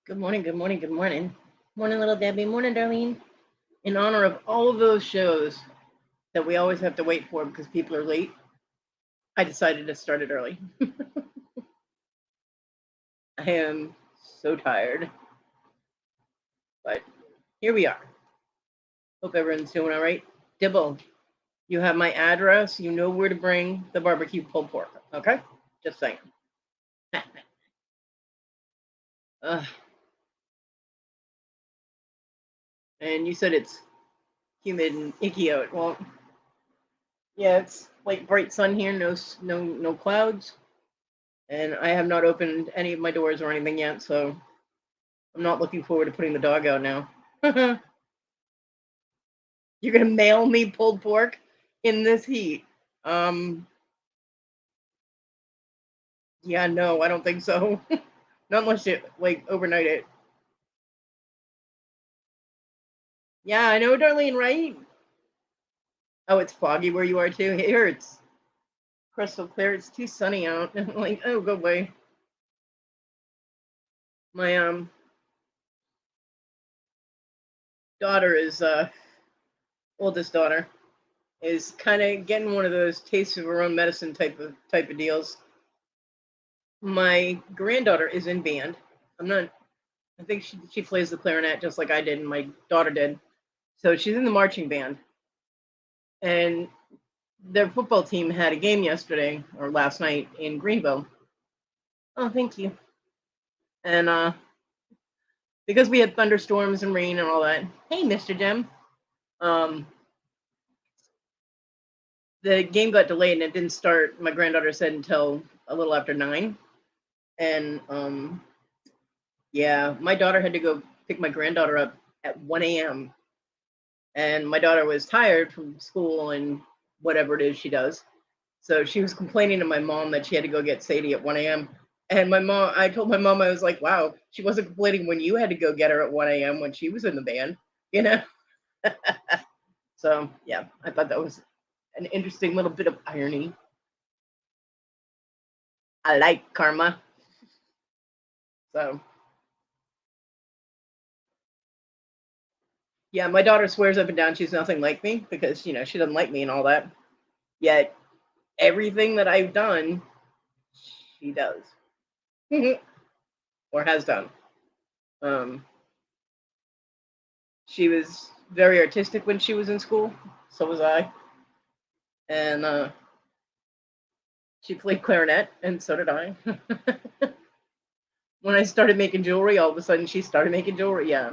Good morning, good morning, good morning. Morning, little Debbie. Morning, Darlene. In honor of all of those shows that we always have to wait for because people are late, I decided to start it early. I am so tired, but here we are. Hope everyone's doing all right. Dibble, you have my address. You know where to bring the barbecue pulled pork, okay? Just saying. uh, and you said it's humid and icky out. Well, yeah, it's like bright sun here, no clouds. And I have not opened any of my doors or anything yet, so I'm not looking forward to putting the dog out now. You're gonna mail me pulled pork in this heat? Um, yeah, no, I don't think so. Not unless you like overnight it. Yeah, I know, Darlene, right? Oh, it's foggy where you are too. Here it's crystal clear. It's too sunny out. Like, oh, go away. My daughter is oldest daughter is kind of getting one of those taste of her own medicine type of deals. My granddaughter is in band. I'm not. I think she plays the clarinet just like I did and my daughter did. So she's in the marching band. And their football team had a game yesterday or last night in Greenville. Oh, thank you. And because we had thunderstorms and rain and all that. Hey, Mr. Jem. Um, the game got delayed and it didn't start. My granddaughter said until a little after 9. And yeah, my daughter had to go pick my granddaughter up at 1 a.m. And my daughter was tired from school and whatever it is she does. So she was complaining to my mom that she had to go get Sadie at 1 a.m. And I told my mom, I was like, wow, she wasn't complaining when you had to go get her at 1 a.m. when she was in the band, you know? So yeah, I thought that was an interesting little bit of irony. I like karma. So yeah, my daughter swears up and down she's nothing like me because, she doesn't like me and all that. Yet everything that I've done, she does. Or has done. Um, she was very artistic when she was in school. So was I. And she played clarinet, and so did I. When I started making jewelry, all of a sudden she started making jewelry. Yeah,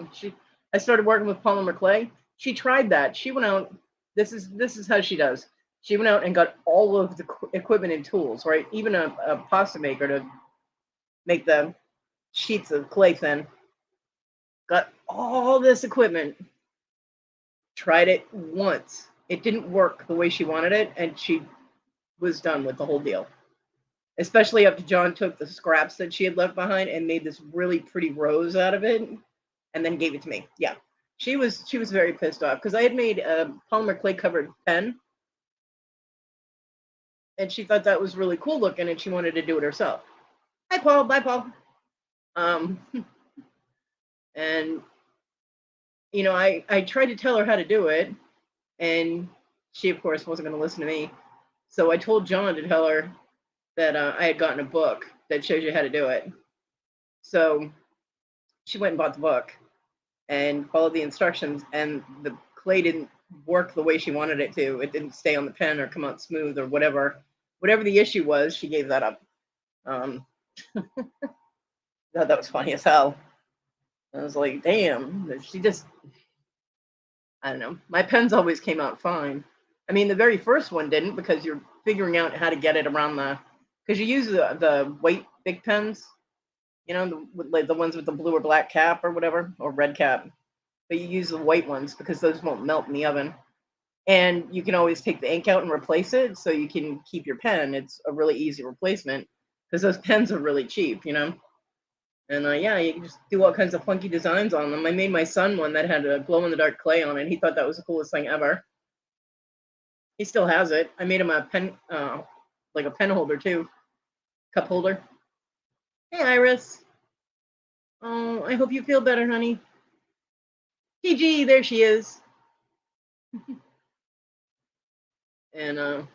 I started working with polymer clay. She tried that. She went out. This is how she does. She went out and got all of the equipment and tools, right? Even a pasta maker to make the sheets of clay thin. Got all this equipment. Tried it once. It didn't work the way she wanted it, and she was done with the whole deal. Especially after John took the scraps that she had left behind and made this really pretty rose out of it, and then gave it to me. Yeah, she was very pissed off because I had made a polymer clay covered pen, and she thought that was really cool looking, and she wanted to do it herself. Hi, Paul. Bye, Paul. Um, and I tried to tell her how to do it, and she of course wasn't going to listen to me. So I told John to tell her that I had gotten a book that shows you how to do it. So she went and bought the book and followed the instructions, and the clay didn't work the way she wanted it to. It didn't stay on the pen or come out smooth or whatever the issue was. She gave that up. um that was funny as hell. I was like, damn, she just, I don't know. My pens always came out fine. I mean, the very first one didn't because you're figuring out how to get it around because you use the white big pens, like the ones with the blue or black cap or whatever, or red cap. But you use the white ones because those won't melt in the oven. And you can always take the ink out and replace it so you can keep your pen. It's a really easy replacement because those pens are really cheap. And yeah, you can just do all kinds of funky designs on them. I made my son one that had a glow in the dark clay on it. He thought that was the coolest thing ever. He still has it. I made him a pen, like a pen holder too, cup holder. Hey, Iris. Oh, I hope you feel better, honey. PG, there she is. And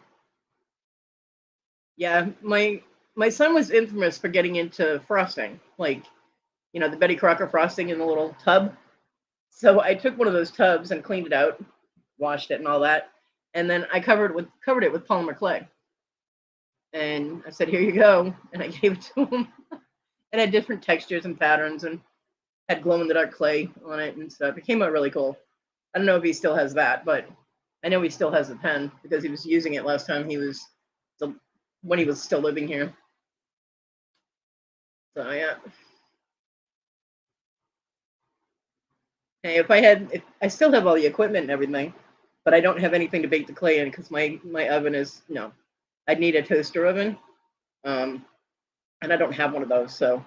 yeah, my son was infamous for getting into frosting, like, you know, the Betty Crocker frosting in the little tub. So I took one of those tubs and cleaned it out, washed it and all that, and then I covered it with polymer clay. And I said, "Here you go," and I gave it to him. It had different textures and patterns, and had glow in the dark clay on it and stuff. It came out really cool. I don't know if he still has that, but I know he still has the pen because he was using it last time when he was still living here. So yeah. Hey, if I still have all the equipment and everything, but I don't have anything to bake the clay in because my oven is no. I'd need a toaster oven, um, and I don't have one of those. So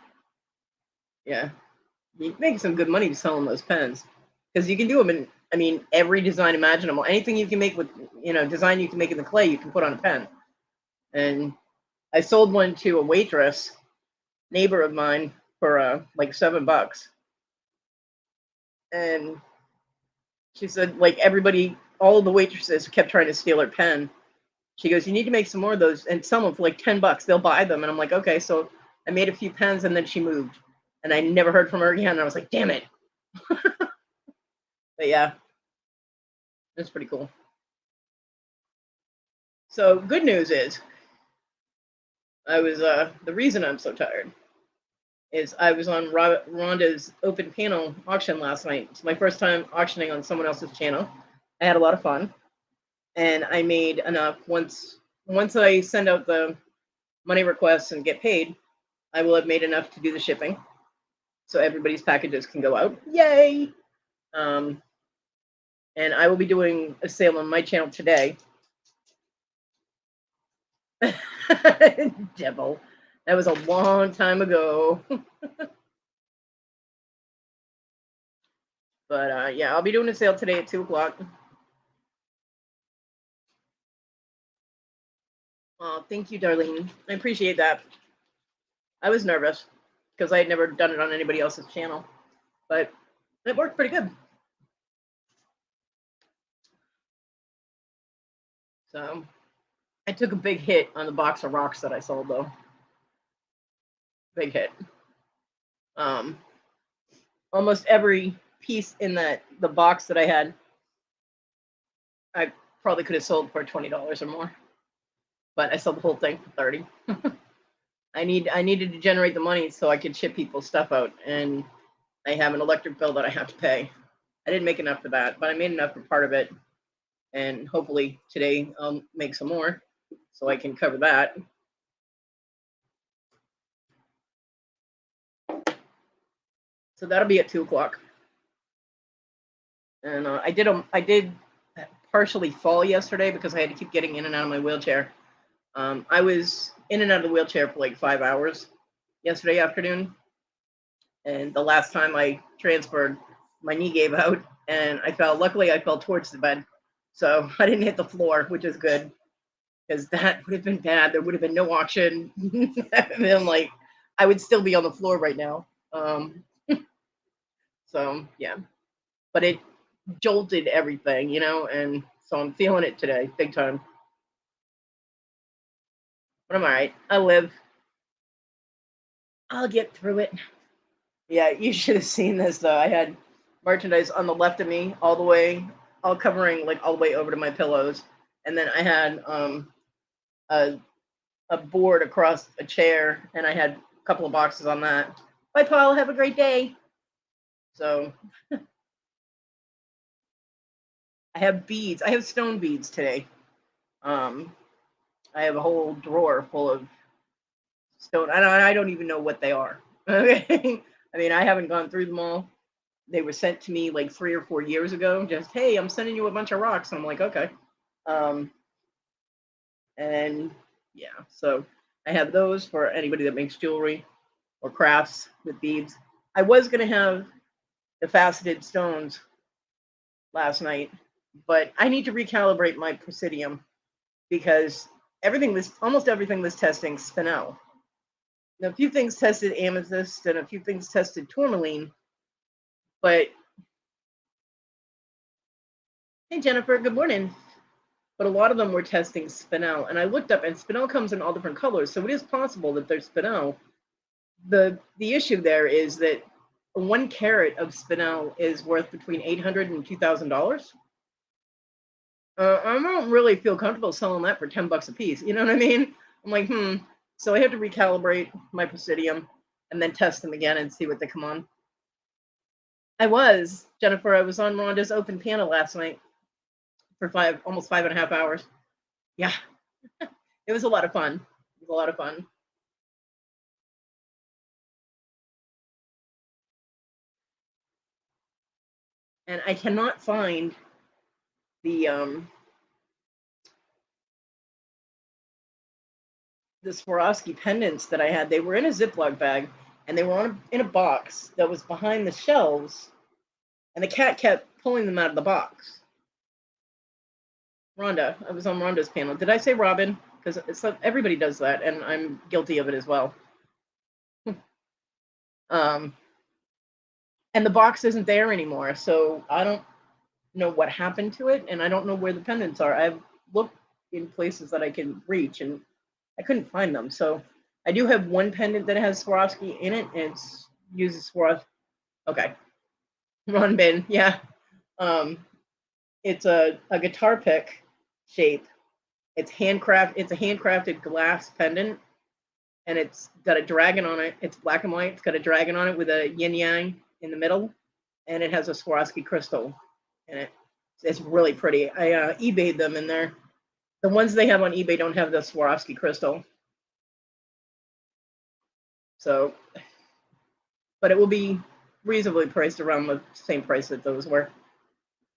yeah, you make some good money selling those pens because you can do them in. I mean, every design imaginable. Anything you can make with design you can make in the clay, you can put on a pen. And I sold one to a waitress, neighbor of mine, for like $7. And she said, like, all of the waitresses kept trying to steal her pen. She goes, "You need to make some more of those and sell them for like $10. They'll buy them." And I'm like, "Okay." So I made a few pens and then she moved. And I never heard from her again. And I was like, damn it. But yeah, it's pretty cool. So good news is the reason I'm so tired is I was on Rhonda's open panel auction last night. It's my first time auctioning on someone else's channel. I had a lot of fun, and I made enough. Once I send out the money requests and get paid, I will have made enough to do the shipping, so everybody's packages can go out. Yay! And I will be doing a sale on my channel today. Devil. That was a long time ago. But yeah, I'll be doing a sale today at 2:00. Oh, thank you, Darlene. I appreciate that. I was nervous because I had never done it on anybody else's channel, but it worked pretty good. So I took a big hit on the box of rocks that I sold, though. Big hit. Almost every piece in the box that I had, I probably could have sold for $20 or more, but I sold the whole thing for 30. I needed to generate the money so I could ship people's stuff out, and I have an electric bill that I have to pay. I didn't make enough for that, but I made enough for part of it, and hopefully today I'll make some more so I can cover that. So that'll be at 2:00. And I did partially fall yesterday because I had to keep getting in and out of my wheelchair. I was in and out of the wheelchair for like 5 hours yesterday afternoon. And the last time I transferred, my knee gave out and I fell. Luckily, I fell towards the bed. So I didn't hit the floor, which is good because that would have been bad. There would have been no auction. And then, like, I would still be on the floor right now. So, yeah. But it jolted everything, and so I'm feeling it today, big time. But I'm all right. I live. I'll get through it. Yeah, you should have seen this though. I had merchandise on the left of me, all covering like all the way over to my pillows, and then I had a board across a chair, and I had a couple of boxes on that. Bye, Paul. Have a great day. So I have beads. I have stone beads today. I have a whole drawer full of stone. I don't even know what they are. Okay. I mean, I haven't gone through them all. They were sent to me like 3 or 4 years ago. Just, hey, I'm sending you a bunch of rocks. And I'm like, okay. And yeah, so I have those for anybody that makes jewelry or crafts with beads. I was going to have the faceted stones last night, but I need to recalibrate my presidium because almost everything was testing spinel. Now, a few things tested amethyst and a few things tested tourmaline, But hey, Jennifer, good morning. But a lot of them were testing spinel, and I looked up, and spinel comes in all different colors, so it is possible that there's spinel. The issue there is that 1 carat of spinel is worth between $800 and $2,000. I don't really feel comfortable selling that for $10 a piece. You know what I mean? I'm like, So I have to recalibrate my Presidium and then test them again and see what they come on. Jennifer, I was on Rhonda's open panel last night for almost 5.5 hours. Yeah, it was a lot of fun. It was a lot of fun. And I cannot find the Swarovski pendants that I had. They were in a Ziploc bag, and they were in a box that was behind the shelves, and the cat kept pulling them out of the box. Rhonda, I was on Rhonda's panel. Did I say Robin? Because everybody does that, and I'm guilty of it as well. And the box isn't there anymore, so I don't know what happened to it, and I don't know where the pendants are. I've looked in places that I can reach, and I couldn't find them. So I do have one pendant that has Swarovski in it, and it uses Swarovski. Okay, Ron Bin, yeah. It's a guitar pick shape. It's a handcrafted glass pendant, and it's got a dragon on it. It's black and white. It's got a dragon on it with a yin yang in the middle, and it has a Swarovski crystal in it. It's really pretty. I eBayed them, and the ones they have on eBay don't have the Swarovski crystal. So, but it will be reasonably priced around the same price that those were.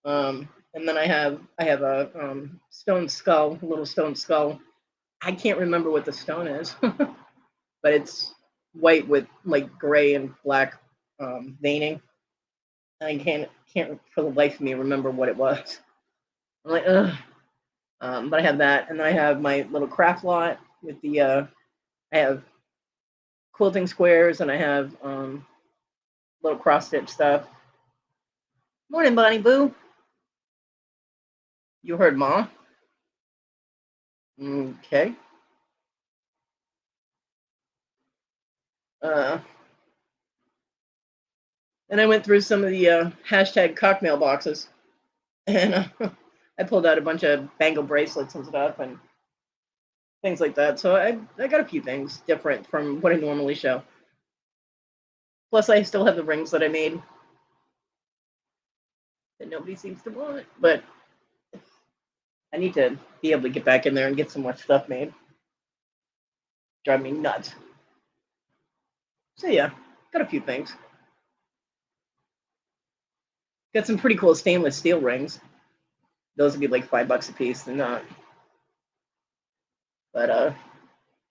And then I have a stone skull, a little stone skull. I can't remember what the stone is, but it's white with like gray and black veining. I can't for the life of me remember what it was. I'm like, ugh. But I have that, and then I have my little craft lot with the I have quilting squares, and I have little cross stitch stuff. Morning, Bonnie Boo. You heard Ma? Okay. And I went through some of the hashtag cockmail boxes, and I pulled out a bunch of bangle bracelets and stuff and things like that. So I got a few things different from what I normally show. Plus, I still have the rings that I made that nobody seems to want, but I need to be able to get back in there and get some more stuff made. Drive me nuts. So yeah, got a few things. Got some pretty cool stainless steel rings. Those would be like $5 a piece. They're not. But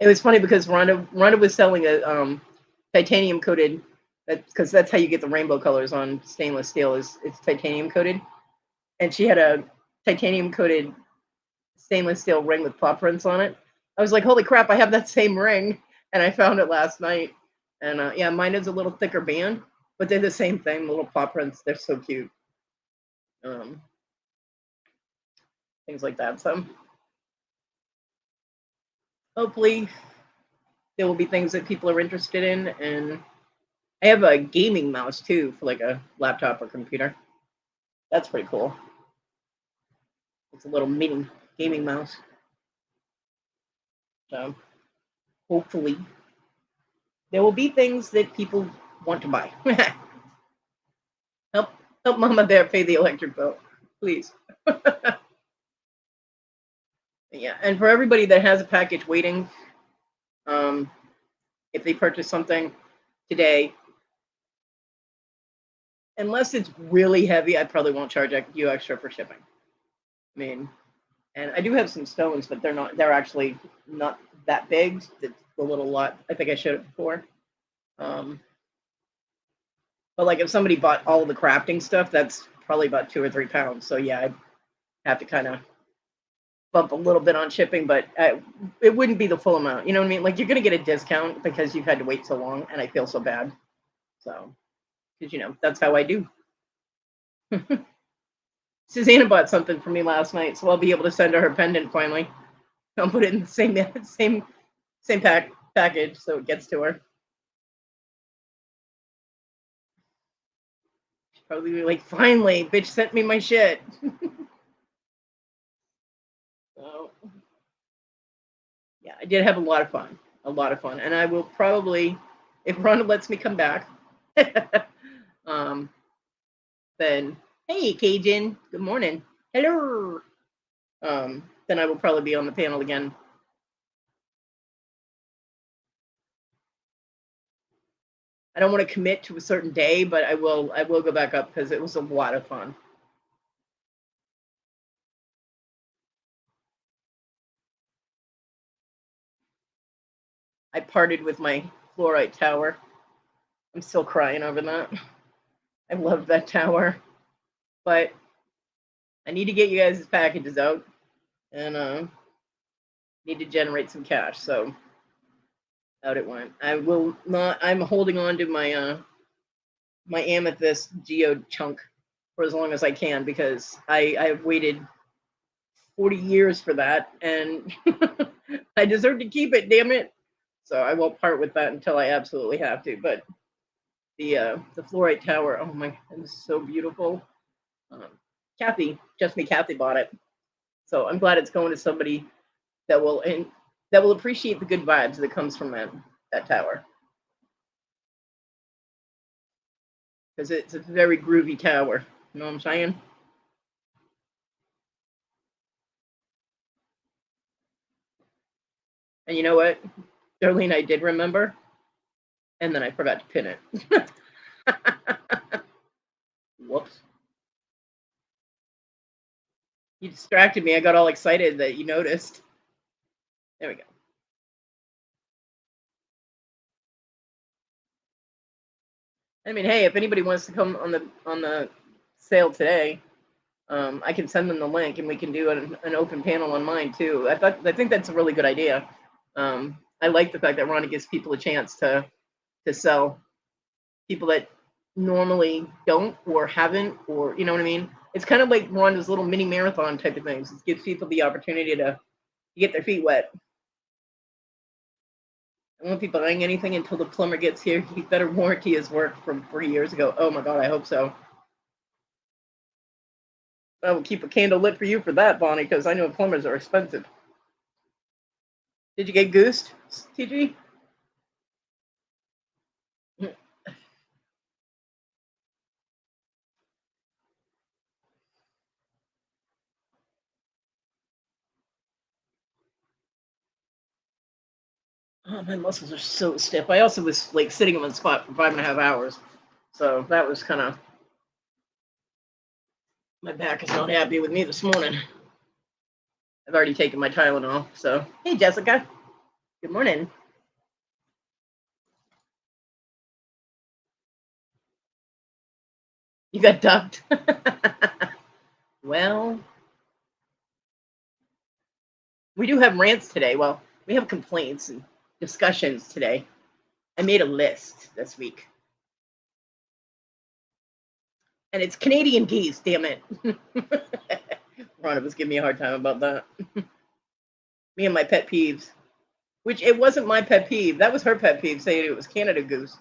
it was funny because Rhonda was selling a titanium coated, because that's how you get the rainbow colors on stainless steel, is it's titanium coated, and she had a titanium coated stainless steel ring with paw prints on it. I was like, holy crap, I have that same ring, and I found it last night. And yeah, mine is a little thicker band, but they're the same thing, little paw prints. They're so cute. Things like that. So hopefully there will be things that people are interested in. And I have a gaming mouse too for like a laptop or computer. That's pretty cool. It's a little mini gaming mouse. So hopefully there will be things that people want to buy. help Mama Bear pay the electric bill, please. Yeah, and for everybody that has a package waiting, if they purchase something today, unless it's really heavy, I probably won't charge you extra for shipping. I mean, and I do have some stones, but they're actually not that big. It's a little lot. I think I showed it before. But like if somebody bought all of the crafting stuff, that's probably about 2 or 3 pounds. So yeah, I'd have to kind of bump a little bit on shipping, but it wouldn't be the full amount. You know what I mean? Like you're going to get a discount because you've had to wait so long, and I feel so bad. So, because that's how I do. Susanna bought something for me last night, so I'll be able to send her pendant finally. I'll put it in the same package so it gets to her. She'll probably be like, finally, bitch sent me my shit. So yeah, I did have a lot of fun. A lot of fun. And I will probably, if Rhonda lets me come back, um, then hey Cajun, good morning. Hello. Then I will probably be on the panel again. I don't want to commit to a certain day, but I will go back up because it was a lot of fun. I parted with my fluorite tower. I'm still crying over that. I love that tower. But I need to get you guys' packages out and need to generate some cash. So out it went. I will not. I'm holding on to my amethyst geode chunk for as long as I can because I've waited 40 years for that and I deserve to keep it. Damn it! So I won't part with that until I absolutely have to. But the fluorite tower, oh my, it's so beautiful. Um, Kathy bought it, so I'm glad it's going to somebody that will appreciate the good vibes that comes from that tower because it's a very groovy tower. You know what I'm saying? And you know what, Darlene, I did remember, and then I forgot to pin it. Whoops! You distracted me. I got all excited that you noticed. There we go. I mean, hey, if anybody wants to come on the sale today, I can send them the link and we can do an open panel on mine too. I think that's a really good idea. I like the fact that Ronnie gives people a chance to sell, people that normally don't or haven't, or you know what I mean. It's kind of like Rhonda's little mini marathon type of things. It gives people the opportunity to get their feet wet. I don't want people buying anything until the plumber gets here. He better warranty his work from 3 years ago. Oh my god, I hope so. I will keep a candle lit for you for that, Bonnie, because I know plumbers are expensive. Did you get goosed, TG? Oh, my muscles are so stiff. I also was like sitting in one spot for 5.5 hours. So that was kind of, my back is not happy with me this morning. I've already taken my Tylenol. So, hey, Jessica. Good morning. You got ducked? Well, we do have rants today. Well, we have complaints and discussions today. I made a list this week. And it's Canadian geese, damn it. Rhonda was giving me a hard time about that. Me and my pet peeves. Which it wasn't my pet peeve. That was her pet peeve, saying it was Canada goose.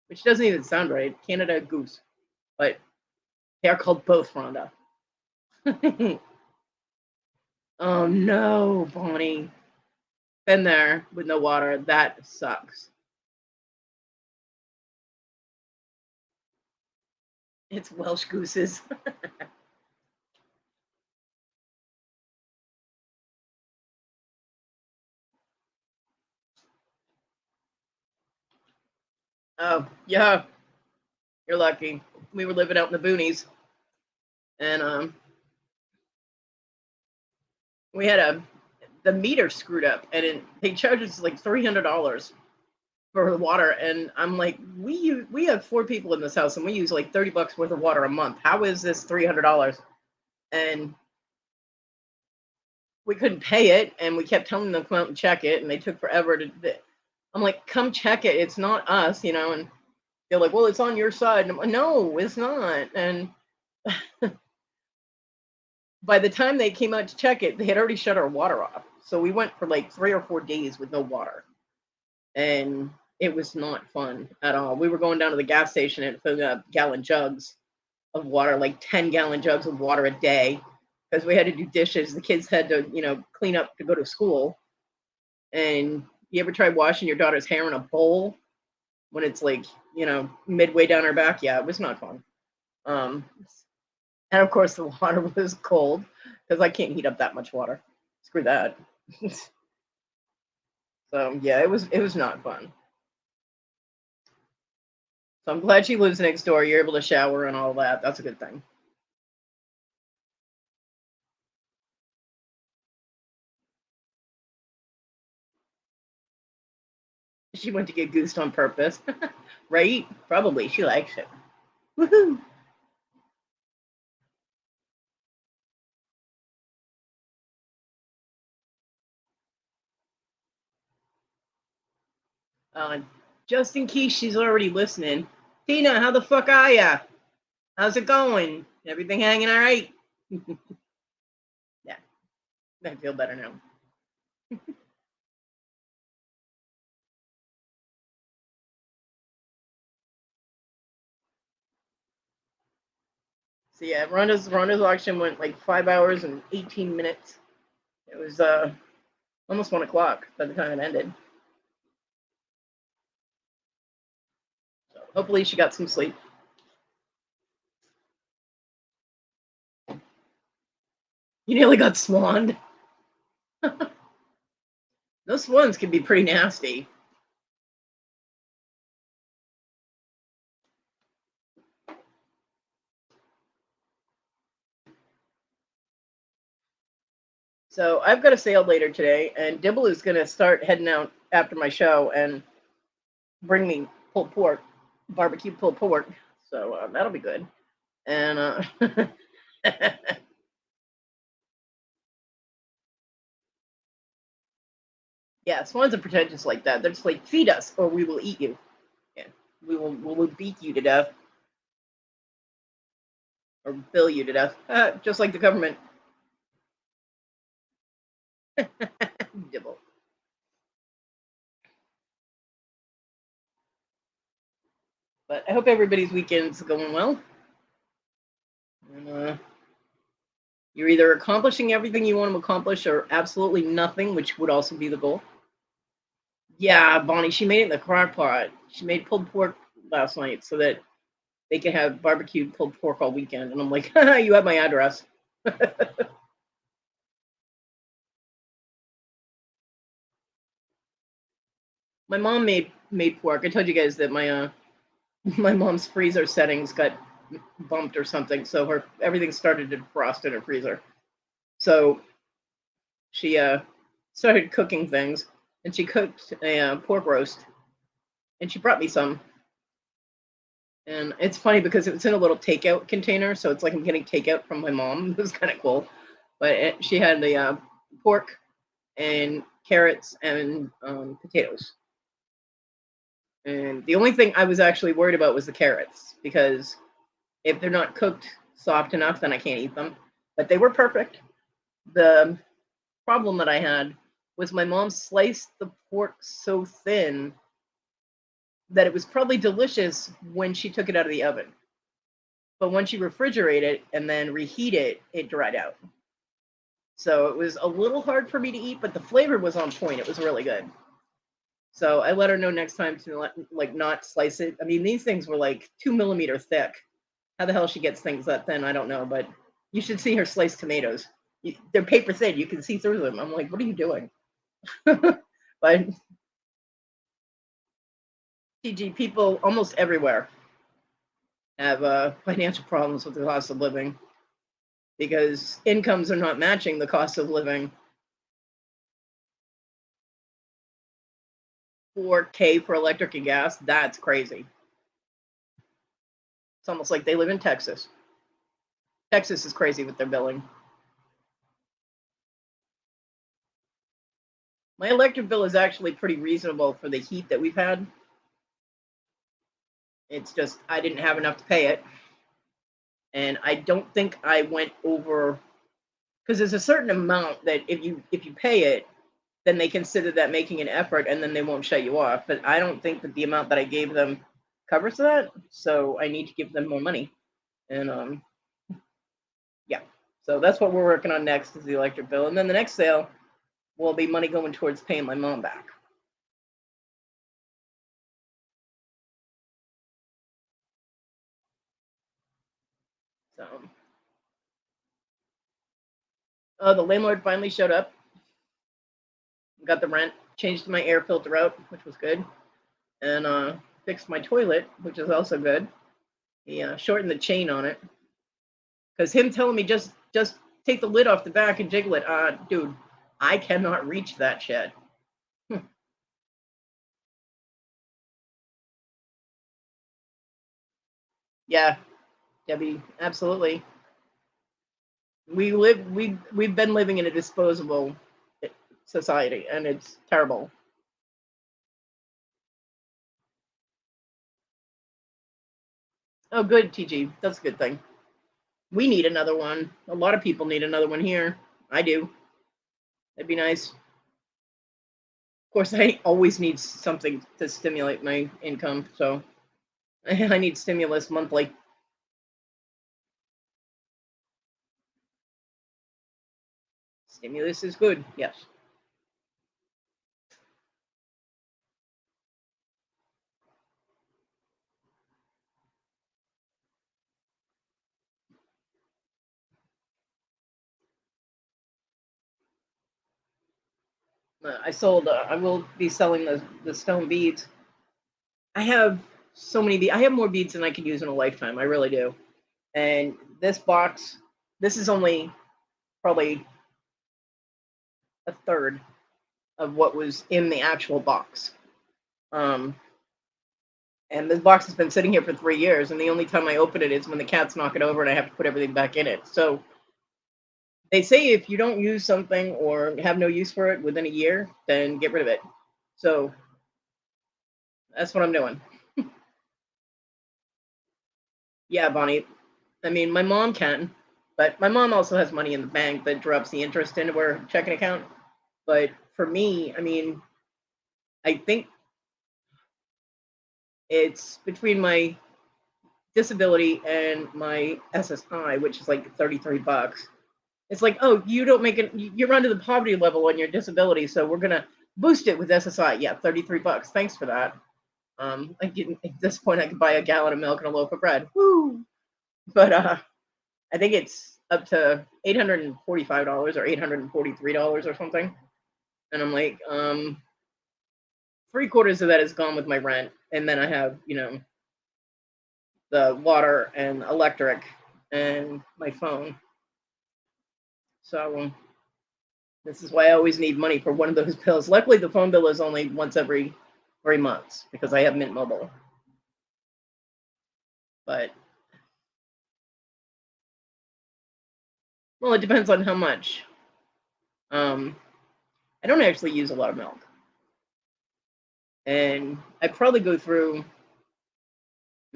Which doesn't even sound right. Canada goose. But they are called both, Rhonda. Oh no, Bonnie. Been there with no water. That sucks. It's Welsh gooses. Oh, yeah. You're lucky. We were living out in the boonies. And we had the meter screwed up and they charged us like $300 for the water, and I'm like, we have 4 people in this house and we use like $30 worth of water a month. How is this $300? And we couldn't pay it, and we kept telling them to come out and check it, and they took forever to. I'm like, come check it. It's not us, you know. And they're like, well, it's on your side. And I'm like, no, it's not. And By the time they came out to check it, they had already shut our water off. So we went for like 3 or 4 days with no water. And it was not fun at all. We were going down to the gas station and filling up gallon jugs of water, like 10-gallon jugs of water a day, because we had to do dishes. The kids had to, clean up to go to school. And you ever tried washing your daughter's hair in a bowl when it's like, midway down her back? Yeah, it was not fun. Um, and of course, the water was cold because I can't heat up that much water. Screw that. So yeah, it was not fun. So I'm glad she lives next door. You're able to shower and all that. That's a good thing. She went to get goosed on purpose, right? Probably. She likes it. Woohoo! Uh, just in case she's already listening, Tina, how the fuck are ya? How's it going? Everything hanging all right? Yeah, I feel better now. So yeah, Rhonda's auction went like 5 hours and 18 minutes. It was almost 1 o'clock by the time it ended. So hopefully she got some sleep. You nearly got swanned. Those swans can be pretty nasty. So I've got a sale later today, and Dibble is going to start heading out after my show and bring me pulled pork, barbecue pulled pork. So that'll be good. And yeah, swans are pretentious like that. They're just like, feed us or we will eat you. Yeah, we will beat you to death or bill you to death, just like the government. Dibble. But I hope everybody's weekend's going well. And, you're either accomplishing everything you want to accomplish or absolutely nothing, which would also be the goal. Yeah, Bonnie, she made it in the crock pot. She made pulled pork last night so that they could have barbecued pulled pork all weekend. And I'm like, you have my address. My mom made pork. I told you guys that my my mom's freezer settings got bumped or something, so her everything started to defrost in her freezer. So she started cooking things, and she cooked a pork roast, and she brought me some. And it's funny because it's in a little takeout container, so it's like I'm getting takeout from my mom. It was kind of cool. But she had the pork and carrots and potatoes. And the only thing I was actually worried about was the carrots because if they're not cooked soft enough, then I can't eat them. But they were perfect. The problem that I had was my mom sliced the pork so thin that it was probably delicious when she took it out of the oven. But once you refrigerate it and then reheat it, it dried out. So it was a little hard for me to eat, but the flavor was on point. It was really good. So I let her know next time to like not slice it. I mean, these things were like 2 millimeter thick. How the hell she gets things that thin, I don't know. But you should see her slice tomatoes. They're paper thin. You can see through them. I'm like, what are you doing? But TG, people almost everywhere have financial problems with the cost of living because incomes are not matching the cost of living. 4K for electric and gas, that's crazy. It's almost like they live in Texas. Texas is crazy with their billing. My electric bill is actually pretty reasonable for the heat that we've had. It's just I didn't have enough to pay it. and I don't think I went over, because there's a certain amount that if you pay it, then they consider that making an effort, and then they won't shut you off. But I don't think that the amount that I gave them covers that, so I need to give them more money. And yeah, so that's what we're working on next is the electric bill, and then the next sale will be money going towards paying my mom back. So, the landlord finally showed up, got the rent, changed my air filter out, which was good, and fixed my toilet, which is also good. He shortened the chain on it, because him telling me just take the lid off the back and jiggle it, dude, I cannot reach that shit. Yeah, Debbie, absolutely. We've been living in a disposable society, and it's terrible. Oh, good, TG. That's a good thing. We need another one. A lot of people need another one here. I do. That'd be nice. Of course, I always need something to stimulate my income, so I need stimulus monthly. Stimulus is good, yes. I sold. I will be selling the stone beads. I have so many. I have more beads than I could use in a lifetime. I really do. And this box, this is only probably a third of what was in the actual box. Um, and this box has been sitting here for 3 years, and the only time I open it is when the cats knock it over and I have to put everything back in it. So they say if you don't use something or have no use for it within a year, then get rid of it. So that's what I'm doing. Yeah, Bonnie. I mean, my mom can, but my mom also has money in the bank that drops the interest into her checking account. But for me, I mean, I think it's between my disability and my SSI, which is like 33 bucks. It's like, oh, you don't make it, you're under the poverty level on your disability, so we're gonna boost it with SSI. Yeah, 33 bucks. Thanks for that. At this point, I could buy a gallon of milk and a loaf of bread. Woo! But I think it's up to $845 or $843 or something. And I'm like, three-quarters of that is gone with my rent, and then I have, the water and electric and my phone. So this is why I always need money for one of those bills. Luckily, the phone bill is only once every 3 months because I have Mint Mobile. But well, it depends on how much. Um, I don't actually use a lot of milk, and I probably go through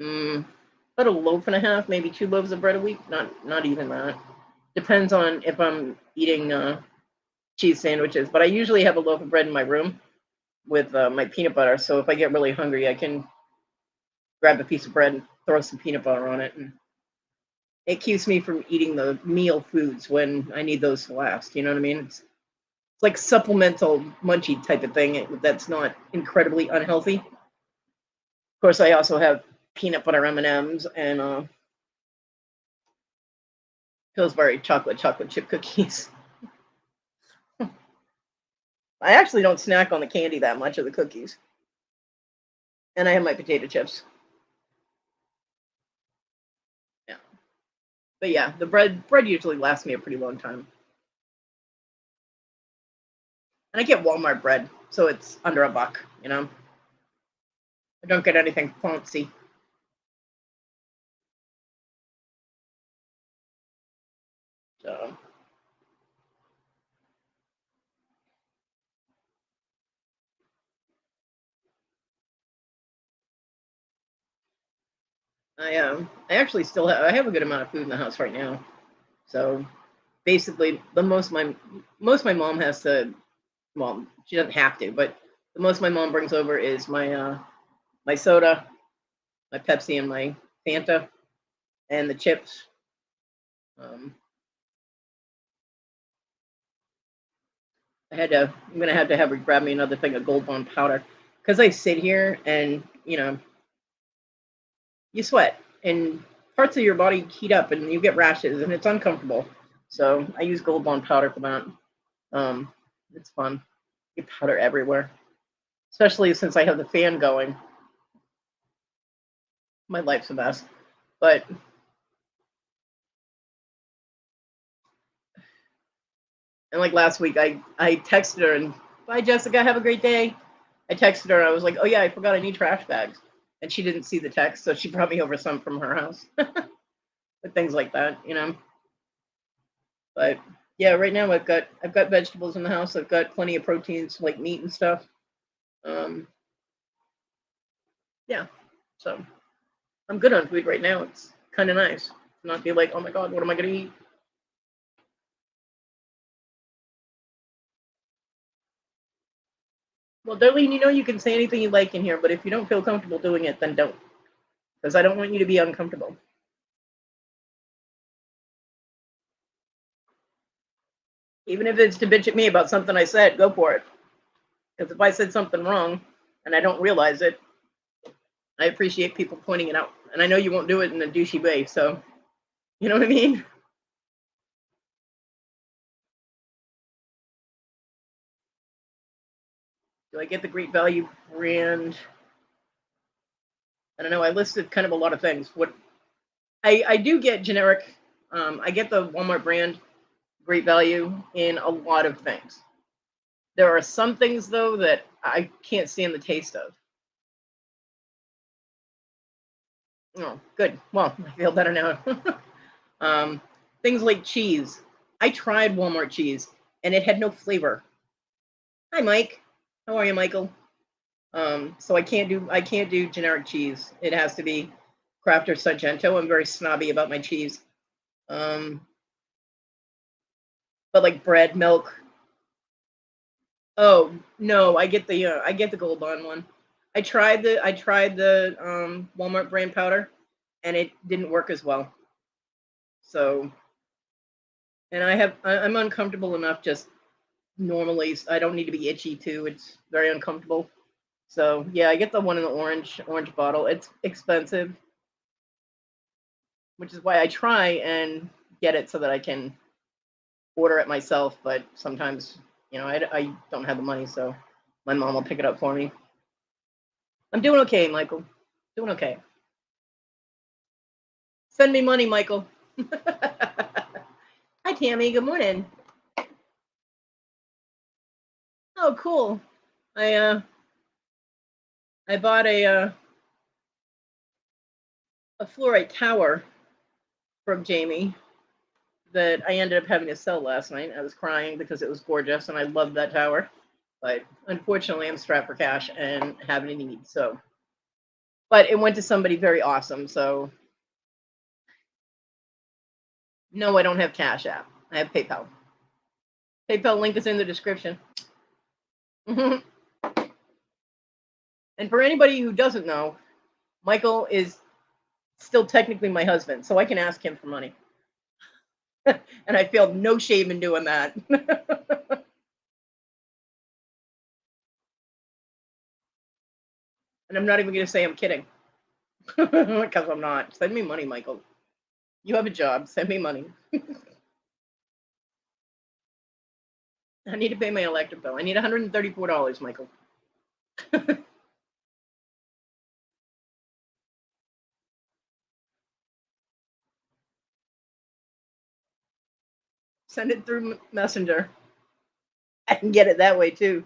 about a loaf and a half, maybe 2 loaves of bread a week. Not even that. Depends on if I'm eating cheese sandwiches. But I usually have a loaf of bread in my room with my peanut butter. So if I get really hungry, I can grab a piece of bread and throw some peanut butter on it, and it keeps me from eating the meal foods when I need those to last. You know what I mean? It's like supplemental munchy type of thing that's not incredibly unhealthy. Of course, I also have peanut butter M&Ms and Pillsbury chocolate chip cookies. I actually don't snack on the candy that much of the cookies, and I have my potato chips. Yeah, but yeah, the bread usually lasts me a pretty long time, and I get Walmart bread, so it's under $1. I don't get anything fancy. So I actually still have I have a good amount of food in the house right now. So basically, the most my mom has to, well, she doesn't have to, but the most my mom brings over is my soda, my Pepsi, and my Fanta, and the chips. Um, I'm gonna have her grab me another thing of Gold Bond powder because I sit here and you sweat and parts of your body heat up and you get rashes and it's uncomfortable. So I use Gold Bond powder for that. Um, it's fun. Get powder everywhere, especially since I have the fan going. My life's a mess. But and like last week, I texted her and bye Jessica, have a great day. I texted her and I was like, oh yeah, I forgot I need trash bags, and she didn't see the text, so she brought me over some from her house. But things like that. But yeah, right now I've got vegetables in the house. I've got plenty of proteins like meat and stuff. Um, yeah, so I'm good on food right now. It's kind of nice to not be like, oh my god, what am I gonna eat? Well, Darlene, you can say anything you like in here, but if you don't feel comfortable doing it, then don't, because I don't want you to be uncomfortable. Even if it's to bitch at me about something I said, go for it. Because if I said something wrong and I don't realize it, I appreciate people pointing it out. And I know you won't do it in a douchey way, so you know what I mean? Do I get the Great Value brand? I don't know. I listed kind of a lot of things. What I do get generic. I get the Walmart brand Great Value in a lot of things. There are some things though that I can't stand the taste of. Oh, good. Well, I feel better now. um, things like cheese. I tried Walmart cheese and it had no flavor. Hi, Mike. How are you, Michael? So I can't do generic cheese. It has to be Kraft or Sargento. I'm very snobby about my cheese. Um, but like bread, milk. Oh no, I get the Gold Bond one. I tried the Walmart brand powder, and it didn't work as well. So, and I'm uncomfortable enough just normally. I don't need to be itchy too. It's very uncomfortable. So yeah, I get the one in the orange bottle. It's expensive, which is why I try and get it so that I can order it myself. But sometimes, I don't have the money, so my mom will pick it up for me. I'm doing okay, Michael. Doing okay. Send me money, Michael. Hi, Tammy. Good morning. Oh, cool. I bought a fluorite tower from Jamie that I ended up having to sell last night. I was crying because it was gorgeous and I loved that tower. But unfortunately, I'm strapped for cash and have a need. So, but it went to somebody very awesome. So, no, I don't have Cash App. I have PayPal. PayPal link is in the description. And for anybody who doesn't know, Michael is still technically my husband, so I can ask him for money. And I feel no shame in doing that. And I'm not even going to say I'm kidding. Because I'm not. Send me money, Michael. You have a job. Send me money. I need to pay my electric bill. I need $134, Michael. Send it through Messenger. I can get it that way too.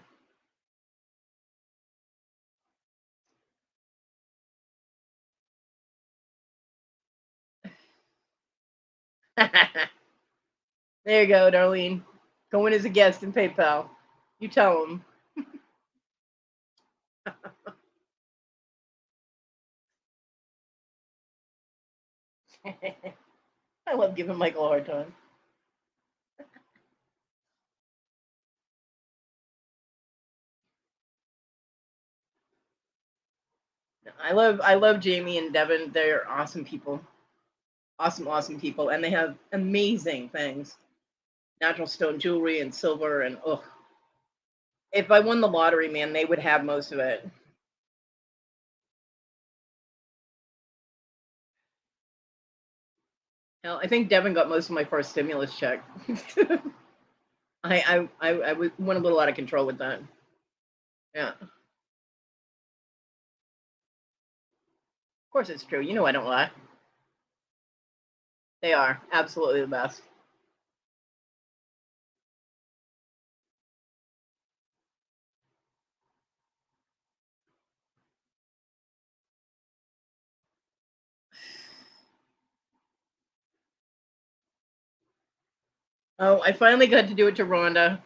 There you go, Darlene. Go in as a guest in PayPal. You tell them. I love giving Michael a hard time. I love Jamie and Devin. They're awesome people. Awesome people. And they have amazing things. Natural stone jewelry and silver and ugh. If I won the lottery, man, they would have most of it. Hell, I think Devin got most of my first stimulus check. I went a little out of control with that. Yeah. Of course it's true. You know I don't lie. They are absolutely the best. Oh, I finally got to do it to Rhonda.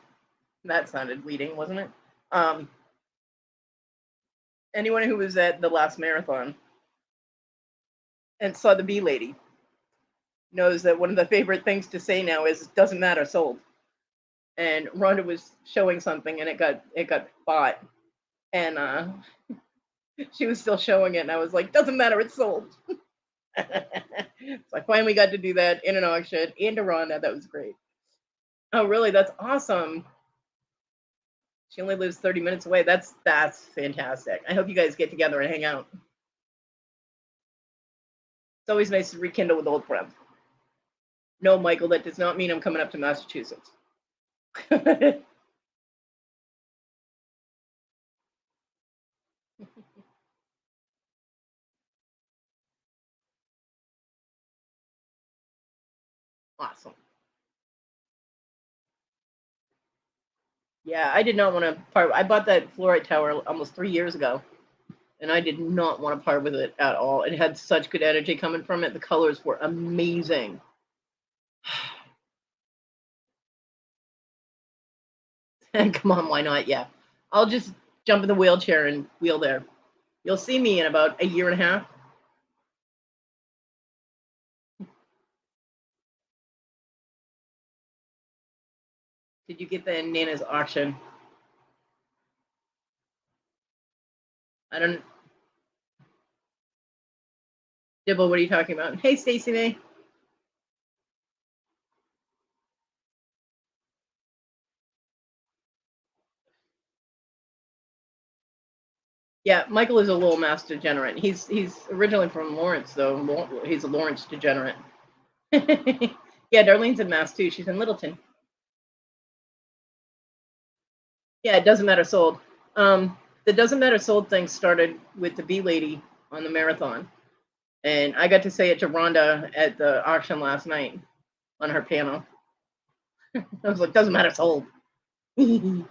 That sounded leading, wasn't it? Um, anyone who was at the last marathon and saw the bee lady knows that one of the favorite things to say now is "doesn't matter, sold." And Rhonda was showing something, and it got bought, and she was still showing it, and I was like, "Doesn't matter, it's sold." So I finally got to do that in an auction and to Rhonda. That was great. Oh, really? That's awesome. She only lives 30 minutes away. That's fantastic. I hope you guys get together and hang out. It's always nice to rekindle with old friends. No, Michael, that does not mean I'm coming up to Massachusetts. Awesome. Yeah, I did not want to part. I bought that fluorite tower almost 3 years ago, and I did not want to part with it at all. It had such good energy coming from it. The colors were amazing. And come on, why not? Yeah, I'll just jump in the wheelchair and wheel there. You'll see me in about a year and a half. Did you get the Nana's auction? I don't. Dibble, what are you talking about? Hey, Stacey May. Yeah, Michael is a little mass degenerate. He's originally from Lawrence, though. He's a Lawrence degenerate. Yeah, Darlene's in Mass too. She's in Littleton. Yeah, it doesn't matter sold. The doesn't matter sold thing started with the bee lady on the marathon, and I got to say it to Rhonda at the auction last night on her panel. I was like, "Doesn't matter sold." You're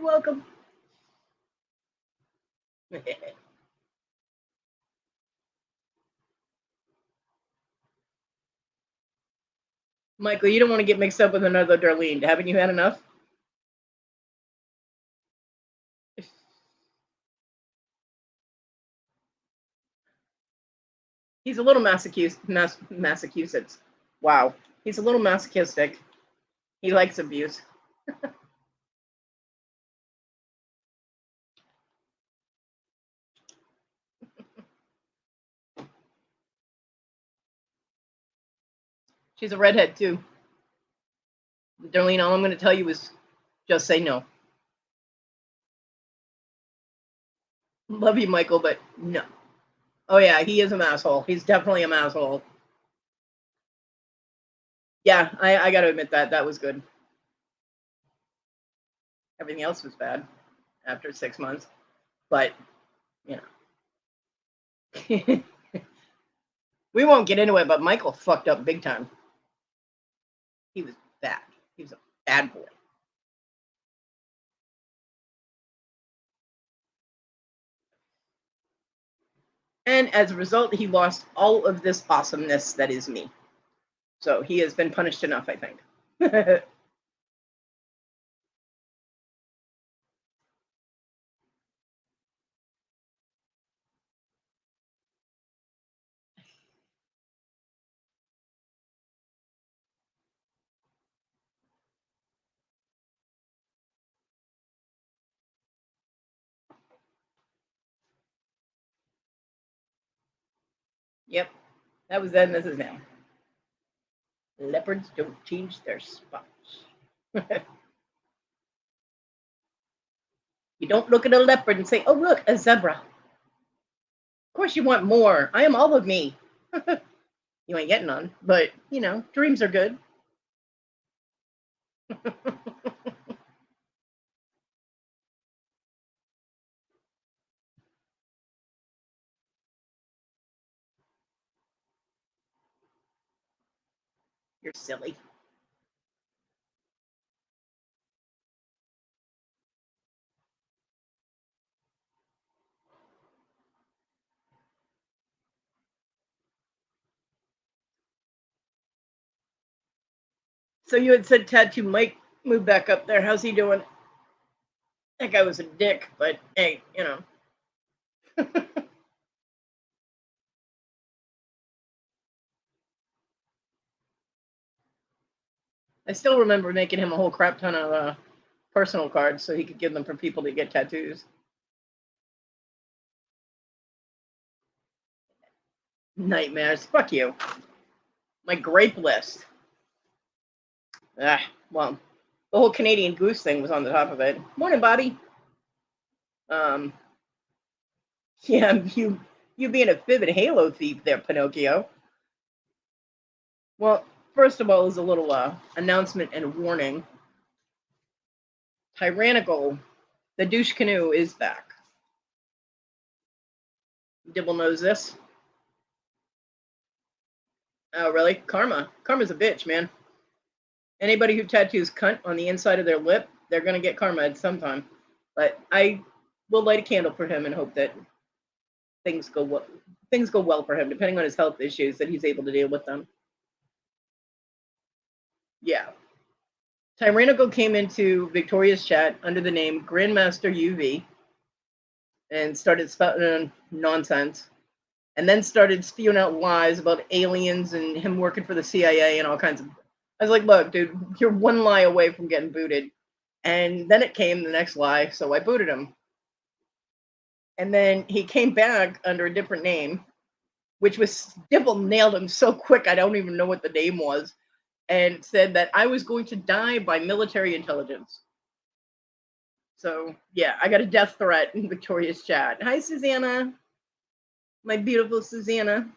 welcome. Michael, you don't want to get mixed up with another Darlene. Haven't you had enough? He's a little Massachusetts. Wow. He's a little masochistic. He likes abuse. She's a redhead too. Darlene, all I'm going to tell you is just say no. Love you, Michael, but no. Oh yeah, he is an asshole. He's definitely an asshole. Yeah, I got to admit that was good. Everything else was bad after 6 months, but you know, we won't get into it. But Michael fucked up big time. He was bad. He was a bad boy. And as a result, he lost all of this awesomeness that is me. So he has been punished enough, I think. That was then, this is now. Leopards don't change their spots. You don't look at a leopard and say, oh, look, a zebra. Of course you want more. I am all of me. You ain't getting none, but, you know, dreams are good. You're silly. So you had said Tattoo Mike moved back up there. How's he doing? That guy was a dick, but hey, you know. I still remember making him a whole crap ton of personal cards so he could give them for people to get tattoos. Nightmares. Fuck you. My grape list. Ah, well, the whole Canadian Goose thing was on the top of it. Morning, Bobby. Um, yeah, you being a fib and Halo thief there, Pinocchio. Well, first of all, is a little announcement and warning. Tyrannical, the douche canoe is back. Dibble knows this. Oh, really? Karma. Karma's a bitch, man. Anybody who tattoos cunt on the inside of their lip, they're going to get karma at some time. But I will light a candle for him and hope that things go well for him, depending on his health issues, that he's able to deal with them. Yeah. Tyrannical came into Victoria's chat under the name Grandmaster UV and started spouting nonsense, and then started spewing out lies about aliens and him working for the CIA and all kinds of. I was like, look, dude, you're one lie away from getting booted. And then it came the next lie, so I booted him. And then he came back under a different name, which was Dibble nailed him so quick I don't even know what the name was, and said that I was going to die by military intelligence. So yeah, I got a death threat in Victoria's chat. Hi, Susanna. My beautiful Susanna.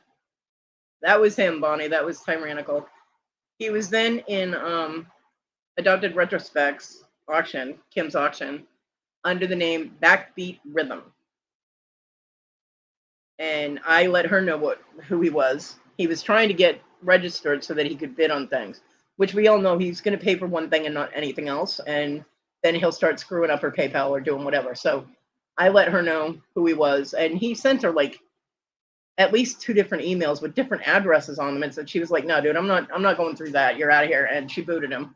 That was him, Bonnie. That was Tyrannical. He was then in Adopted Retrospects auction, Kim's auction, under the name Backbeat Rhythm. And I let her know who he was. He was trying to get registered so that he could bid on things, which we all know he's going to pay for one thing and not anything else. And then he'll start screwing up her PayPal or doing whatever. So I let her know who he was. And he sent her like at least 2 different emails with different addresses on them. And so she was like, no, dude, I'm not going through that. You're out of here. And she booted him.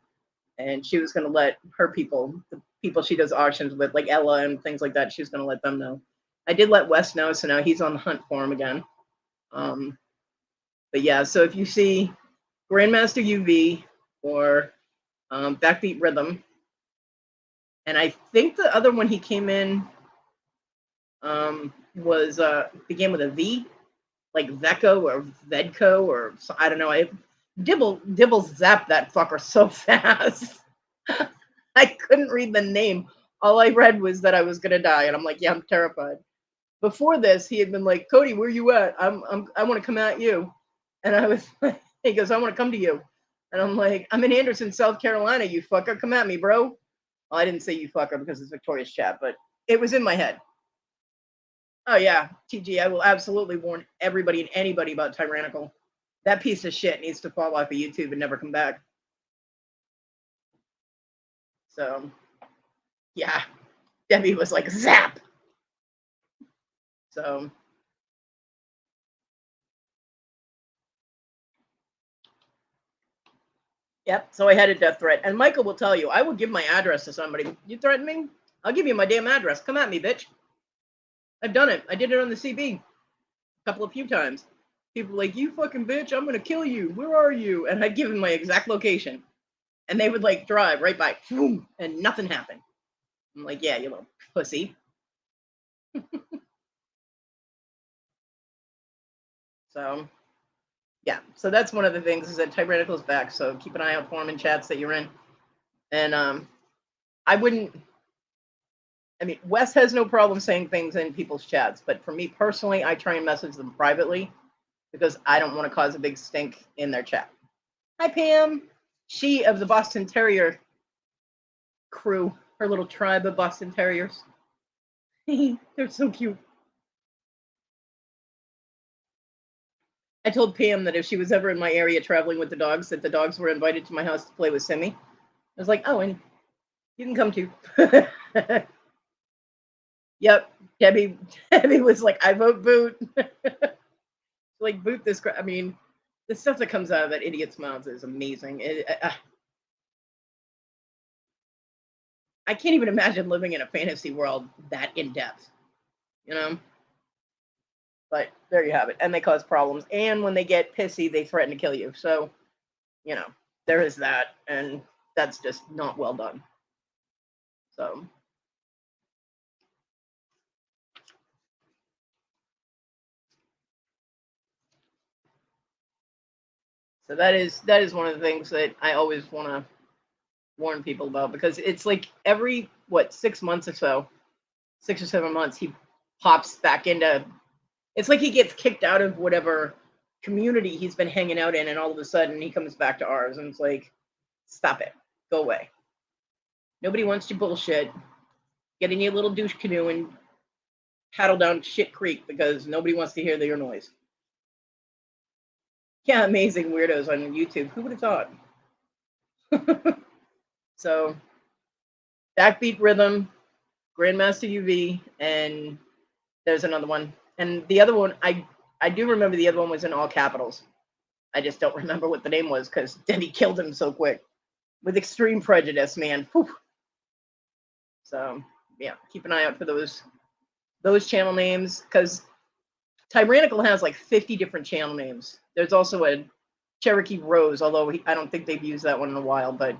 And she was going to let her people, the people she does auctions with, like Ella and things like that, she was going to let them know. I did let Wes know, so now he's on the hunt for him again. But yeah, so if you see Grandmaster UV or Backbeat Rhythm, and I think the other one he came in was began with a V, like Veco or Vedco or I don't know. Dibble zapped that fucker so fast. I couldn't read the name. All I read was that I was gonna die, and I'm like, yeah, I'm terrified. Before this, he had been like, Kodi, where you at? I want to come at you. And I was like, he goes, I want to come to you. And I'm like, I'm in Anderson, South Carolina, you fucker. Come at me, bro. Well, I didn't say you fucker because it's Victoria's chat, but it was in my head. Oh, yeah, TG, I will absolutely warn everybody and anybody about Tyrannical. That piece of shit needs to fall off of YouTube and never come back. So, yeah, Debbie was like, zap. So, yep. So I had a death threat. And Michael will tell you, I will give my address to somebody. You threaten me? I'll give you my damn address. Come at me, bitch. I've done it. I did it on the CB a few times. People like, you fucking bitch, I'm going to kill you. Where are you? And I'd give them my exact location. And they would like drive right by, boom, and nothing happened. I'm like, yeah, you little pussy. So, yeah, so that's one of the things is that Tyrannical's back. So keep an eye out for him in chats that you're in. And I wouldn't. I mean, Wes has no problem saying things in people's chats, but for me personally, I try and message them privately because I don't want to cause a big stink in their chat. Hi, Pam. She of the Boston Terrier crew, her little tribe of Boston Terriers. They're so cute. I told Pam that if she was ever in my area traveling with the dogs, that the dogs were invited to my house to play with Simmy. I was like, oh, and you can come too. Yep. Debbie was like, I vote boot. Like, boot this. I mean, the stuff that comes out of that idiot's mouth is amazing. I can't even imagine living in a fantasy world that in depth, you know? But there you have it. And they cause problems. And when they get pissy, they threaten to kill you. So, you know, there is that. And that's just not well done. So. So that is one of the things that I always want to warn people about, because it's like every 6 months or so, 6 or 7 months, he pops back into. It's like he gets kicked out of whatever community he's been hanging out in, and all of a sudden he comes back to ours, and it's like, stop it, go away. Nobody wants your bullshit. Get in your little douche canoe and paddle down shit creek because nobody wants to hear your noise. Yeah, amazing weirdos on YouTube. Who would have thought? So, Backbeat Rhythm, Grandmaster UV, and there's another one. And the other one, I do remember the other one was in all capitals. I just don't remember what the name was because Debbie killed him so quick. With extreme prejudice, man. Whew. So, yeah, keep an eye out for those channel names, because Tyrannical has like 50 different channel names. There's also a Cherokee Rose, although I don't think they've used that one in a while, but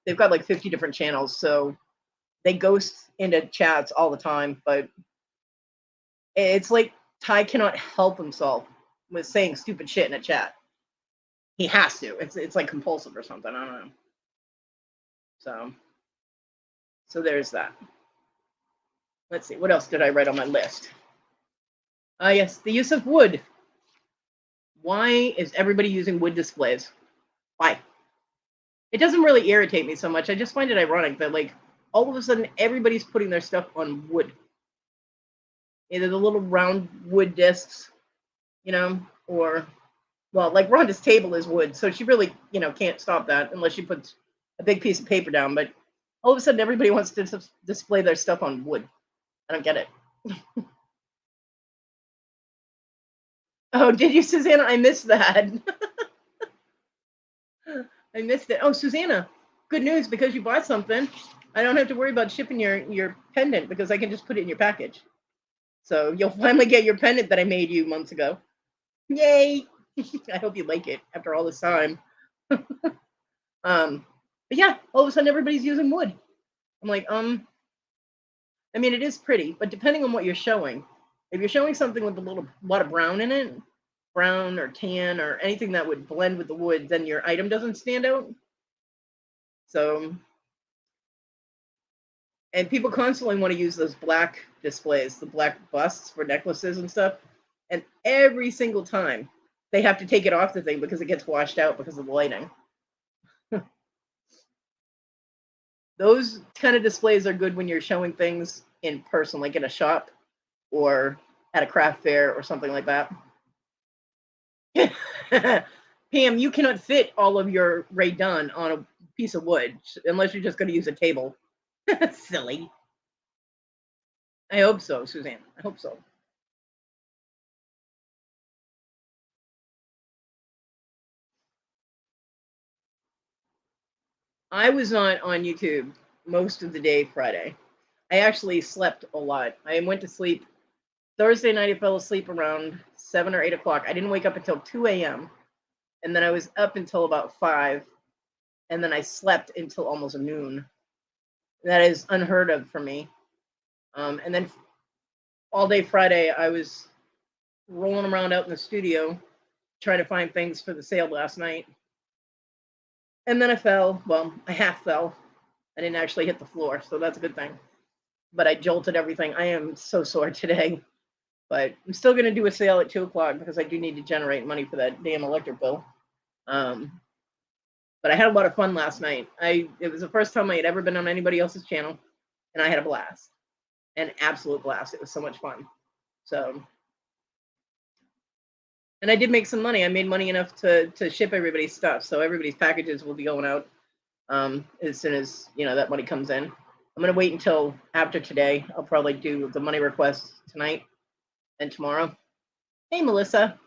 they've got like 50 different channels, so they ghost into chats all the time. But it's like Ty cannot help himself with saying stupid shit in a chat. He has to. It's like compulsive or something. I don't know. So there's that. Let's see. What else did I write on my list? Yes, the use of wood. Why is everybody using wood displays? Why? It doesn't really irritate me so much. I just find it ironic that, like, all of a sudden everybody's putting their stuff on wood. Either the little round wood discs, you know, or, well, like Rhonda's table is wood, so she really, can't stop that unless she puts a big piece of paper down. But all of a sudden everybody wants to display their stuff on wood. I don't get it. Oh, did you, Susanna? I missed that. I missed it. Oh, Susanna, good news, because you bought something. I don't have to worry about shipping your pendant because I can just put it in your package. So you'll finally get your pendant that I made you months ago. Yay! I hope you like it after all this time. But yeah, all of a sudden everybody's using wood. I'm like, I mean, it is pretty, but depending on what you're showing, if you're showing something with a lot of brown in it, brown or tan or anything that would blend with the wood, then your item doesn't stand out. So, and people constantly want to use those black displays, the black busts for necklaces and stuff. And every single time they have to take it off the thing because it gets washed out because of the lighting. Those kind of displays are good when you're showing things in person, like in a shop or at a craft fair or something like that. Pam, you cannot fit all of your Ray Dunn on a piece of wood unless you're just going to use a table. Silly. I hope so, Suzanne. I hope so. I was not on YouTube most of the day Friday. I actually slept a lot. I went to sleep Thursday night. I fell asleep around 7 or 8 o'clock. I didn't wake up until 2 a.m. And then I was up until about 5. And then I slept until almost noon. That is unheard of for me. And then all day Friday, I was rolling around out in the studio trying to find things for the sale last night. And then I fell. Well, I half fell. I didn't actually hit the floor, so that's a good thing. But I jolted everything. I am so sore today. But I'm still going to do a sale at 2 o'clock because I do need to generate money for that damn electric bill. But I had a lot of fun last night. It was the first time I had ever been on anybody else's channel, and I had a blast. An absolute blast. It was so much fun. So, and I did make some money. I made money enough to ship everybody's stuff. So everybody's packages will be going out as soon as, that money comes in. I'm going to wait until after today. I'll probably do the money request tonight and tomorrow. Hey, Melissa.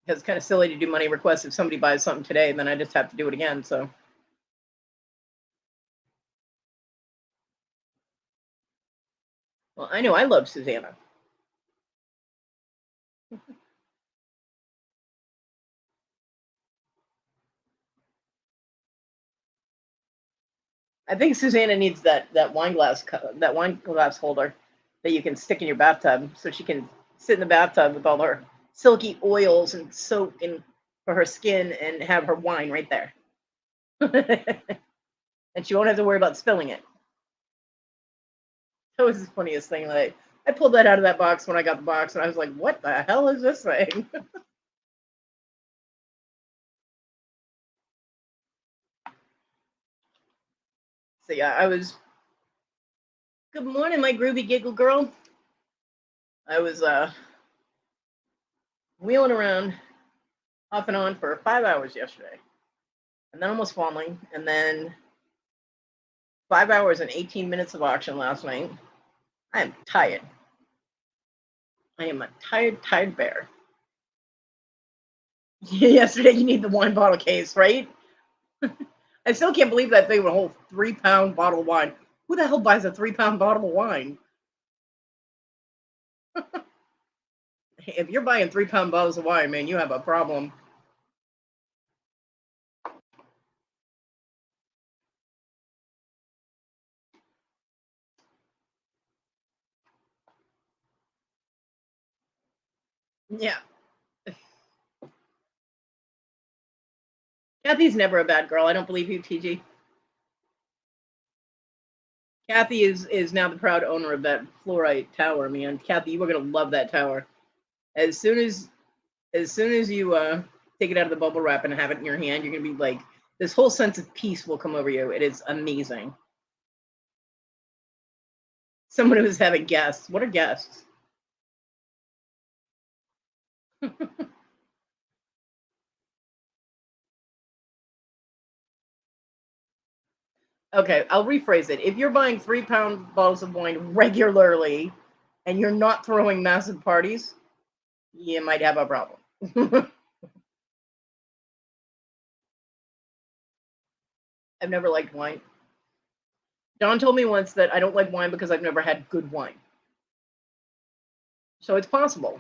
It's kind of silly to do money requests if somebody buys something today, and then I just have to do it again. So, well, I know I love Susanna. I think Susanna needs that wine glass holder that you can stick in your bathtub, so she can sit in the bathtub with all her silky oils and soap for her skin and have her wine right there. And she won't have to worry about spilling it. That was the funniest thing. Like, I pulled that out of that box when I got the box, and I was like, "What the hell is this thing?" So yeah, I was. Good morning, my groovy giggle girl. I was wheeling around off and on for 5 hours yesterday, and then almost falling, and then 5 hours and 18 minutes of auction last night. I am tired. I am a tired bear. Yesterday, you need the wine bottle case, right? I still can't believe that thing would hold 3-pound bottle of wine. Who the hell buys a 3-pound bottle of wine? If you're buying 3-pound bottles of wine, man, you have a problem. Yeah. Kathy's never a bad girl. I don't believe you, TG. Kathy is now the proud owner of that fluorite tower, man. Kathy, you are gonna love that tower. As soon as you take it out of the bubble wrap and have it in your hand, you're gonna be like, this whole sense of peace will come over you. It is amazing. Someone who's having guests. What are guests? Okay, I'll rephrase it. If you're buying 3-pound bottles of wine regularly and you're not throwing massive parties, you might have a problem. I've never liked wine. Don told me once that I don't like wine because I've never had good wine. So it's possible.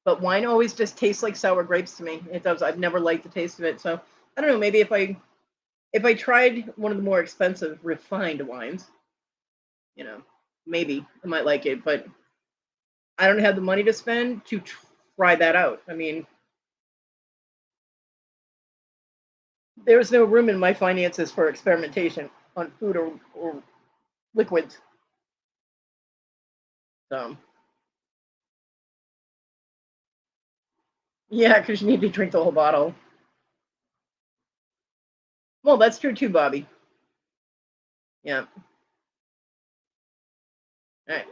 But wine always just tastes like sour grapes to me. It does. I've never liked the taste of it. So I don't know, maybe if I tried one of the more expensive refined wines, maybe I might like it, but I don't have the money to spend to try that out. I mean, there's no room in my finances for experimentation on food or liquids. So, yeah, because you need to drink the whole bottle. Well, that's true too, Bobby. Yeah. All right.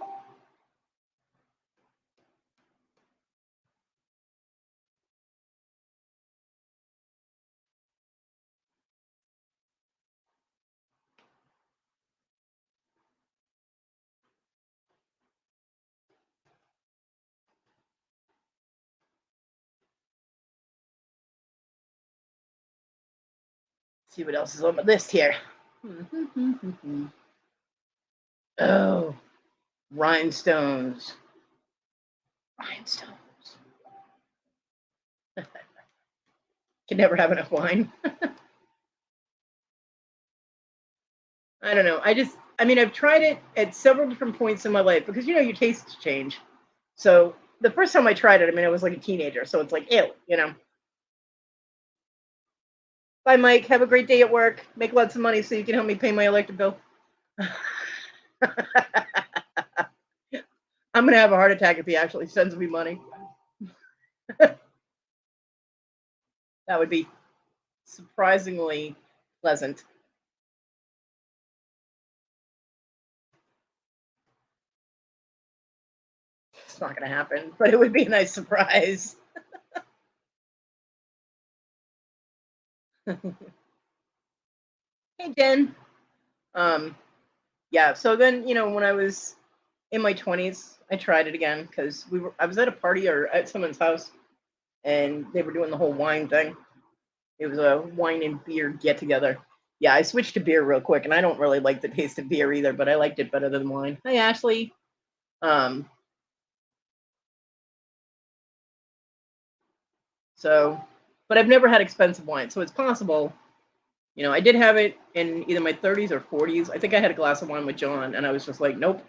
See what else is on my list here. Oh, rhinestones. Rhinestones. Can never have enough wine. I don't know. I mean, I've tried it at several different points in my life because your tastes change. So the first time I tried it, I mean, I was like a teenager, so it's like, ew. Bye, Mike. Have a great day at work. Make lots of money so you can help me pay my electric bill. I'm gonna have a heart attack if he actually sends me money. That would be surprisingly pleasant. It's not gonna happen, but it would be a nice surprise. Hey, Jen. Um, yeah. So then, when I was in my 20s, I tried it again because I was at a party or at someone's house, and they were doing the whole wine thing. It was a wine and beer get together. Yeah, I switched to beer real quick, and I don't really like the taste of beer either, but I liked it better than wine. Hi, Ashley. Um, so, but I've never had expensive wine, so it's possible. I did have it in either my 30s or 40s. I think I had a glass of wine with John, and I was just like, nope.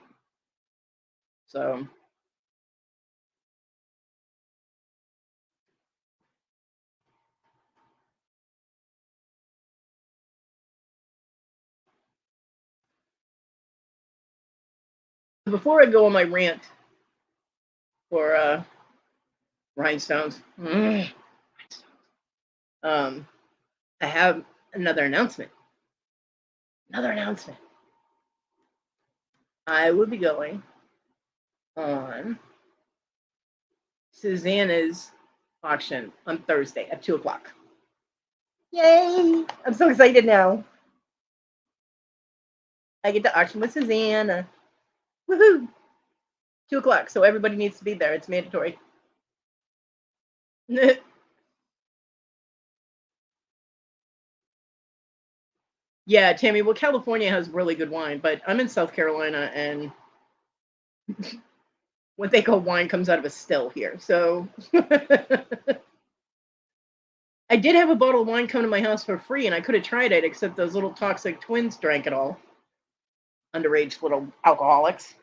So, before I go on my rant for rhinestones, I have another announcement. Another announcement. I will be going on Susanna's auction on Thursday at 2:00. Yay! I'm so excited now. I get to auction with Susanna. Woohoo! 2:00. So everybody needs to be there. It's mandatory. Yeah, Tammy. Well, California has really good wine, but I'm in South Carolina, and what they call wine comes out of a still here. So I did have a bottle of wine come to my house for free, and I could have tried it, except those little toxic twins drank it all. Underage little alcoholics.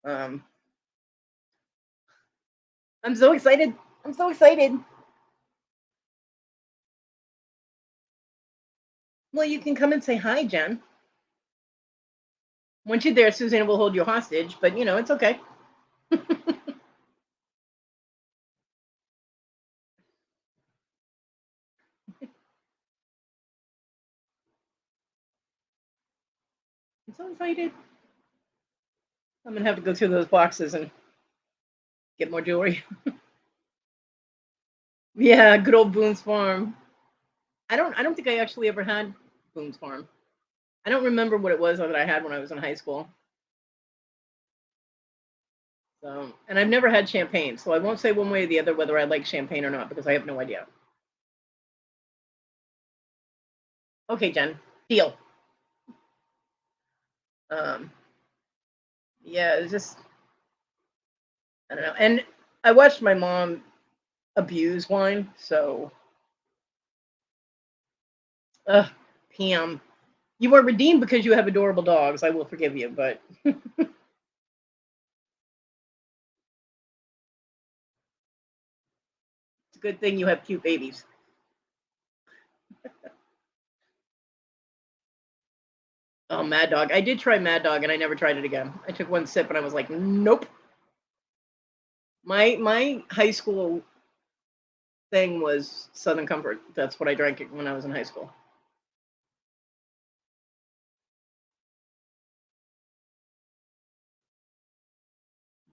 Um, I'm so excited. I'm so excited. Well, you can come and say hi, Jen. Once you're there, Susanna will hold you hostage, but it's okay. I'm so excited. I'm gonna have to go through those boxes and get more jewelry. Yeah, good old Boone's Farm. I don't think I actually ever had Boone's Farm. I don't remember what it was that I had when I was in high school. So, and I've never had champagne, so I won't say one way or the other whether I like champagne or not because I have no idea. Okay, Jen, deal. Um, yeah, it's just I don't know. And I watched my mom abuse wine, so Pam, you were redeemed because you have adorable dogs. I will forgive you, but it's a good thing you have cute babies. Oh, Mad Dog. I did try Mad Dog and I never tried it again. I took one sip and I was like, nope. My high school thing was Southern Comfort. That's what I drank when I was in high school.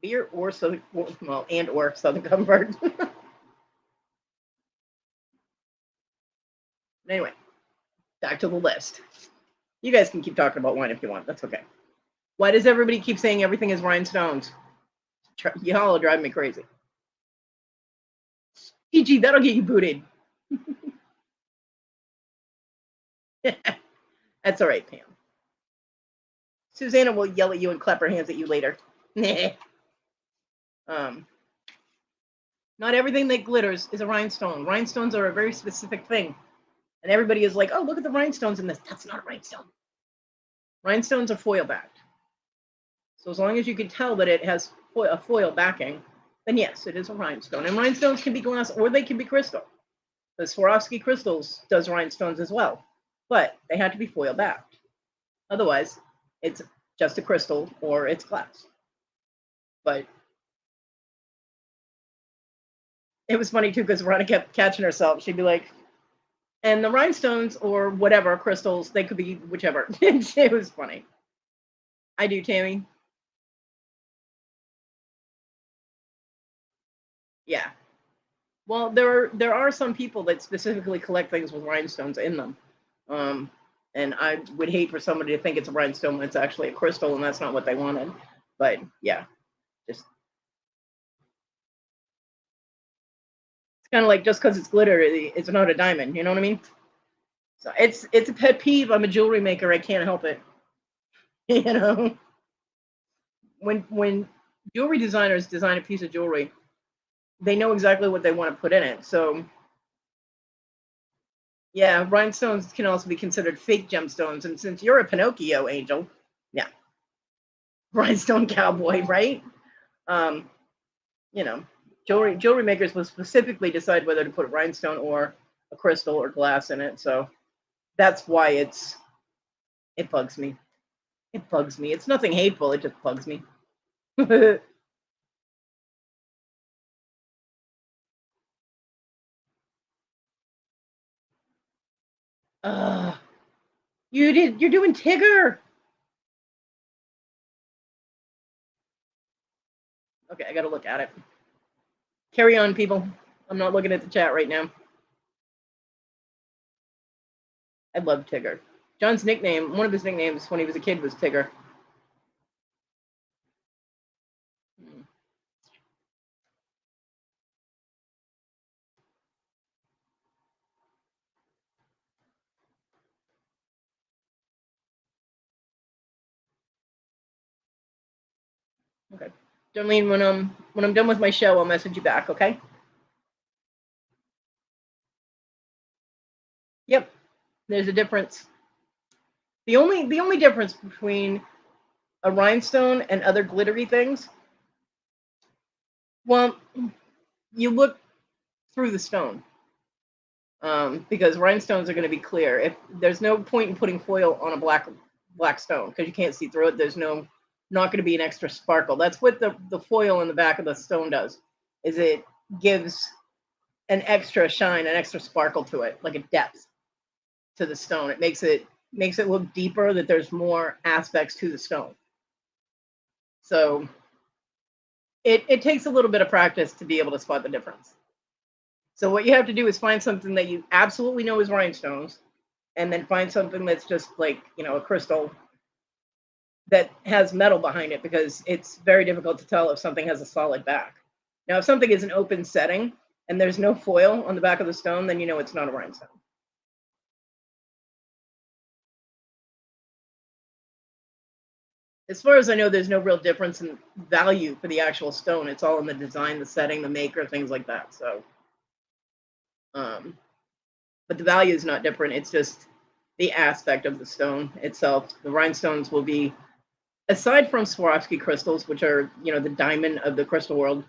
Beer or Southern, well, and or Southern Comfort. Anyway, back to the list. You guys can keep talking about wine if you want. That's okay. Why does everybody keep saying everything is rhinestones? Y'all are driving me crazy. PG, that'll get you booted. That's all right, Pam. Susanna will yell at you and clap her hands at you later. um, not everything that glitters is a rhinestone. Rhinestones are a very specific thing. And everybody is like, oh, look at the rhinestones in this. That's not a rhinestone. Rhinestones are foil backed. So as long as you can tell that it has a foil backing, then yes, it is a rhinestone. And rhinestones can be glass or they can be crystal. The Swarovski crystals does rhinestones as well, but they have to be foil backed. Otherwise, it's just a crystal or it's glass. But it was funny too because Veronica kept catching herself. She'd be like, and the rhinestones or whatever crystals, they could be whichever. It was funny. I do, Tammy. Yeah. Well, there are some people that specifically collect things with rhinestones in them. And I would hate for somebody to think it's a rhinestone when it's actually a crystal and that's not what they wanted. But yeah, just it's kind of like just because it's glitter, it's not a diamond. You know what I mean? So it's a pet peeve. I'm a jewelry maker. I can't help it. You know, when jewelry designers design a piece of jewelry, they know exactly what they want to put in it. So yeah, rhinestones can also be considered fake gemstones. And since you're a Pinocchio angel, yeah, rhinestone cowboy, right? Um, you know, jewelry makers will specifically decide whether to put a rhinestone or a crystal or glass in it. So that's why it bugs me. It bugs me. It's nothing hateful. It just bugs me. uh, you're doing Tigger. Okay, I gotta look at it. Carry on, people. I'm not looking at the chat right now. I love Tigger. John's nickname, one of his nicknames when he was a kid was Tigger. Okay. Darlene, when I'm done with my show, I'll message you back, okay? Yep. There's a difference. The only difference between a rhinestone and other glittery things, well, you look through the stone. Because rhinestones are going to be clear. If there's no point in putting foil on a black stone because you can't see through it, there's not going to be an extra sparkle. That's what the foil in the back of the stone does. Is it gives an extra shine, an extra sparkle to it, like a depth to the stone. It makes it look deeper, that there's more aspects to the stone. So it takes a little bit of practice to be able to spot the difference. So what you have to do is find something that you absolutely know is rhinestones, and then find something that's just like, a crystal that has metal behind it, because it's very difficult to tell if something has a solid back. Now, if something is an open setting and there's no foil on the back of the stone, then you know it's not a rhinestone. As far as I know, there's no real difference in value for the actual stone. It's all in the design, the setting, the maker, things like that. So, but the value is not different. It's just the aspect of the stone itself. The rhinestones will be, aside from Swarovski crystals, which are, the diamond of the crystal world,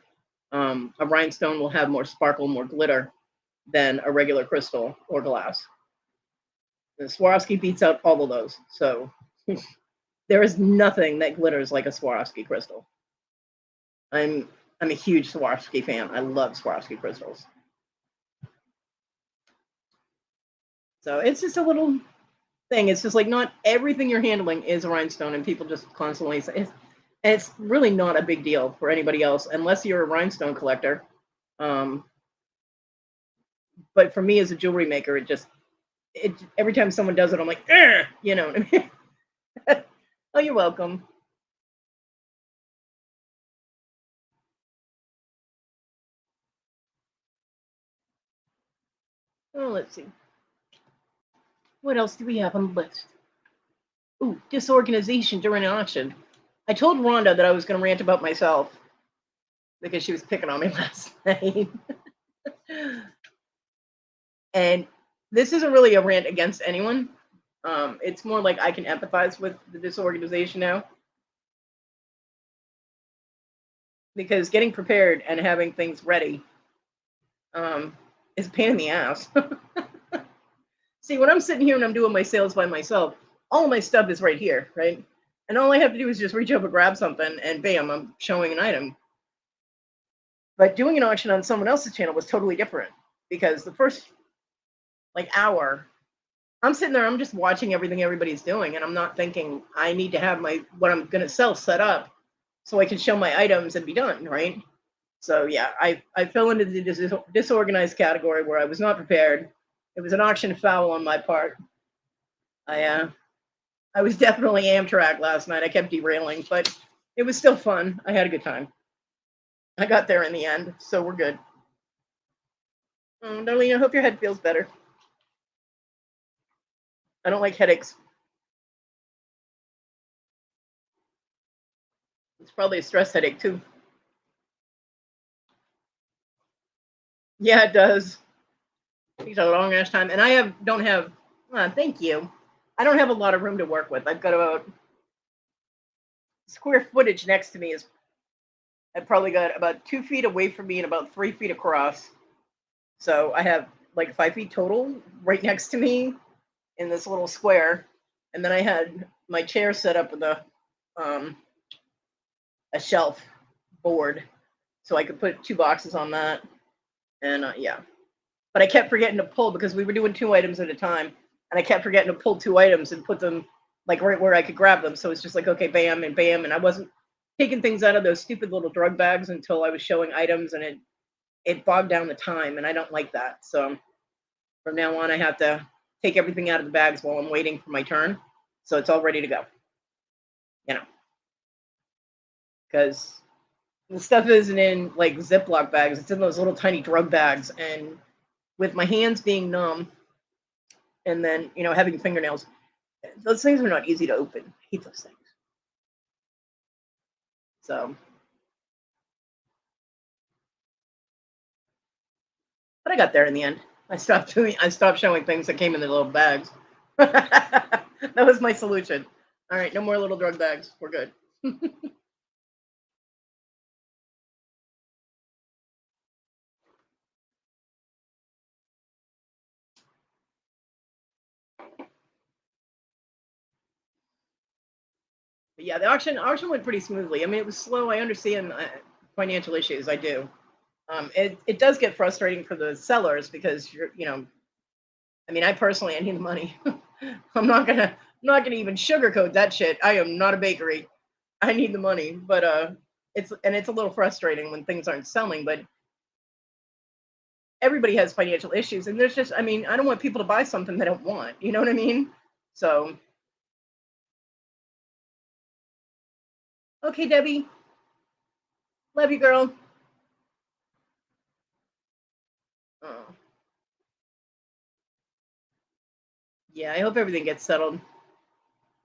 a rhinestone will have more sparkle, more glitter than a regular crystal or glass. The Swarovski beats out all of those. So there is nothing that glitters like a Swarovski crystal. I'm a huge Swarovski fan. I love Swarovski crystals. So it's just a little thing. It's just like not everything you're handling is a rhinestone, and people just constantly say it's really not a big deal for anybody else unless you're a rhinestone collector. But for me as a jewelry maker, every time someone does it, I'm like, you know what I mean? Oh, you're welcome. Oh, let's see. What else do we have on the list? Ooh, disorganization during an auction. I told Rhonda that I was going to rant about myself because she was picking on me last night. And this isn't really a rant against anyone. It's more like I can empathize with the disorganization now because getting prepared and having things ready is a pain in the ass. See, when I'm sitting here and I'm doing my sales by myself, all of my stuff is right here, right? And all I have to do is just reach over, grab something, and bam, I'm showing an item. But doing an auction on someone else's channel was totally different because the first like hour, I'm sitting there, I'm just watching everything everybody's doing, and I'm not thinking I need to have my what I'm gonna sell set up so I can show my items and be done, right? So yeah, I fell into the disorganized category where I was not prepared. It was an auction foul on my part. I was definitely Amtrak last night. I kept derailing, but it was still fun. I had a good time. I got there in the end, so we're good. Darlene, I hope your head feels better. I don't like headaches. It's probably a stress headache too. Yeah, it does. Takes a long ass time, and don't have. Thank you. I don't have a lot of room to work with. I've got about square footage next to me is. I probably got about 2 feet away from me and about 3 feet across. So I have like 5 feet total right next to me in this little square, and then I had my chair set up with um, a shelf board, so I could put 2 boxes on that, and yeah. But I kept forgetting to pull because we were doing 2 items at a time, and I kept forgetting to pull 2 items and put them like right where I could grab them. So it's just like okay, bam and bam, and I wasn't taking things out of those stupid little drug bags until I was showing items, and it bogged down the time, and I don't like that. So from now on, I have to take everything out of the bags while I'm waiting for my turn, so it's all ready to go. You know, because the stuff isn't in like Ziploc bags; it's in those little tiny drug bags, and with my hands being numb, and then having fingernails, those things are not easy to open. I hate those things. So, but I got there in the end. I stopped showing things that came in the little bags. That was my solution. All right, no more little drug bags. We're good. But yeah, the auction went pretty smoothly. I mean, it was slow. I understand financial issues. I do. It does get frustrating for the sellers because I mean, I need the money. I'm not gonna even sugarcoat that shit. I am not a bakery. I need the money, but it's a little frustrating when things aren't selling. But everybody has financial issues, and there's just, I mean, I don't want people to buy something they don't want. You know what I mean? So okay, Debbie, love you, girl. Oh, yeah, I hope everything gets settled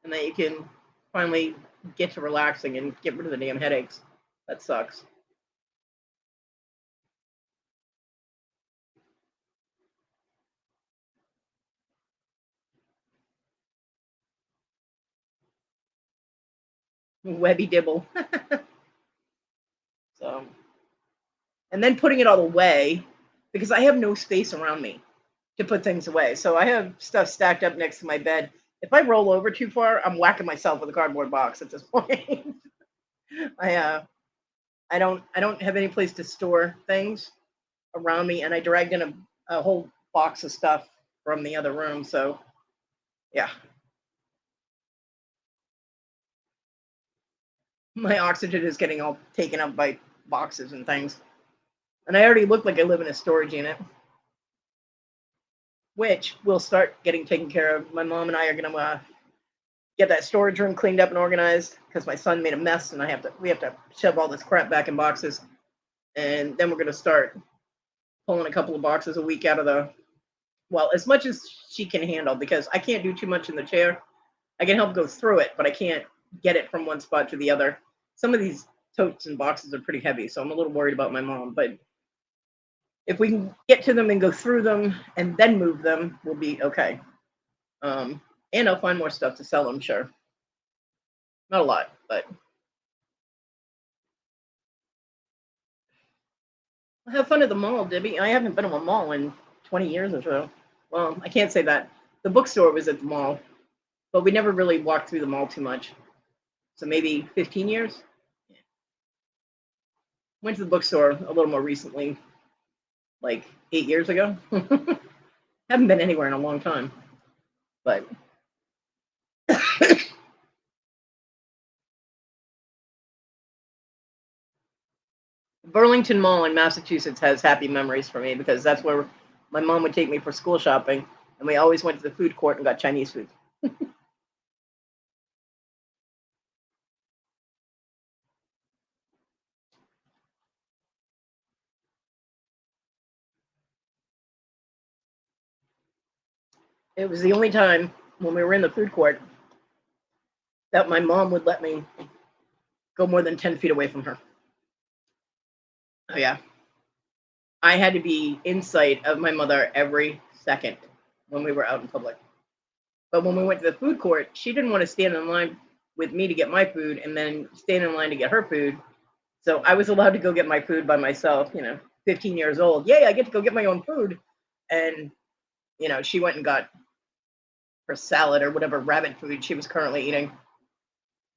and that you can finally get to relaxing and get rid of the damn headaches. That sucks. Webby dibble. So, and then putting it all away because I have no space around me to put things away. So I have stuff stacked up next to my bed. If I roll over too far, I'm whacking myself with a cardboard box at this point. I I don't have any place to store things around me, and I dragged in a whole box of stuff from the other room. So yeah, my oxygen is getting all taken up by boxes and things, and I already look like I live in a storage unit, which will start getting taken care of. My mom and I are gonna get that storage room cleaned up and organized because my son made a mess, and we have to shove all this crap back in boxes, and then we're gonna start pulling a couple of boxes a week out of the well, as much as she can handle because I can't do too much in the chair. I can help go through it, but I can't get it from one spot to the other. Some of these totes and boxes are pretty heavy, so I'm a little worried about my mom. But if we can get to them and go through them and then move them, we'll be okay. And I'll find more stuff to sell, I'm sure. Not a lot, but I'll have fun at the mall, Debbie. I haven't been to a mall in 20 years or so. Well, I can't say that. The bookstore was at the mall, but we never really walked through the mall too much. So maybe 15 years. Went to the bookstore a little more recently, like 8 years ago. Haven't been anywhere in a long time, but Burlington Mall in Massachusetts has happy memories for me because that's where my mom would take me for school shopping, and we always went to the food court and got Chinese food. It was the only time when we were in the food court that my mom would let me go more than 10 feet away from her. Oh, yeah. I had to be in sight of my mother every second when we were out in public. But when we went to the food court, she didn't want to stand in line with me to get my food and then stand in line to get her food. So I was allowed to go get my food by myself, 15 years old. Yay, I get to go get my own food. And, she went and got her salad or whatever rabbit food she was currently eating.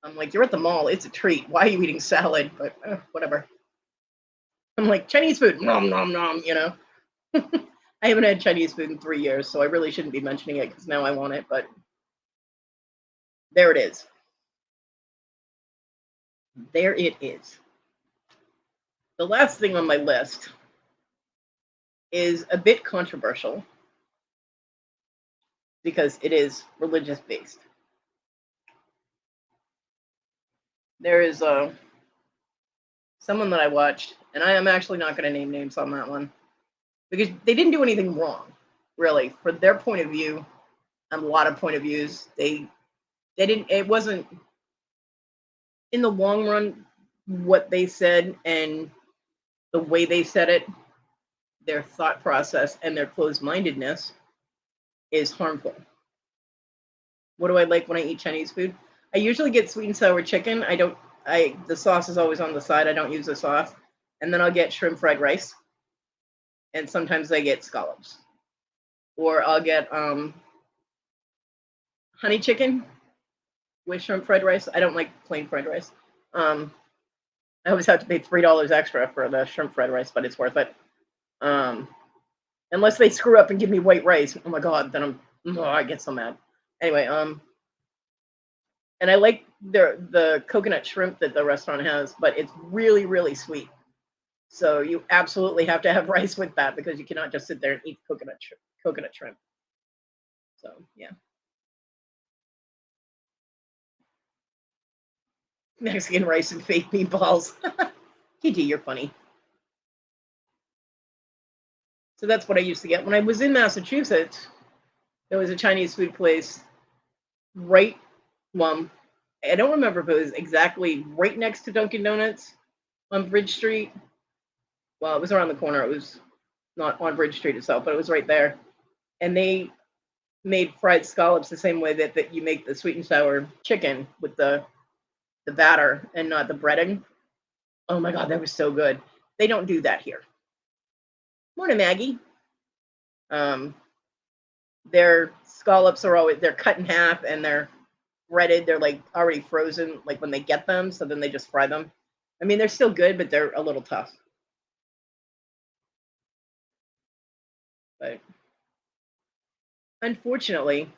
I'm like, you're at the mall. It's a treat. Why are you eating salad? But whatever. I'm like, Chinese food. Nom, nom, nom. I haven't had Chinese food in 3 years, so I really shouldn't be mentioning it because now I want it. But there it is. There it is. The last thing on my list is a bit controversial because it is religious based. There is someone that I watched, and I am actually not going to name names on that one because they didn't do anything wrong, really, for their point of view and a lot of point of views. They didn't. It wasn't in the long run what they said and the way they said it. Their thought process and their closed-mindedness is harmful. What do I like when I eat Chinese food? I usually get sweet and sour chicken. The sauce is always on the side. I don't use the sauce. And then I'll get shrimp fried rice. And sometimes I get scallops. Or I'll get honey chicken with shrimp fried rice. I don't like plain fried rice. I always have to pay $3 extra for the shrimp fried rice, but it's worth it. Unless they screw up and give me white rice. Oh my god, then I get so mad. Anyway, and I like the coconut shrimp that the restaurant has, but it's really, really sweet. So you absolutely have to have rice with that because you cannot just sit there and eat coconut shrimp. So yeah, Mexican rice and fake meatballs. Kitty, you're funny. So that's what I used to get when I was in Massachusetts. There was a Chinese food place right. Well, I don't remember if it was exactly right next to Dunkin' Donuts on Bridge Street. Well, it was around the corner. It was not on Bridge Street itself, but it was right there. And they made fried scallops the same way that you make the sweet and sour chicken with the batter and not the breading. Oh my god, that was so good. They don't do that here. Morning, Maggie. Their scallops they're cut in half and they're breaded. They're like already frozen, like when they get them. So then they just fry them. I mean, they're still good, but they're a little tough. But unfortunately,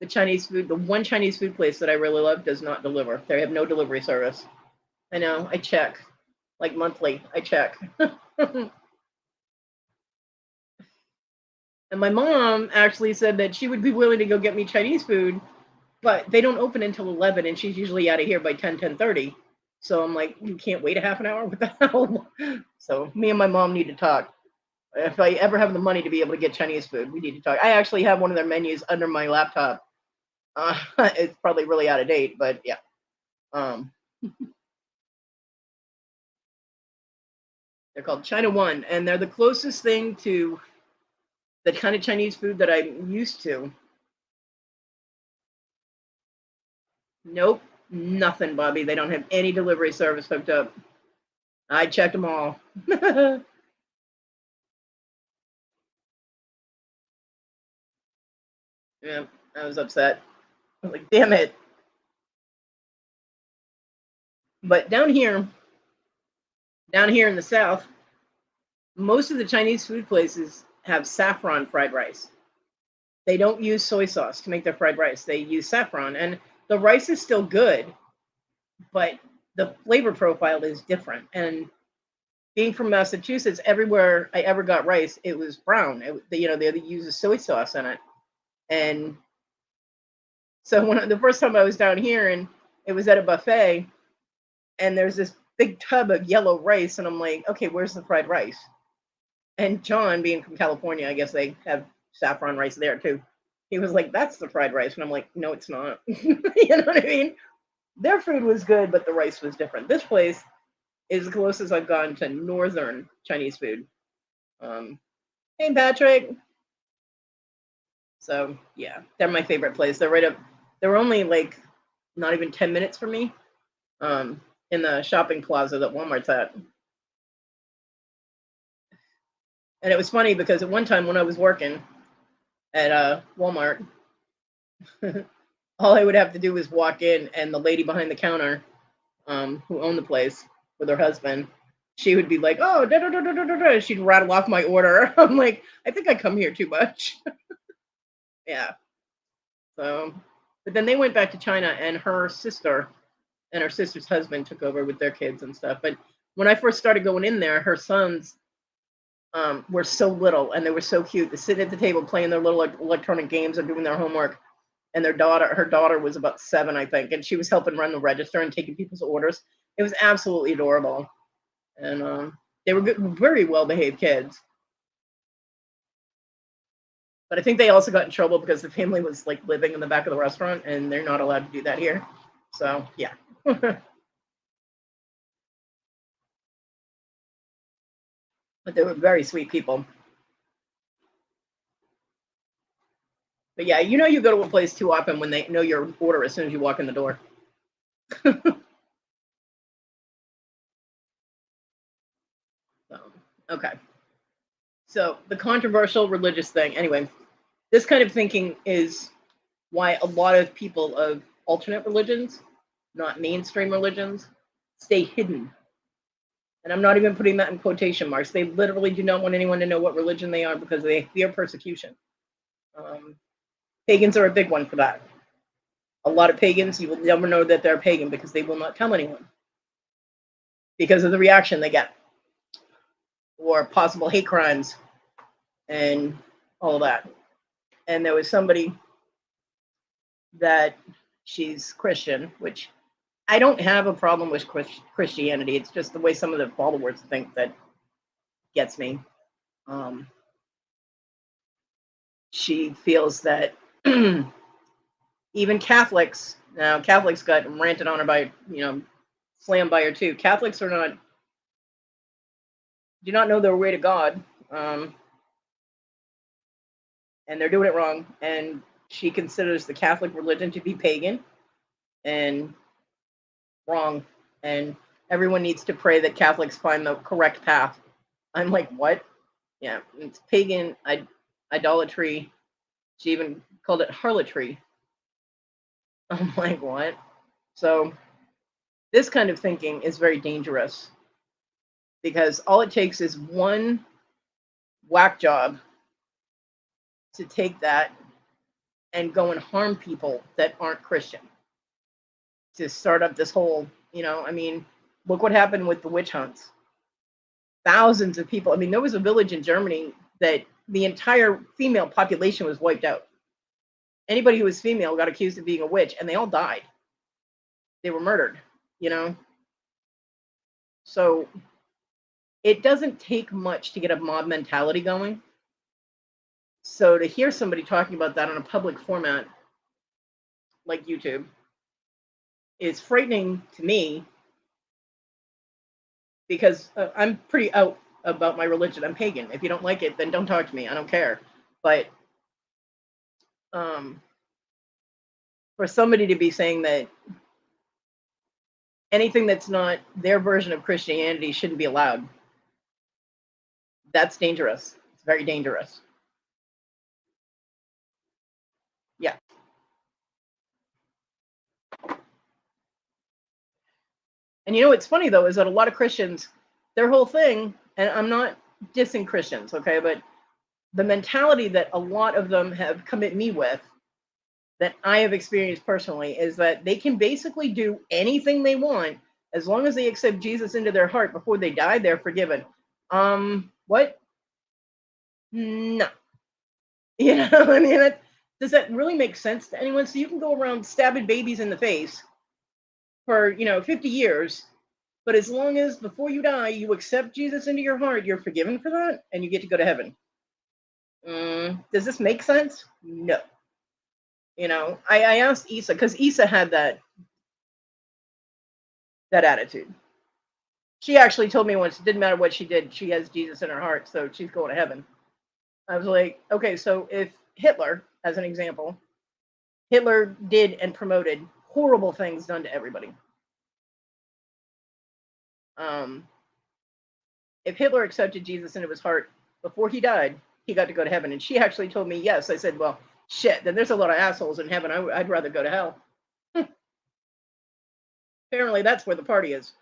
the one Chinese food place that I really love does not deliver. They have no delivery service. I know, I check. Like monthly, I check. And my mom actually said that she would be willing to go get me Chinese food, but they don't open until 11 and she's usually out of here by 10:30. So I'm like, you can't wait a half an hour? What the hell? So me and my mom need to talk. If I ever have the money to be able to get Chinese food, we need to talk. I actually have one of their menus under my laptop. It's probably really out of date, but yeah. They're called China One, and they're the closest thing to the kind of Chinese food that I'm used to. Nope, nothing, Bobby. They don't have any delivery service hooked up. I checked them all. Yeah, I was upset. I was like, damn it. But down here in the South, most of the Chinese food places have saffron fried rice. They don't use soy sauce to make their fried rice. They use saffron, and the rice is still good, but the flavor profile is different. And being from Massachusetts, everywhere I ever got rice, it was brown. They use a soy sauce in it. And so the first time I was down here, and it was at a buffet, and there's this big tub of yellow rice, and I'm like, okay, where's the fried rice? And John, being from California, I guess they have saffron rice there too. He was like, that's the fried rice. And I'm like, no, it's not. You know what I mean? Their food was good, but the rice was different. This place is the closest I've gone to northern Chinese food. Um, hey, Patrick. So yeah, they're my favorite place. They're right up. They're only like not even 10 minutes from me. In the shopping plaza that Walmart's at. And it was funny because at one time when I was working at Walmart, all I would have to do was walk in, and the lady behind the counter, who owned the place with her husband, she would be like, "Oh, da da da da da da." She'd rattle off my order. I'm like, I think I come here too much. Yeah. So, but then they went back to China, and her sister's husband took over with their kids and stuff. But when I first started going in there, her sons were so little and they were so cute. They sit at the table playing their little electronic games or doing their homework. And her daughter was about 7, I think, and she was helping run the register and taking people's orders. It was absolutely adorable, and they were good, very well behaved kids. But I think they also got in trouble because the family was like living in the back of the restaurant, and they're not allowed to do that here. So yeah. But they were very sweet people. But yeah, you go to a place too often when they know your order as soon as you walk in the door. So, okay. So the controversial religious thing. Anyway, this kind of thinking is why a lot of people of alternate religions, not mainstream religions, stay hidden. And I'm not even putting that in quotation marks. They literally do not want anyone to know what religion they are because they fear persecution. Um, Pagans are a big one for that. A lot of pagans, you will never know that they're pagan because they will not tell anyone because of the reaction they get or possible hate crimes and all of that. And there was somebody that she's Christian, which I don't have a problem with Christianity. It's just the way some of the followers think that gets me. Um, she feels that even Catholics, now Catholics got ranted on her by, slammed by her too. Catholics do not know their way to God, and they're doing it wrong. And she considers the Catholic religion to be pagan and wrong. And everyone needs to pray that Catholics find the correct path. I'm like, what? Yeah, it's pagan idolatry. She even called it harlotry. I'm like, what? So this kind of thinking is very dangerous because all it takes is one whack job to take that and go and harm people that aren't Christian. To start up this whole, I mean, look what happened with the witch hunts. Thousands of people. I mean, there was a village in Germany that the entire female population was wiped out. Anybody who was female got accused of being a witch, and they all died. They were murdered, you know? So it doesn't take much to get a mob mentality going. So to hear somebody talking about that on a public format like YouTube is frightening to me because I'm pretty out about my religion. I'm pagan. If you don't like it, then don't talk to me. I don't care. But for somebody to be saying that anything that's not their version of Christianity shouldn't be allowed, that's dangerous. It's very dangerous. Yeah. And you know what's funny though is that a lot of Christians, their whole thing, and I'm not dissing Christians, okay, but the mentality that a lot of them have come at me with that I have experienced personally is that they can basically do anything they want as long as they accept Jesus into their heart before they die, they're forgiven. What? No. You know, I mean, does that really make sense to anyone? So you can go around stabbing babies in the face for, 50 years, but as long as before you die, you accept Jesus into your heart, you're forgiven for that and you get to go to heaven. Does this make sense? No. I asked Issa because Issa had that attitude. She actually told me once it didn't matter what she did, she has Jesus in her heart, so she's going to heaven. I was like, okay, so if Hitler, as an example, Hitler did and promoted horrible things done to everybody. If Hitler accepted Jesus into his heart before he died, he got to go to heaven. And she actually told me yes. I said, well, shit, then there's a lot of assholes in heaven. I'd rather go to hell. Apparently, that's where the party is.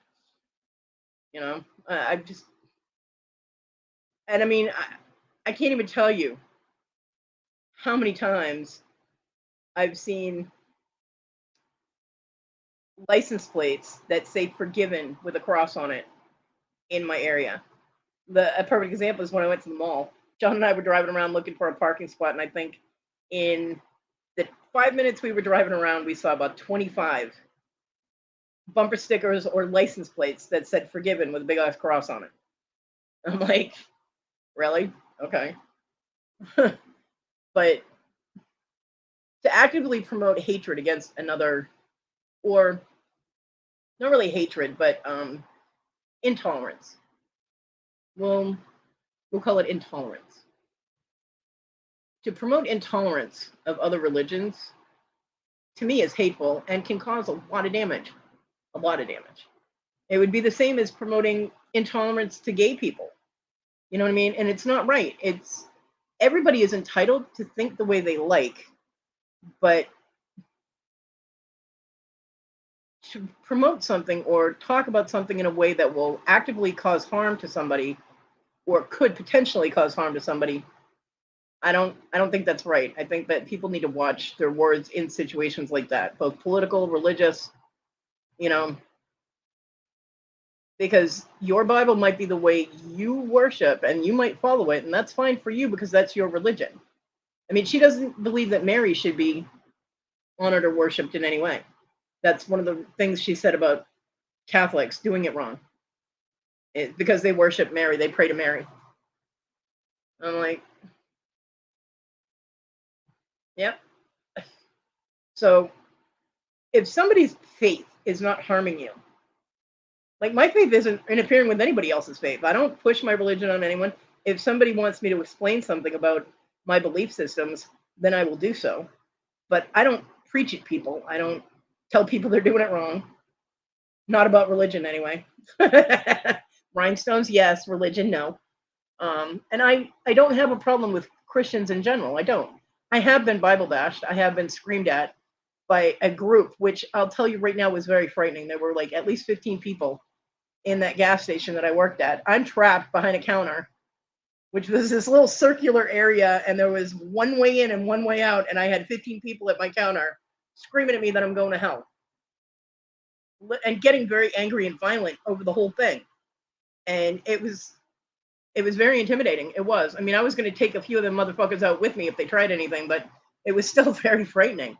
I just, and I mean, I can't even tell you how many times I've seen license plates that say forgiven with a cross on it in my area. A perfect example is when I went to the mall. John and I were driving around looking for a parking spot, and I think in the 5 minutes we were driving around, we saw about 25 bumper stickers or license plates that said forgiven with a big ass cross on it. I'm like, really? Okay. But to actively promote hatred against another, or not really hatred, but intolerance. We'll call it intolerance. To promote intolerance of other religions, to me, is hateful and can cause a lot of damage. A lot of damage. It would be the same as promoting intolerance to gay people. You know what I mean? And it's not right. It's everybody is entitled to think the way they like, but to promote something or talk about something in a way that will actively cause harm to somebody or could potentially cause harm to somebody, I don't think that's right. I think that people need to watch their words in situations like that, both political, religious, you know, because your Bible might be the way you worship and you might follow it, and that's fine for you because that's your religion. I mean, she doesn't believe that Mary should be honored or worshipped in any way. That's one of the things she said about Catholics doing it wrong. Because they worship Mary, they pray to Mary. I'm like, yep. So if somebody's faith is not harming you, like my faith isn't interfering with anybody else's faith. I don't push my religion on anyone. If somebody wants me to explain something about my belief systems, then I will do so. But I don't preach at people. I don't tell people they're doing it wrong. Not about religion anyway. Rhinestones, yes. Religion, no. And I don't have a problem with Christians in general. I don't. I have been Bible bashed. I have been screamed at by a group, which I'll tell you right now was very frightening. There were like at least 15 people in that gas station that I worked at. I'm trapped behind a counter, which was this little circular area, and there was one way in and one way out, and I had 15 people at my counter screaming at me that I'm going to hell and getting very angry and violent over the whole thing. And it was very intimidating. It was. I mean, I was going to take a few of them motherfuckers out with me if they tried anything, but it was still very frightening.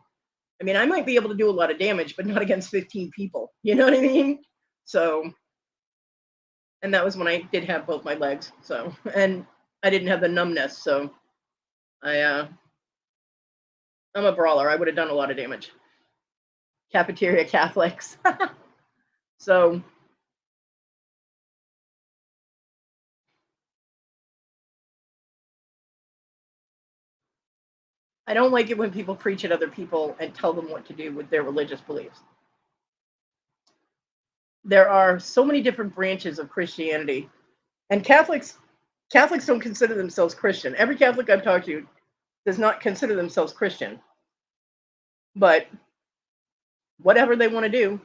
I mean, I might be able to do a lot of damage, but not against 15 people. You know what I mean? So, and that was when I did have both my legs. So, and I didn't have the numbness. So, I'm a brawler. I would have done a lot of damage. Cafeteria Catholics. So, I don't like it when people preach at other people and tell them what to do with their religious beliefs. There are so many different branches of Christianity, and Catholics don't consider themselves Christian. Every Catholic I've talked to does not consider themselves Christian, but whatever they want to do.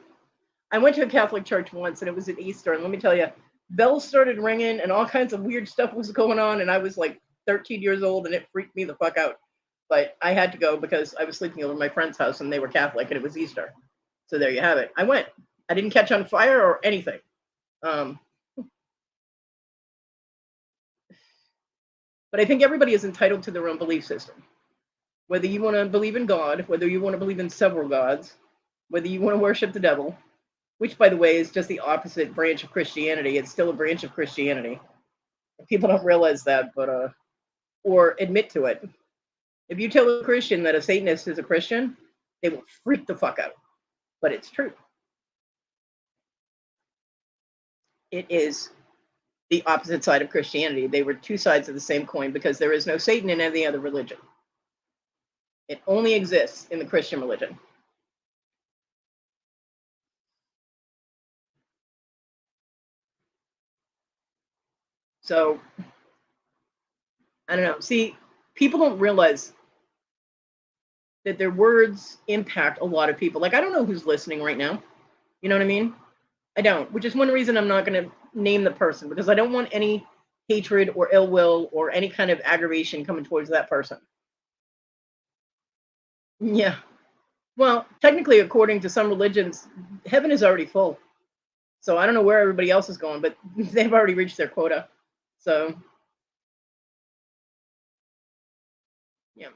I went to a Catholic church once, and it was at Easter, and let me tell you, bells started ringing, and all kinds of weird stuff was going on, and I was like 13 years old, and it freaked me the fuck out. But I had to go because I was sleeping over at my friend's house, and they were Catholic, and it was Easter. So there you have it. I went. I didn't catch on fire or anything. Um, but I think everybody is entitled to their own belief system. Whether you want to believe in God, whether you want to believe in several gods, whether you want to worship the devil, which, by the way, is just the opposite branch of Christianity. It's still a branch of Christianity. People don't realize that, but or admit to it. If you tell a Christian that a Satanist is a Christian, they will freak the fuck out. But it's true. It is the opposite side of Christianity. They were two sides of the same coin because there is no Satan in any other religion. It only exists in the Christian religion. So, I don't know. See, people don't realize that their words impact a lot of people. Like, I don't know who's listening right now. You know what I mean? I don't, which is one reason I'm not going to name the person, because I don't want any hatred or ill will or any kind of aggravation coming towards that person. Yeah. Well, technically, according to some religions, heaven is already full. So I don't know where everybody else is going, but they've already reached their quota. So, yeah.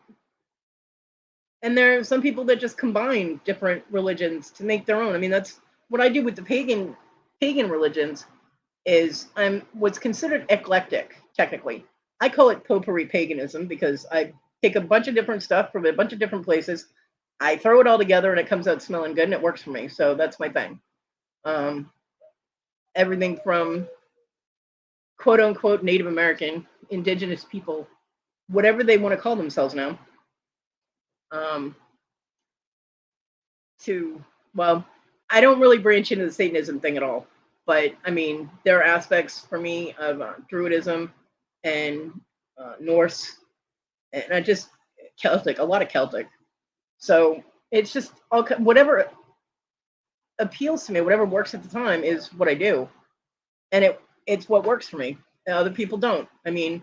And there are some people that just combine different religions to make their own. I mean, that's what I do with the pagan religions. Is I'm what's considered eclectic, technically. I call it potpourri paganism because I take a bunch of different stuff from a bunch of different places. I throw it all together and it comes out smelling good and it works for me. So that's my thing. Um, Everything from quote unquote Native American, indigenous people, whatever they want to call themselves now, um, to, well, I don't really branch into the Satanism thing at all. But I mean, there are aspects for me of Druidism and Norse, and I just Celtic, a lot of Celtic. So it's just all whatever appeals to me, whatever works at the time is what I do, and it's what works for me. Other people don't. I mean,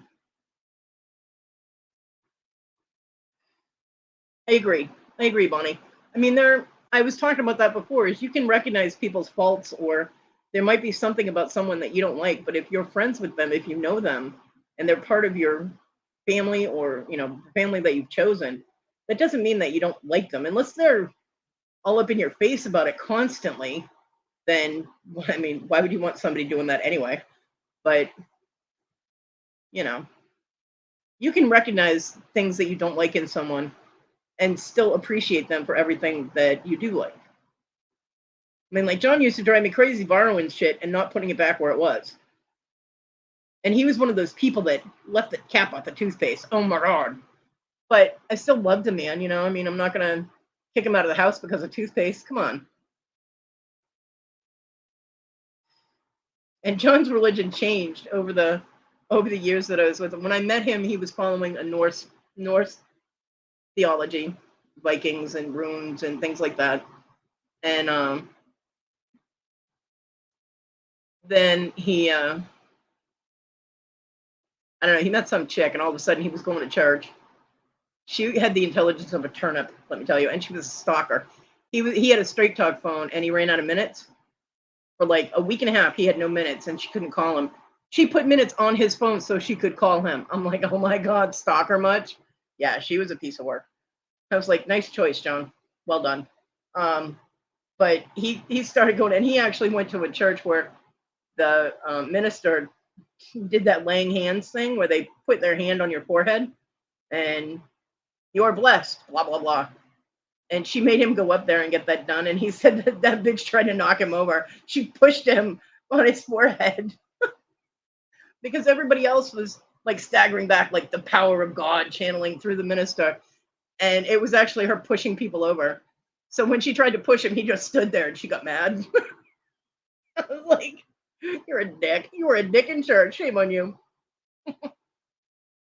I agree. I agree, Bonnie. I mean, there. I was talking about that before. Is you can recognize people's faults, or there might be something about someone that you don't like. But if you're friends with them, if you know them, and they're part of your family, or family that you've chosen, that doesn't mean that you don't like them, unless they're all up in your face about it constantly. Then, I mean, why would you want somebody doing that anyway? But you know, you can recognize things that you don't like in someone and still appreciate them for everything that you do like. I mean, like John used to drive me crazy borrowing shit and not putting it back where it was. And he was one of those people that left the cap off the toothpaste. Oh my God. But I still loved him, man. I mean, I'm not going to kick him out of the house because of toothpaste. Come on. And John's religion changed over the years that I was with him. When I met him, he was following a Norse theology, Vikings and runes and things like that. And then he I don't know, he met some chick and all of a sudden he was going to church. She had the intelligence of a turnip, let me tell you, and she was a stalker. He had a straight talk phone and he ran out of minutes. For like a week and a half, he had no minutes and she couldn't call him. She put minutes on his phone so she could call him. I'm like, oh my God, stalker much? Yeah, she was a piece of work. I was like, nice choice, John. Well done. But he started going, and he actually went to a church where the minister did that laying hands thing where they put their hand on your forehead and you're blessed, blah, blah, blah. And she made him go up there and get that done. And he said that bitch tried to knock him over. She pushed him on his forehead because everybody else was like staggering back, like the power of God channeling through the minister. And it was actually her pushing people over. So when she tried to push him, he just stood there and she got mad. I was like, you're a dick. You were a dick in church. Shame on you.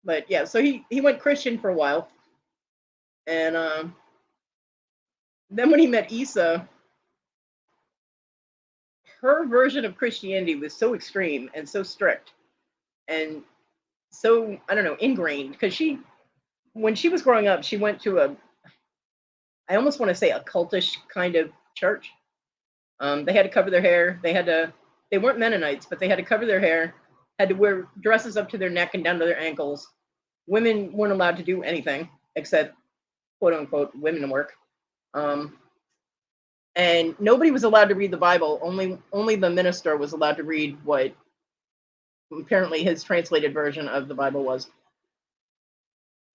But yeah, so he went Christian for a while. And then when he met Issa, her version of Christianity was so extreme and so strict and so, I don't know, ingrained. Because when she was growing up, she went to I almost want to say a cultish kind of church. They had to cover their hair. They weren't Mennonites, but they had to cover their hair, had to wear dresses up to their neck and down to their ankles. Women weren't allowed to do anything except quote unquote women work. Um, and nobody was allowed to read the Bible. Only the minister was allowed to read what apparently his translated version of the Bible was.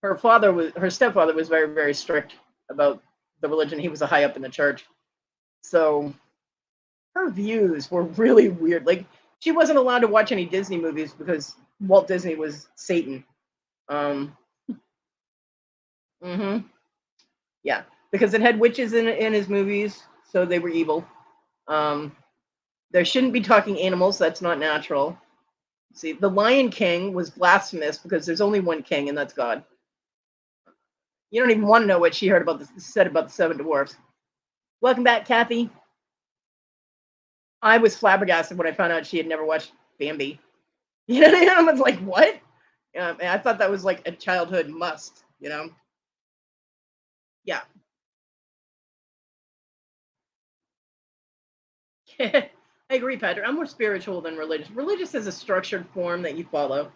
Her stepfather was very, very strict about the religion. He was a high up in the church. So her views were really weird. Like she wasn't allowed to watch any Disney movies because Walt Disney was Satan. Um, mm-hmm, yeah, because it had witches in his movies, so they were evil. Um, there shouldn't be talking animals. That's not natural. See, the Lion King was blasphemous because there's only one king, and that's God. You don't even want to know what she said about the seven dwarfs. Welcome back, Kathy. I was flabbergasted when I found out she had never watched Bambi. You know what I mean? I was like, what? I thought that was like a childhood must, you know? Yeah. I agree, Patrick. I'm more spiritual than religious. Religious is a structured form that you follow.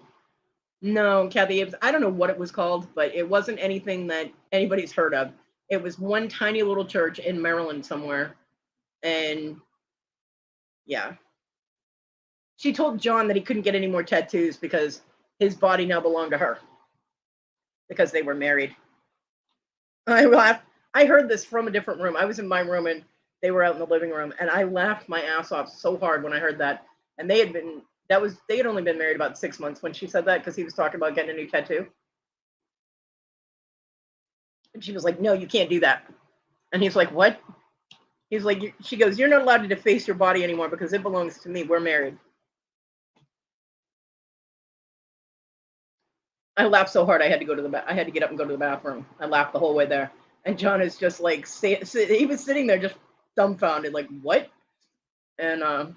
No, Kathy, I don't know what it was called, but it wasn't anything that anybody's heard of. It was one tiny little church in Maryland somewhere. And yeah. She told John that he couldn't get any more tattoos because his body now belonged to her because they were married. I laughed. I heard this from a different room. I was in my room and they were out in the living room, and I laughed my ass off so hard when I heard that. And they had only been married about 6 months when she said that because he was talking about getting a new tattoo. And she was like, "No, you can't do that." And he's like, "What?" He's like, she goes, "You're not allowed to deface your body anymore because it belongs to me. We're married." I laughed so hard I had to go to I had to get up and go to the bathroom. I laughed the whole way there. And John is just like, he was sitting there just dumbfounded, like, what? And I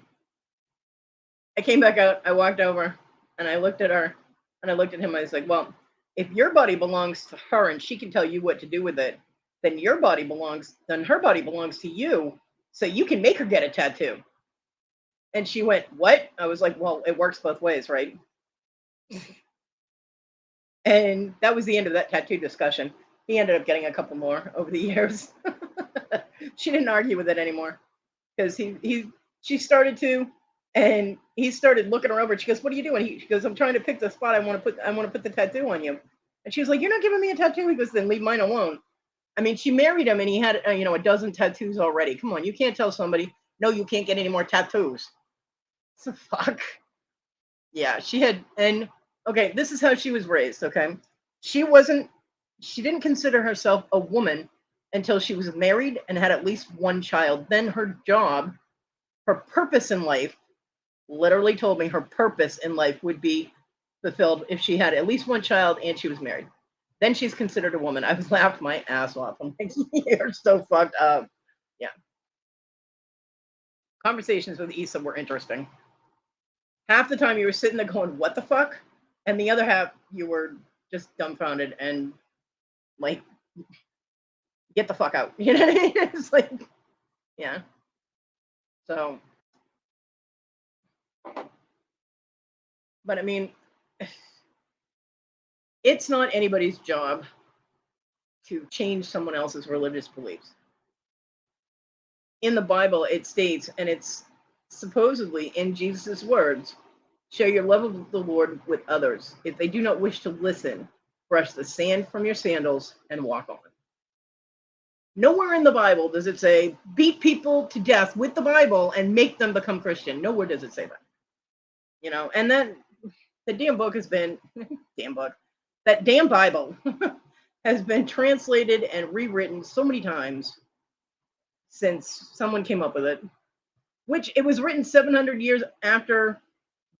came back out. I walked over and I looked at her and I looked at him. I was like, well, if your body belongs to her and she can tell you what to do with it, then her body belongs to you. So you can make her get a tattoo. And she went, what? I was like, well, it works both ways, right? And that was the end of that tattoo discussion. He ended up getting a couple more over the years. She didn't argue with it anymore because she started to, and he started looking her over. She goes, "What are you doing?" She goes, "I'm trying to pick the spot I want to put the tattoo on you." And she was like, "You're not giving me a tattoo." He goes, "Then leave mine alone." I mean, she married him, and he had a dozen tattoos already. Come on, you can't tell somebody, no, you can't get any more tattoos. So fuck. Yeah, she had, and okay, this is how she was raised. Okay, she wasn't, she didn't consider herself a woman until she was married and had at least one child. Then her purpose in life, literally told me her purpose in life would be fulfilled if she had at least one child and she was married. Then she's considered a woman. I've laughed my ass off. I'm like, you're so fucked up. Yeah. Conversations with Issa were interesting. Half the time you were sitting there going, what the fuck? And the other half you were just dumbfounded and like, get the fuck out. You know what I mean? It's like, yeah. So, but I mean, it's not anybody's job to change someone else's religious beliefs. In the Bible, it states, and it's supposedly in Jesus' words, share your love of the Lord with others. If they do not wish to listen, brush the sand from your sandals and walk on. Nowhere in the Bible does it say beat people to death with the Bible and make them become Christian. Nowhere does it say that. And then the damn book has been, damn book, that damn Bible has been translated and rewritten so many times since someone came up with it, which it was written 700 years after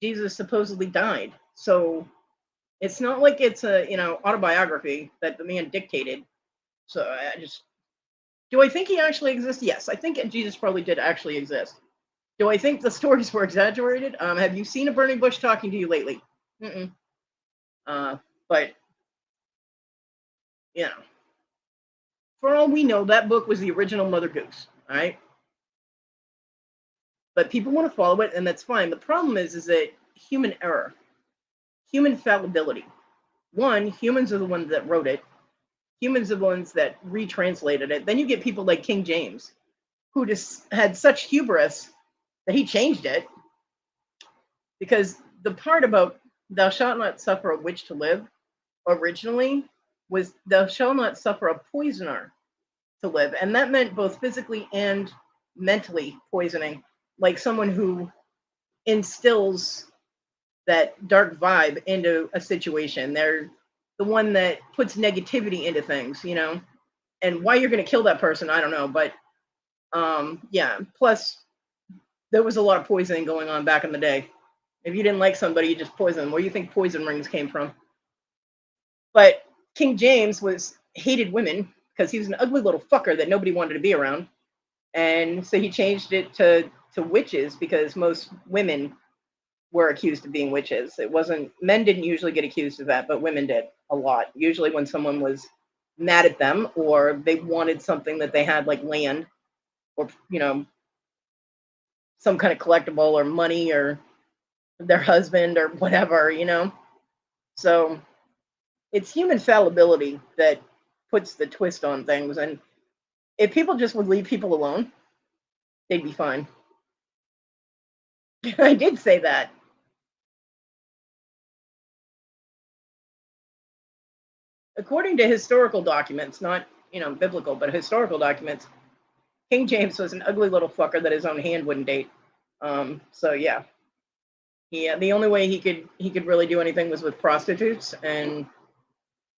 Jesus supposedly died. So it's not like it's a, autobiography that the man dictated. So I just, do I think he actually exists? Yes, I think Jesus probably did actually exist. Do I think the stories were exaggerated? Have you seen a burning bush talking to you lately? Mm-mm. But, you know, for all we know, that book was the original Mother Goose. All right. But people want to follow it, and that's fine. The problem is that human error, human fallibility. One, humans are the ones that wrote it. Humans are the ones that retranslated it. Then you get people like King James, who just had such hubris that he changed it. Because the part about thou shalt not suffer a witch to live originally was thou shalt not suffer a poisoner to live. And that meant both physically and mentally poisoning, like someone who instills that dark vibe into a situation. They're the one that puts negativity into things, And why you're going to kill that person, I don't know. But yeah, plus there was a lot of poisoning going on back in the day. If you didn't like somebody, you just poison them. Where do you think poison rings came from? But King James hated women because he was an ugly little fucker that nobody wanted to be around. And so he changed it to witches because most women were accused of being witches. It wasn't, men didn't usually get accused of that, but women did a lot. Usually when someone was mad at them or they wanted something that they had, like land or, some kind of collectible or money or their husband or whatever, So it's human fallibility that puts the twist on things. And if people just would leave people alone, they'd be fine. I did say that. According to historical documents, not, biblical, but historical documents, King James was an ugly little fucker that his own hand wouldn't date. So yeah. The only way he could really do anything was with prostitutes, and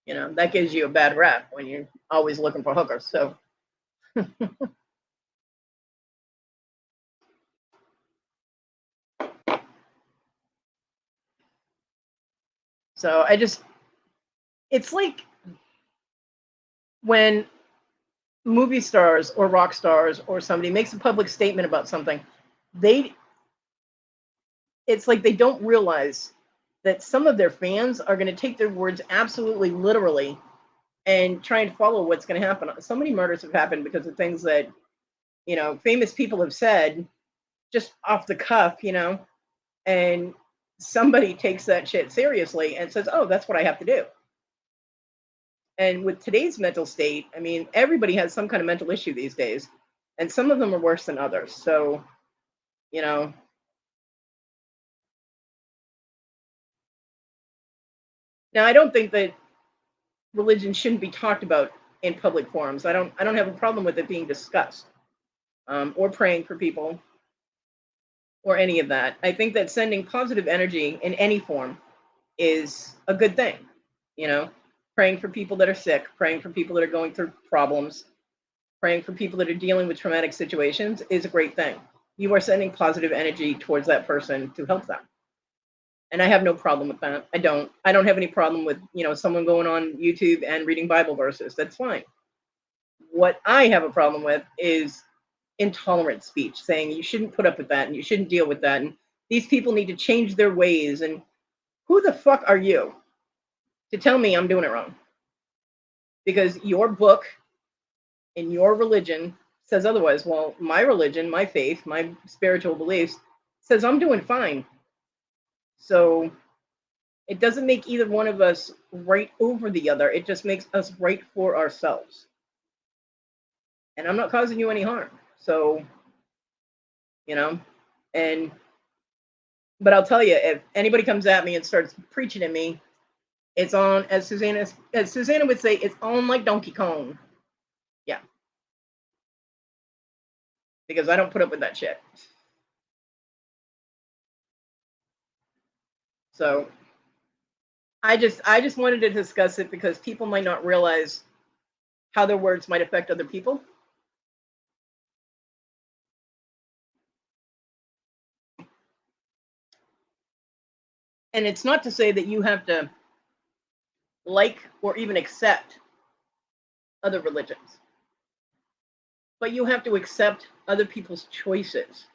that gives you a bad rap when you're always looking for hookers. So so it's like when movie stars or rock stars or somebody makes a public statement about something, it's like they don't realize that some of their fans are going to take their words absolutely literally and try and follow what's going to happen. So many murders have happened because of things that, famous people have said just off the cuff, and somebody takes that shit seriously and says, oh, that's what I have to do. And with today's mental state, I mean, everybody has some kind of mental issue these days, and some of them are worse than others. So, now I don't think that religion shouldn't be talked about in public forums. I don't have a problem with it being discussed, or praying for people or any of that. I think that sending positive energy in any form is a good thing. You know, praying for people that are sick, praying for people that are going through problems, praying for people that are dealing with traumatic situations is a great thing. You are sending positive energy towards that person to help them. And I have no problem with that. I don't have any problem with, someone going on YouTube and reading Bible verses. That's fine. What I have a problem with is intolerant speech, saying you shouldn't put up with that and you shouldn't deal with that. And these people need to change their ways. And who the fuck are you to tell me I'm doing it wrong? Because your book and your religion says otherwise. Well, my religion, my faith, my spiritual beliefs says I'm doing fine. So it doesn't make either one of us right over the other. It just makes us right for ourselves. And I'm not causing you any harm. So, you know, and but I'll tell you, if anybody comes at me and starts preaching at me, it's on, as Susanna would say, it's on like Donkey Kong. Yeah. Because I don't put up with that shit. So I just wanted to discuss it because people might not realize how their words might affect other people. And it's not to say that you have to like or even accept other religions, but you have to accept other people's choices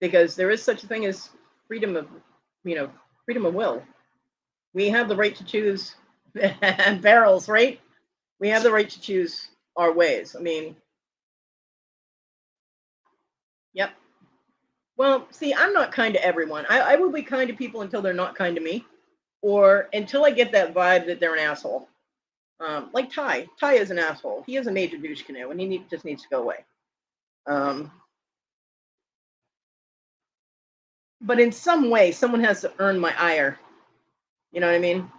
because there is such a thing as freedom of, you know, freedom of will. We have the right to choose barrels, right? We have the right to choose our ways. I mean, yep. Well, see, I'm not kind to everyone. I will be kind to people until they're not kind to me, or until I get that vibe that they're an asshole. Like Ty. Ty is an asshole. He is a major douche canoe, and just needs to go away. Um, but in some way, someone has to earn my ire. You know what I mean?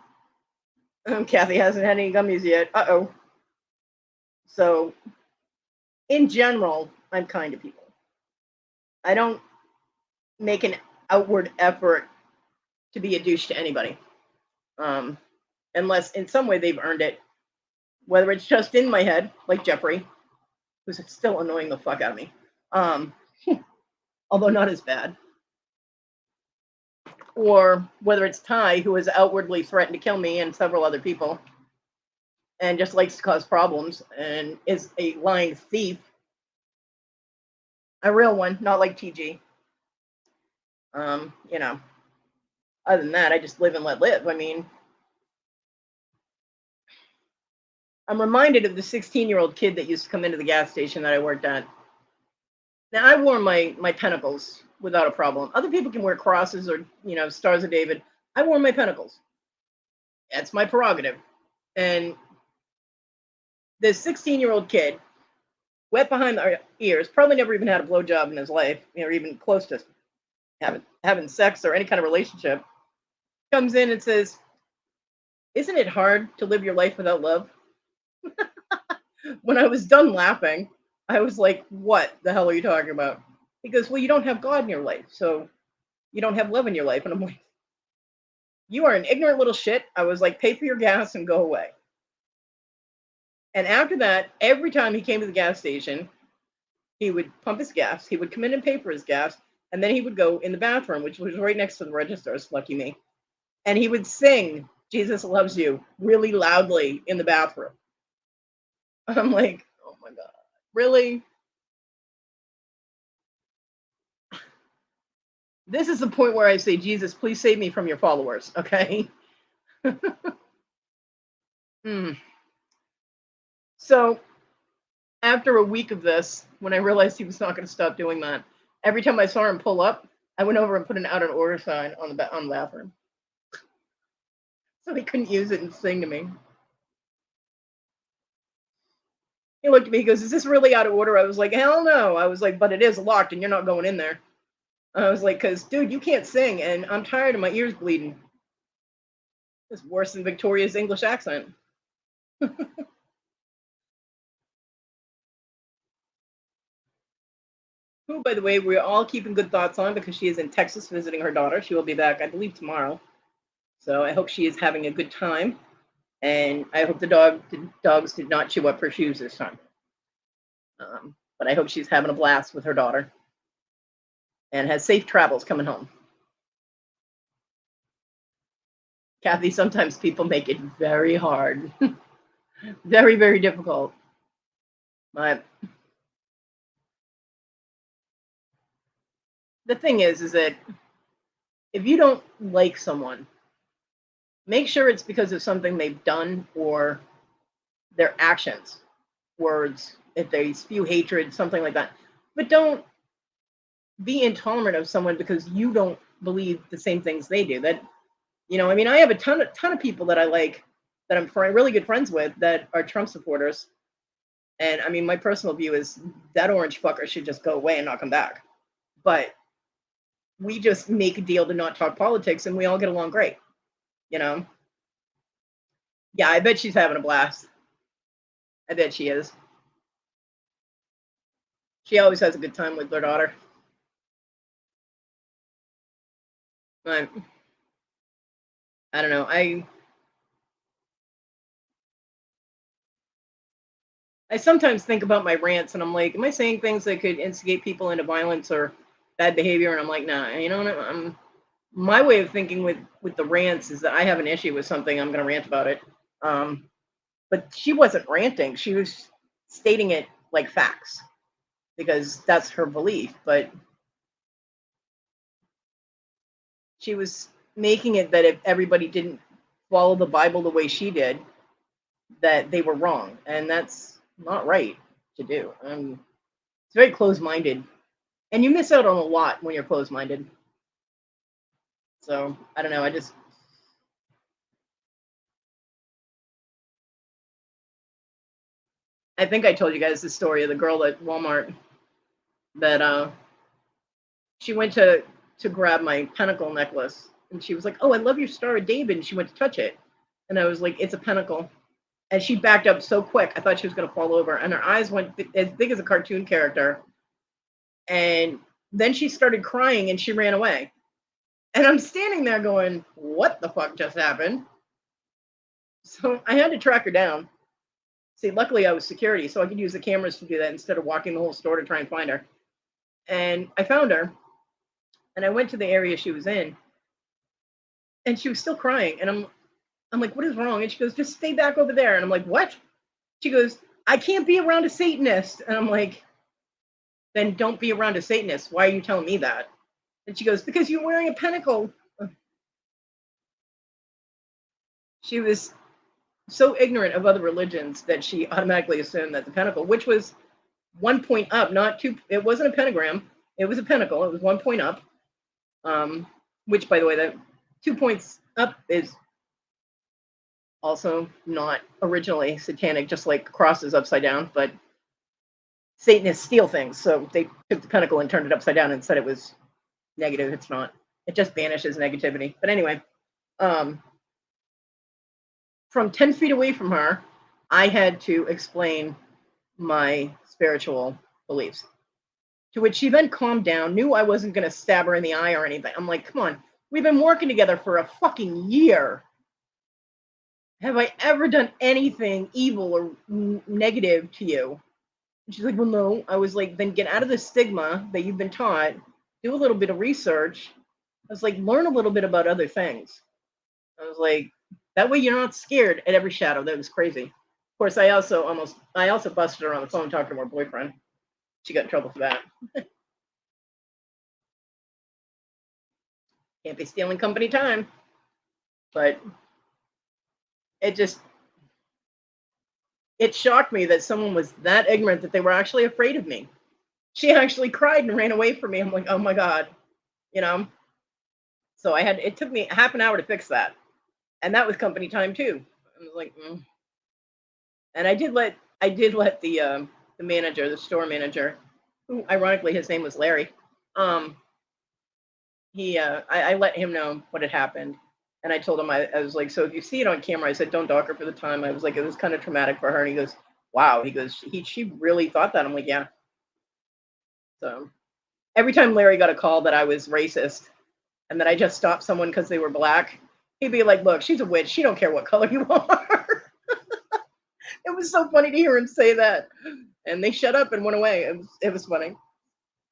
Kathy hasn't had any gummies yet. Uh-oh. So, in general, I'm kind to people. I don't make an outward effort to be a douche to anybody, um, unless in some way they've earned it. Whether it's just in my head, like Jeffrey, who's still annoying the fuck out of me, um, although not as bad, or whether it's Ty, who has outwardly threatened to kill me and several other people, and just likes to cause problems and is a lying thief, a real one, not like TG. You know, other than that, I just live and let live. I mean, I'm reminded of the 16-year-old kid that used to come into the gas station that I worked at. Now, I wore my pentacles without a problem. Other people can wear crosses or, stars of David. I wore my pentacles. That's my prerogative. And this 16-year-old kid, wet behind the ears, probably never even had a blowjob in his life, or even close to having sex or any kind of relationship, comes in and says, "Isn't it hard to live your life without love?" When I was done laughing, I was like, "What the hell are you talking about?" He goes, "Well, you don't have God in your life, so you don't have love in your life." And I'm like, "You are an ignorant little shit." I was like, "Pay for your gas and go away." And after that, every time he came to the gas station, he would pump his gas, he would come in and pay for his gas, and then he would go in the bathroom, which was right next to the registers, lucky me. And he would sing "Jesus Loves You" really loudly in the bathroom. I'm like, oh my God, really? This is the point where I say, Jesus, please save me from your followers, okay? Hmm. So after a week of this, when I realized he was not going to stop doing that, every time I saw him pull up, I went over and put an out of order sign on the bathroom, so he couldn't use it and sing to me. He looked at me, he goes, "Is this really out of order?" I was like, "Hell no." I was like, "But it is locked and you're not going in there." I was like, "Because, dude, you can't sing and I'm tired of my ears bleeding." It's worse than Victoria's English accent. Who, by the way, we're all keeping good thoughts on because she is in Texas visiting her daughter. She will be back, I believe, tomorrow. So I hope she is having a good time. And I hope the dogs did not chew up her shoes this time. But I hope she's having a blast with her daughter and has safe travels coming home. Kathy, sometimes people make it very hard, very, very difficult. But the thing is that if you don't like someone, make sure it's because of something they've done or their actions, words, if they spew hatred, something like that. But don't be intolerant of someone because you don't believe the same things they do. That, I mean, I have a ton of people that I like, that I'm really good friends with, that are Trump supporters. And I mean, my personal view is that orange fucker should just go away and not come back. But we just make a deal to not talk politics and we all get along great, you know? Yeah, I bet she's having a blast. I bet she is. She always has a good time with her daughter. I, I don't know. I sometimes think about my rants and I'm like, am I saying things that could instigate people into violence or bad behavior? And I'm like, nah, you know what? My way of thinking with the rants is that I have an issue with something, I'm going to rant about it. Um, but she wasn't ranting; she was stating it like facts because that's her belief. But she was making it that if everybody didn't follow the Bible the way she did, that they were wrong, and that's not right to do. It's very close-minded, and you miss out on a lot when you're close-minded. So I don't know. I think I told you guys the story of the girl at Walmart that she went to grab my pentacle necklace, and she was like, "Oh, I love your Star of David." And she went to touch it, and I was like, "It's a pentacle." And she backed up so quick, I thought she was going to fall over, and her eyes went as big as a cartoon character. And then she started crying, and she ran away. And I'm standing there going, "What the fuck just happened?" So I had to track her down. See, luckily I was security, so I could use the cameras to do that instead of walking the whole store to try and find her. And I found her, and I went to the area she was in, and she was still crying. And I'm like, "What is wrong?" And she goes, "Just stay back over there." And I'm like, "What?" She goes, "I can't be around a Satanist." And I'm like, "Then don't be around a Satanist. Why are you telling me that?" And she goes, "Because you're wearing a pentacle." She was so ignorant of other religions that she automatically assumed that the pentacle, which was 1 point up, not two, it wasn't a pentagram, it was a pentacle, it was 1 point up. Which, by the way, that 2 points up is also not originally satanic, just like crosses upside down, but Satanists steal things. So they took the pentacle and turned it upside down and said it was negative. It's not. It just banishes negativity. But anyway, um, from 10 feet away from her, I had to explain my spiritual beliefs. To which she then calmed down, knew I wasn't going to stab her in the eye or anything. I'm like, come on, we've been working together for a fucking year. Have I ever done anything evil or negative to you? And she's like, well, no. I was like, then get out of the stigma that you've been taught, do a little bit of research. I was like, learn a little bit about other things. I was like, that way you're not scared at every shadow. That was crazy. Of course, I also busted her on the phone talking to her boyfriend. She got in trouble for that. Can't be stealing company time. But it just it shocked me that someone was that ignorant that they were actually afraid of me. She actually cried and ran away from me. I'm like, oh my God, you know. So it took me half an hour to fix that. And that was company time too. I was like, and I did let the manager, the store manager, who ironically his name was Larry, um, I let him know what had happened. And I told him, I was like, so if you see it on camera, I said, don't dock her for the time. I was like, it was kind of traumatic for her. And he goes, wow. He goes, she really thought that. I'm like, yeah. So every time Larry got a call that I was racist and that I just stopped someone because they were black, he'd be like, look, she's a witch. She don't care what color you are. It was so funny to hear him say that. And they shut up and went away. It was funny.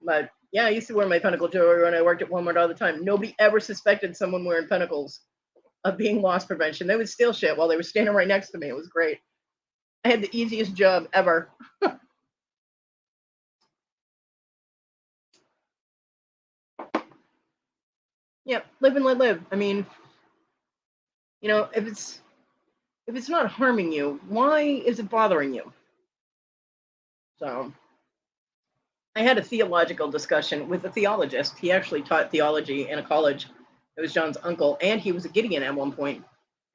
But yeah, I used to wear my pentacle jewelry when I worked at Walmart all the time. Nobody ever suspected someone wearing pentacles of being loss prevention. They would steal shit while they were standing right next to me. It was great. I had the easiest job ever. Yeah, live and let live. I mean, if it's not harming you, why is it bothering you? So I had a theological discussion with a theologist. He actually taught theology in a college. It was John's uncle, and he was a Gideon at one point.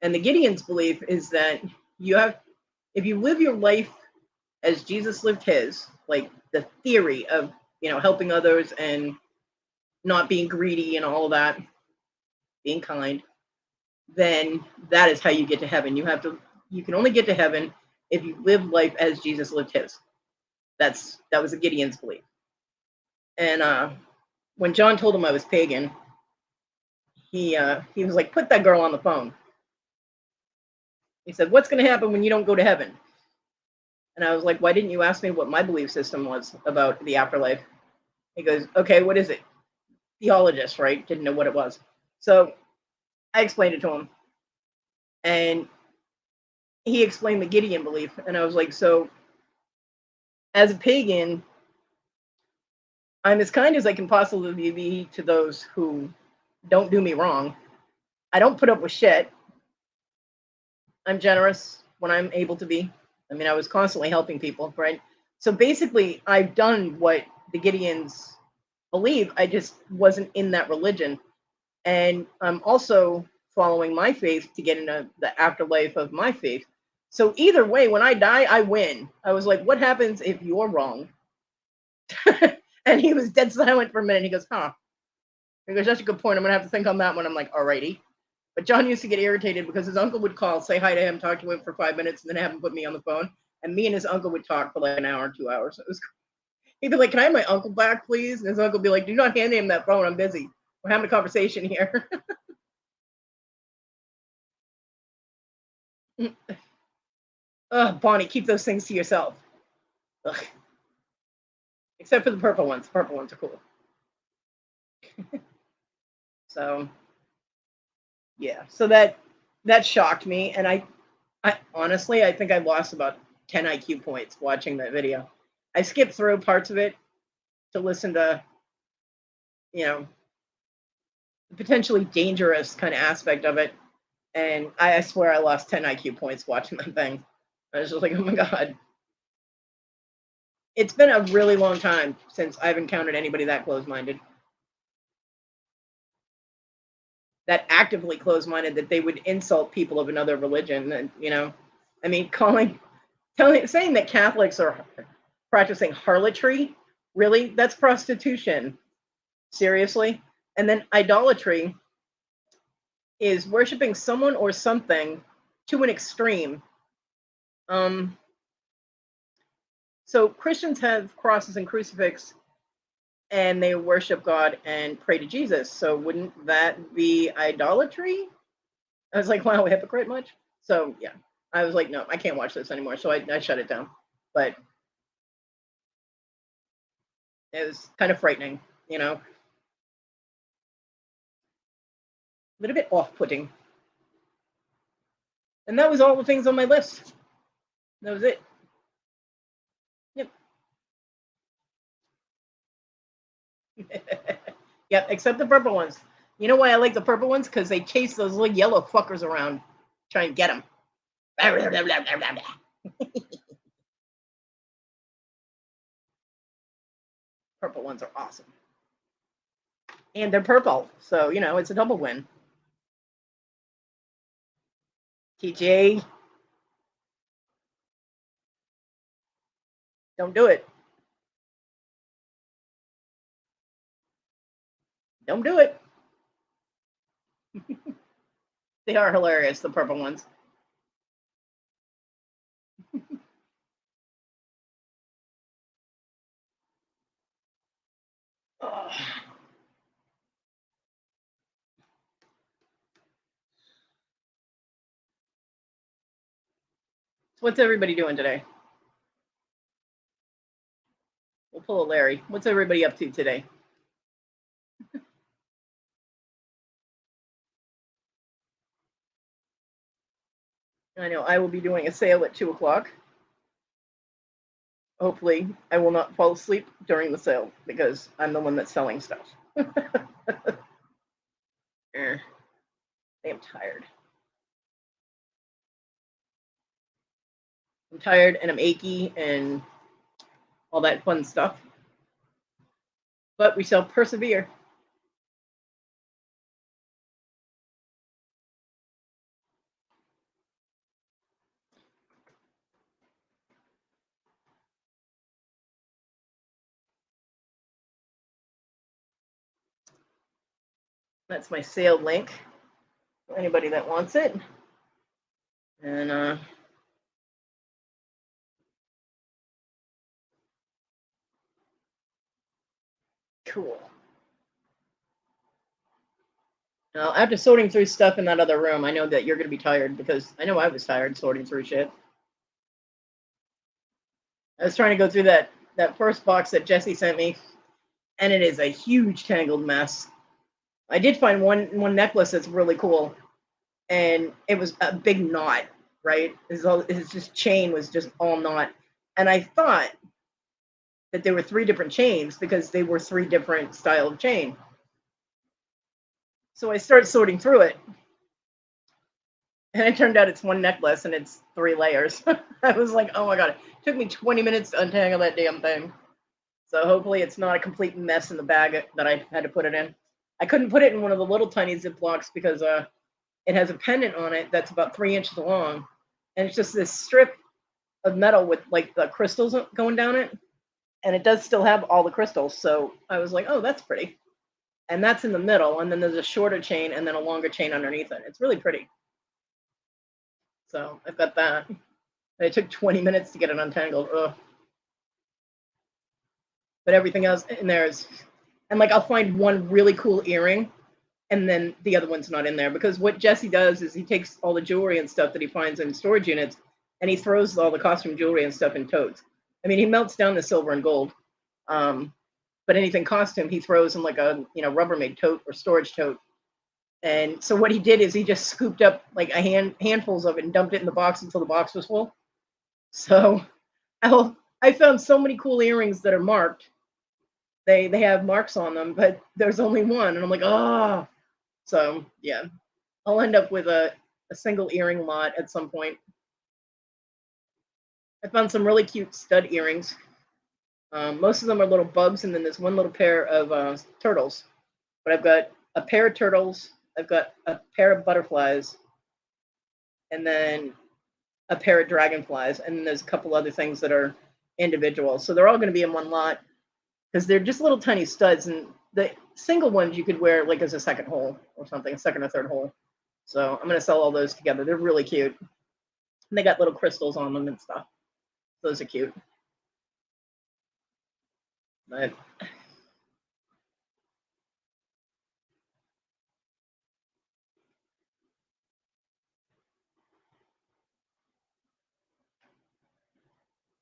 And the Gideon's belief is that if you live your life as Jesus lived his, like the theory of helping others and not being greedy and all of that, being kind, then that is how you get to heaven. You can only get to heaven if you live life as Jesus lived his. That was a Gideon's belief. And when John told him I was pagan, he was like, put that girl on the phone. He said, "What's going to happen when you don't go to heaven?" And I was like, "Why didn't you ask me what my belief system was about the afterlife?" He goes, "Okay, what is it?" Theologist, right? Didn't know what it was. So I explained it to him, and he explained the Gideon belief. And I was like, "So, as a pagan, I'm as kind as I can possibly be to those who don't do me wrong. I don't put up with shit. I'm generous when I'm able to be. I mean, I was constantly helping people, right? So basically, I've done what the Gideons believe. I just wasn't in that religion. And I'm also following my faith to get into the afterlife of my faith. So either way, when I die, I win. I was like, what happens if you're wrong? And he was dead silent for a minute. He goes, huh. He goes, that's a good point. I'm going to have to think on that one. I'm like, alrighty. But John used to get irritated because his uncle would call, say hi to him, talk to him for 5 minutes, and then have him put me on the phone. And me and his uncle would talk for like an hour, 2 hours. It was, he'd be like, can I have my uncle back, please? And his uncle would be like, do not hand him that phone. I'm busy. We're having a conversation here. Ugh, Bonnie, keep those things to yourself. Ugh. Except for the purple ones. The purple ones are cool. So yeah. So that shocked me. And I honestly I think I lost about 10 IQ points watching that video. I skipped through parts of it to listen to, you know, the potentially dangerous kind of aspect of it. And I swear I lost 10 IQ points watching that thing. I was just like, oh my God. It's been a really long time since I've encountered anybody that close minded. That actively close-minded that they would insult people of another religion. And I mean, saying that Catholics are practicing harlotry, really, that's prostitution. Seriously. And then idolatry is worshiping someone or something to an extreme. um so Christians have crosses and crucifix, and they worship God and pray to Jesus, so wouldn't that be idolatry? I was like, wow, hypocrite much? So yeah, I was like, no, I can't watch this anymore. So I shut it down. But it was kind of frightening, a little bit off-putting. And that was all the things on my list. That was it. Yep. Yep, except the purple ones. You know why I like the purple ones? Because they chase those little yellow fuckers around, try and get them. Purple ones are awesome. And they're purple, so, it's a double win. TJ, don't do it. Don't do it. They are hilarious, the purple ones. Oh. So what's everybody doing today? We'll pull a Larry. What's everybody up to today? I know I will be doing a sale at 2 o'clock. Hopefully, I will not fall asleep during the sale because I'm the one that's selling stuff. I am tired. I'm tired and I'm achy and all that fun stuff. But we shall persevere. That's my sale link for anybody that wants it. And cool. Now, after sorting through stuff in that other room, I know that you're going to be tired because I know I was tired sorting through shit. I was trying to go through that first box that Jesse sent me, and it is a huge tangled mess. I did find one necklace that's really cool, and it was a big knot, right? His just chain was just all knot, and I thought that there were three different chains because they were three different style of chain. So I started sorting through it, and it turned out it's one necklace and it's three layers. I was like, oh my god, it took me 20 minutes to untangle that damn thing. So hopefully it's not a complete mess in the bag that I had to put it in. I couldn't put it in one of the little tiny Ziplocs because it has a pendant on it that's about 3 inches long, and it's just this strip of metal with like the crystals going down it, and it does still have all the crystals. So I was like, oh, that's pretty, and that's in the middle, and then there's a shorter chain and then a longer chain underneath it. It's really pretty. So I've got that. It took 20 minutes to get it untangled. Ugh. But everything else in there is, and like I'll find one really cool earring, and then the other one's not in there because what Jesse does is he takes all the jewelry and stuff that he finds in storage units, and he throws all the costume jewelry and stuff in totes. I mean, he melts down the silver and gold, but anything costume he throws in like a Rubbermaid tote or storage tote. And so what he did is he just scooped up like handfuls of it and dumped it in the box until the box was full. So I found so many cool earrings that are marked. They have marks on them, but there's only one, and I'm like, oh. So yeah, I'll end up with a single earring lot at some point. I found some really cute stud earrings. Most of them are little bugs, and then there's one little pair of turtles. But I've got a pair of turtles, I've got a pair of butterflies, and then a pair of dragonflies, and then there's a couple other things that are individual. So they're all going to be in one lot because they're just little tiny studs, and the single ones you could wear like as a second hole or something, a second or third hole. So I'm going to sell all those together. They're really cute. And they got little crystals on them and stuff. Those are cute. But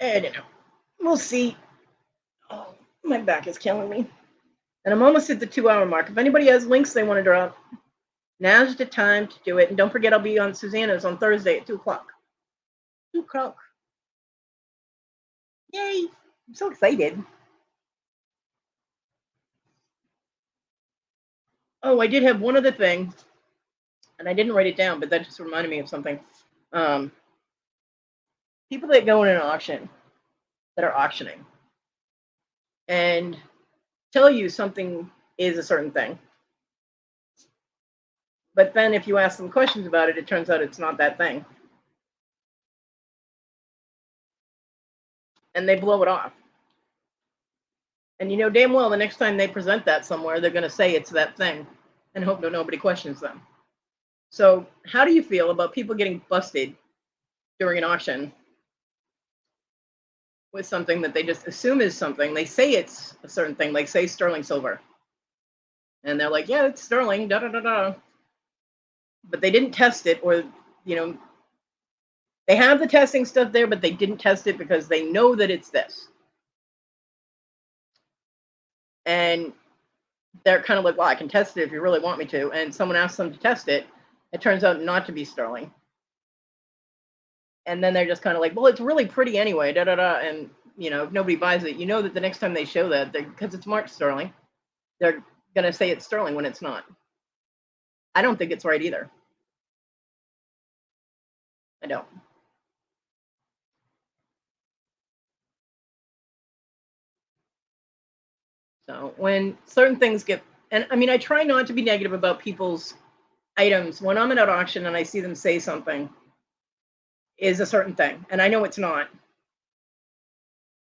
I don't know. We'll see. Oh, my back is killing me. And I'm almost at the 2 hour mark. If anybody has links they want to drop, now's the time to do it. And don't forget, I'll be on Susanna's on Thursday at 2 o'clock. 2 o'clock. Yay! I'm so excited. Oh, I did have one other thing, and I didn't write it down, but that just reminded me of something. Um, People that go in an auction, that are auctioning, and tell you something is a certain thing. But then if you ask them questions about it, it turns out it's not that thing. And they blow it off. And you know damn well the next time they present that somewhere, they're going to say it's that thing and hope that nobody questions them. So, how do you feel about people getting busted during an auction with something that they just assume is something? They say it's a certain thing, like say sterling silver. And they're like, yeah, it's sterling, da da da da. But they didn't test it, or, you know, they have the testing stuff there, but they didn't test it because they know that it's this. And they're kind of like, well, I can test it if you really want me to. And someone asks them to test it. It turns out not to be sterling. And then they're just kind of like, well, it's really pretty anyway, da da da. And, you know, if nobody buys it, you know that the next time they show that, because it's marked sterling, they're going to say it's sterling when it's not. I don't think it's right either. I don't. So when certain things get, and I mean, I try not to be negative about people's items. When I'm at an auction and I see them say something is a certain thing, and I know it's not,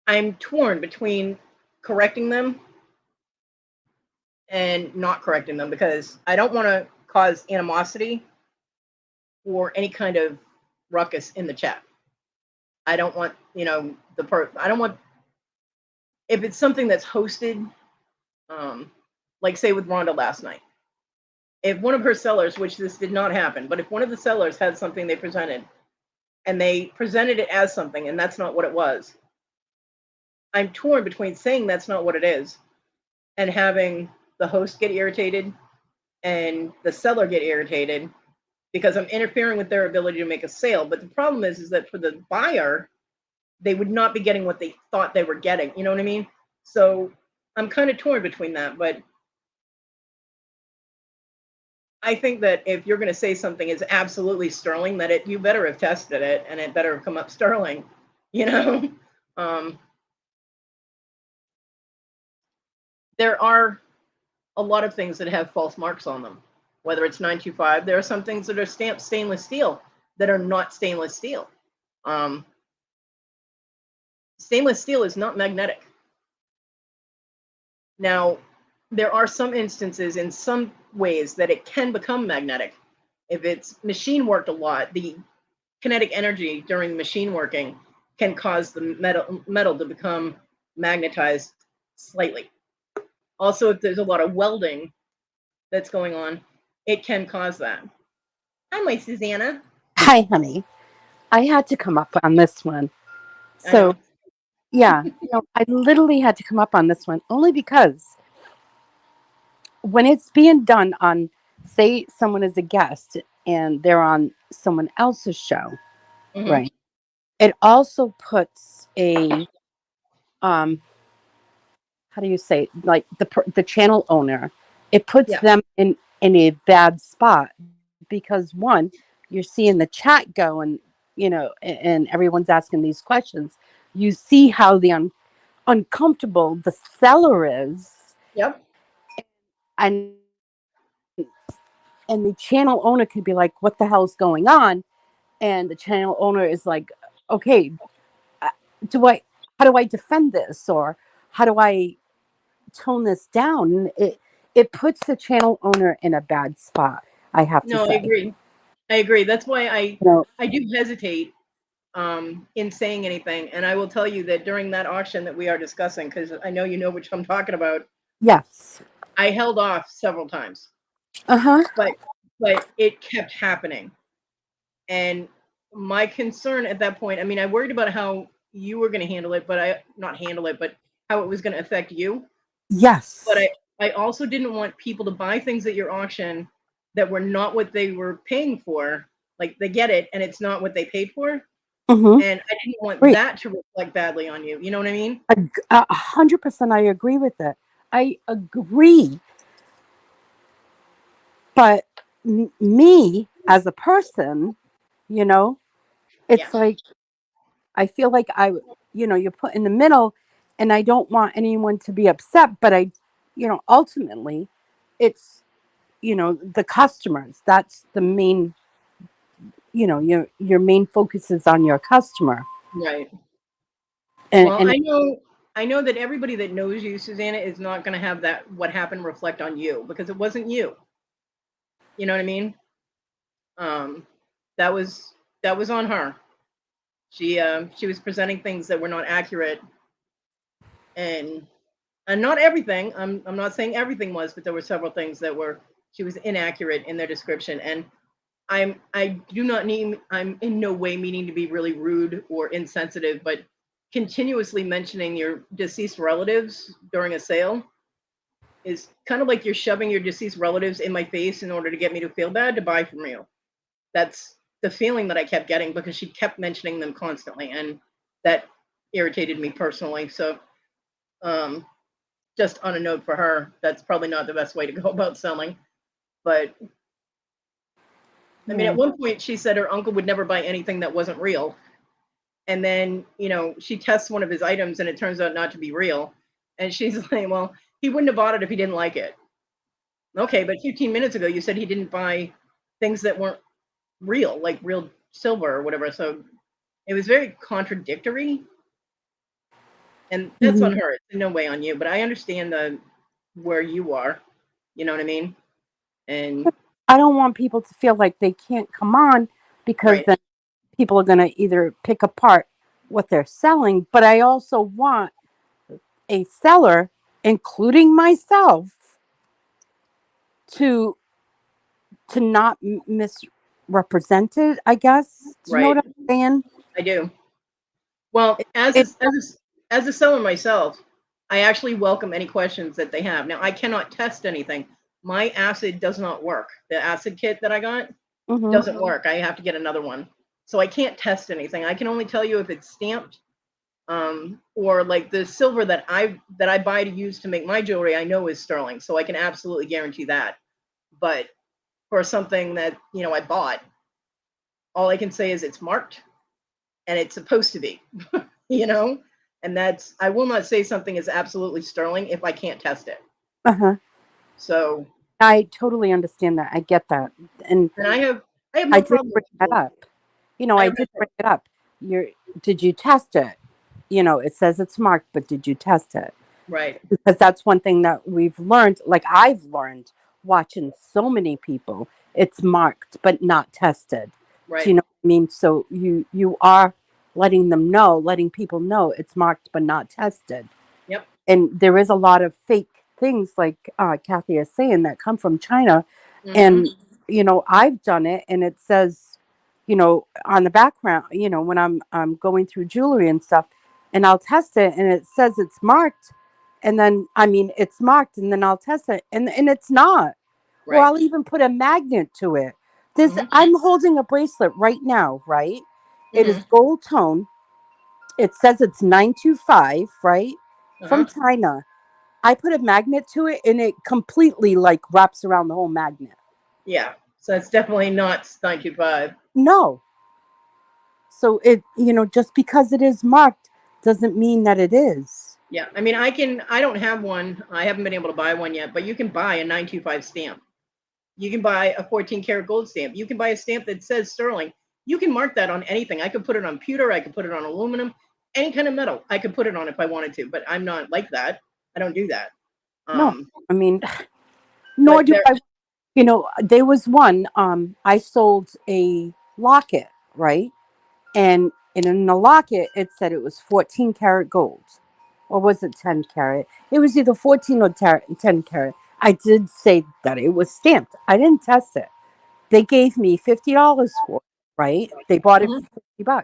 I'm torn between correcting them and not correcting them because I don't want to cause animosity or any kind of ruckus in the chat. I don't want, you know, I don't want, if it's something that's hosted, like say with Rhonda last night, if one of her sellers, which this did not happen, but if one of the sellers had something they presented and they presented it as something and that's not what it was, I'm torn between saying that's not what it is and having the host get irritated and the seller get irritated because I'm interfering with their ability to make a sale. But the problem is that for the buyer, they would not be getting what they thought they were getting. You know what I mean? So I'm kind of torn between that. But I think that if you're going to say something is absolutely sterling, that you better have tested it and it better have come up sterling. You know, um, there are a lot of things that have false marks on them. Whether it's 925, there are some things that are stamped stainless steel that are not stainless steel. Um, Stainless steel is not magnetic. Now, there are some instances in some ways that it can become magnetic. If it's machine worked a lot, the kinetic energy during machine working can cause the metal to become magnetized slightly. Also, if there's a lot of welding that's going on, it can cause that. Hi, my Susanna. Hi, honey. I had to come up on this one. I know. So, yeah, I literally had to come up on this one only because when it's being done on, say, someone is a guest and they're on someone else's show, Mm-hmm. right? It also puts a, how do you say, like the channel owner, it puts Yeah. them in a bad spot because one, you're seeing the chat go and everyone's asking these questions. You see how uncomfortable the seller is, Yep. and the channel owner could be like, what the hell's going on? And the channel owner is like, okay, uh, do I how do I defend this, or how do I tone this down? It puts the channel owner in a bad spot, I have to No, I say. agree. I agree. That's why You know, I do hesitate in saying anything. And I will tell you that during that auction that we are discussing, because I know you know which I'm talking about, yes. I held off several times, Uh-huh. but it kept happening. And my concern at that point, I mean, I worried about how you were going to handle it, but I not handle it, but how it was going to affect you. But Yes. I also didn't want people to buy things at your auction that were not what they were paying for. Like they get it and it's not what they paid for. Mm-hmm. And I didn't want Great. that to reflect badly on you. You know what I mean? 100% I agree with it. I agree. But me as a person, you know, it's Yes. like I feel like you're put in the middle, and I don't want anyone to be upset, but ultimately it's, the customers. That's the main, your main focus is on your customer. Right. And, Well, and I know that everybody that knows you, Susanna, is not going to have that what happened reflect on you because it wasn't you. You know what I mean? Um, that was on her. She was presenting things that were not accurate, and not everything. I'm not saying everything was, but there were several things that were she was inaccurate in their description. And I do not need I'm in no way meaning to be really rude or insensitive, but continuously mentioning your deceased relatives during a sale is kind of like you're shoving your deceased relatives in my face in order to get me to feel bad to buy from you. That's the feeling that I kept getting because she kept mentioning them constantly, and that irritated me personally. So, um, just on a note for her, that's probably not the best way to go about selling. But I mean, yeah. at one point, she said her uncle would never buy anything that wasn't real. And then, she tests one of his items and it turns out not to be real. And she's like, well, he wouldn't have bought it if he didn't like it. Okay, but 15 minutes ago, you said he didn't buy things that weren't real, like real silver or whatever. So it was very contradictory. And that's on Mhm. her. It's in no way on you. But I understand where you are. You know what I mean? And I don't want people to feel like they can't come on because right. then people are going to either pick apart what they're selling. But I also want a seller, including myself, to to not misrepresent it, I guess. Do you know what Right. I'm saying? I do. Well, It, it as a seller myself, I actually welcome any questions that they have. Now, I cannot test anything. My acid does not work. The acid kit that I got mhm. doesn't work. I have to get another one. So I can't test anything. I can only tell you if it's stamped, or like the silver that I buy to use to make my jewelry, I know is sterling. So I can absolutely guarantee that. But for something that, I bought, all I can say is it's marked and it's supposed to be, you know? And that's, I will not say something is absolutely sterling if I can't test it. Uh-huh. So, I totally understand that. I get that. And and I have I no did problem bring with that gold. up. You know, I I have did no, bring it up. Did you test it? You know, it says it's marked, but did you test it? right, Because that's one thing that we've learned, like I've learned watching so many people, it's marked but not tested. Do right. you know what I mean? So you are letting people know it's marked but not tested. Yep. And there is a lot of fake things, like Kathy is saying, that come from China. Mm-hmm. And I've done it, and it says, on the background, when I'm going through jewelry and stuff, and I'll test it, and it says it's marked, and then I mean it's marked, and then I'll test it, and it's not. Or Right. I'll even put a magnet to it. This Mm-hmm. I'm holding a bracelet right now, right? It is Mm-hmm. gold tone. It says it's 925, right? From Uh-huh. China. I put a magnet to it, and it completely like wraps around the whole magnet. Yeah. So it's definitely not 925. No. So just because it is marked doesn't mean that it is. Yeah. I mean, I don't have one. I haven't been able to buy one yet, but you can buy a 925 stamp. You can buy a 14 karat gold stamp. You can buy a stamp that says sterling. You can mark that on anything. I could put it on pewter. I could put it on aluminum, any kind of metal. I could put it on if I wanted to, but I'm not like that. I don't do that. No. Um, I mean, nor but do there, I. There was one, I sold a locket, right? And in the locket it said it was 14 karat gold. Or was it 10 karat? It was either 14 or 10 karat. I did say that it was stamped. I didn't test it. They gave me $50 for it, right? They bought it mhm, for $50.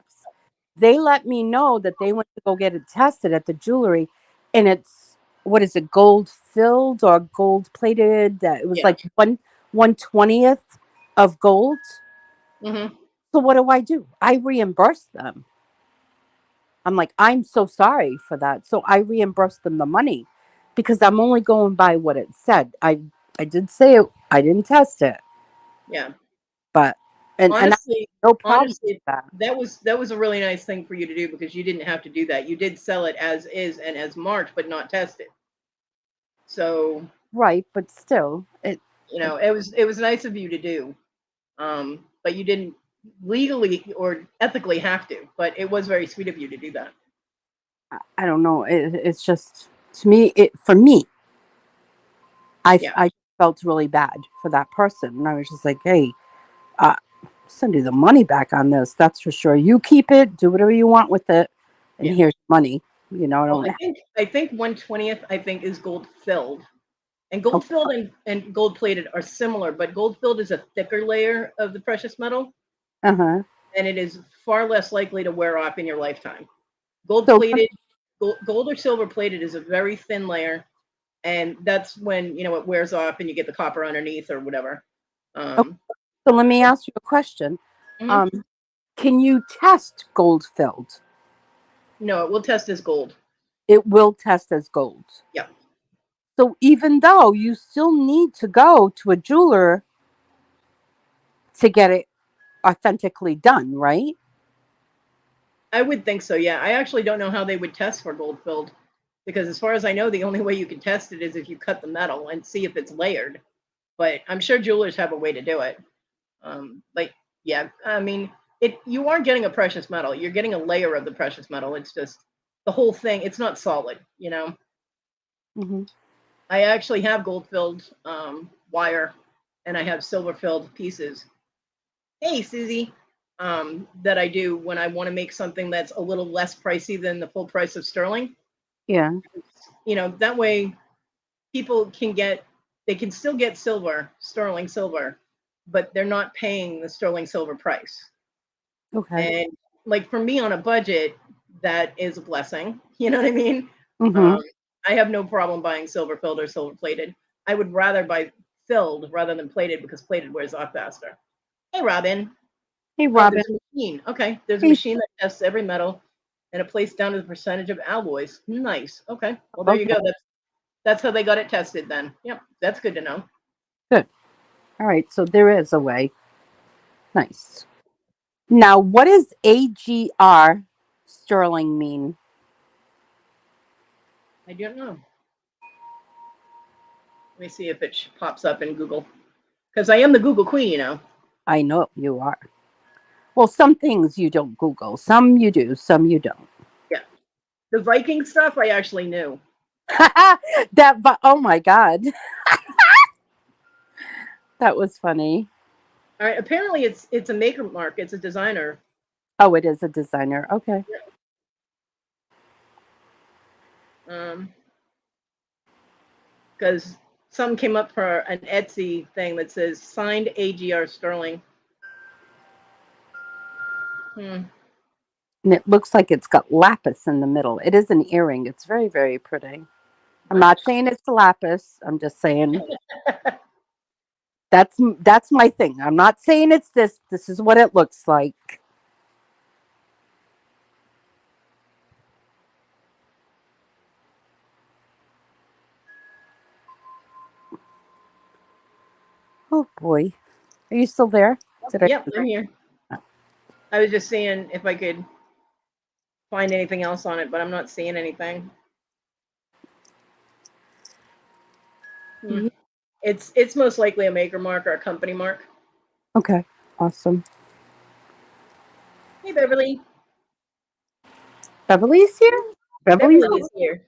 They let me know that they went to go get it tested at the jewelry, and it's, what is it, gold filled or gold plated? That it was yeah. like 1/20th of gold. Hmm. So what do? I reimburse them. I'm like, I'm so sorry for that. So I reimbursed them the money because I'm only going by what it said. I did say it. I didn't test it, Yeah. but and I have Honestly, no problem with honestly, that. that was a really nice thing for you to do because you didn't have to do that. You did sell it as is and as marked, but not tested. So, Right, but still, it it was nice of you to do. But you didn't legally or ethically have to. But it was very sweet of you to do that. I don't know. It's just, to me, for me, Yeah. I felt really bad for that person, and I was just like, hey, uh, send you the money back on this. That's for sure. You keep it, do whatever you want with it, and Yeah. here's money. I Well, don't. I think 1/20th I think is gold filled. And gold filled and gold plated are similar, but gold filled is a thicker layer of the precious metal, Uh huh. and it is far less likely to wear off in your lifetime. Gold So, plated, gold or silver plated is a very thin layer, and that's when it wears off and you get the copper underneath or whatever. okay, Um, so let me ask you a question. mhm. Um, can you test gold filled? No, it will test as gold. It will test as gold. Yeah. So even though you still need to go to a jeweler to get it authentically done, right? I would think so. Yeah. I actually don't know how they would test for gold filled because, as far as I know, the only way you can test it is if you cut the metal and see if it's layered. But I'm sure jewelers have a way to do it. Like, yeah, I mean, you are getting a precious metal. You're getting a layer of the precious metal. It's just the whole thing. It's not solid. Hmm. I actually have gold filled wire, and I have silver filled pieces. Hey, Susie. That I do when I want to make something that's a little less pricey than the full price of sterling. Yeah. That way people can get, they can still get silver, sterling silver, but they're not paying the sterling silver price. Okay. And like for me on a budget, that is a blessing. You know what I mean? Mm-hmm. Um, I have no problem buying silver filled or silver plated. I would rather buy filled rather than plated because plated wears off faster. Hey, Robin. Hey, Oh, Robin. there's a machine. Okay, there's a Hey, machine that tests every metal and it placed down to the percentage of alloys. Nice. Okay. Well, there you okay. go. That's how they got it tested then. Yep, that's good to know. Good. All right. So there is a way. Nice. Now, what does AGR sterling mean? I don't know. Let me see if it pops up in Google because I am the Google queen, you know. I know you are. Well, some things you don't Google. Some you do. Some you don't. Yeah, the Viking stuff I actually knew. Oh my God. That was funny. All right. Apparently, it's a maker mark. It's a designer. Oh, it is a designer. Okay. Um, because some came up for an Etsy thing that says signed AGR Sterling. Hmm. And it looks like it's got lapis in the middle. It is an earring. It's very, very pretty. I'm What? not saying it's lapis. I'm just saying that's my thing. I'm not saying it's this. This is what it looks like. Oh boy. Are you still there? Did I? Yep, I'm here. I was just seeing if I could find anything else on it, but I'm not seeing anything. Hmm. Yeah. It's most likely a maker mark or a company mark. Okay. Awesome. Hey, Beverly. Beverly's here. Beverly's Beverly is here.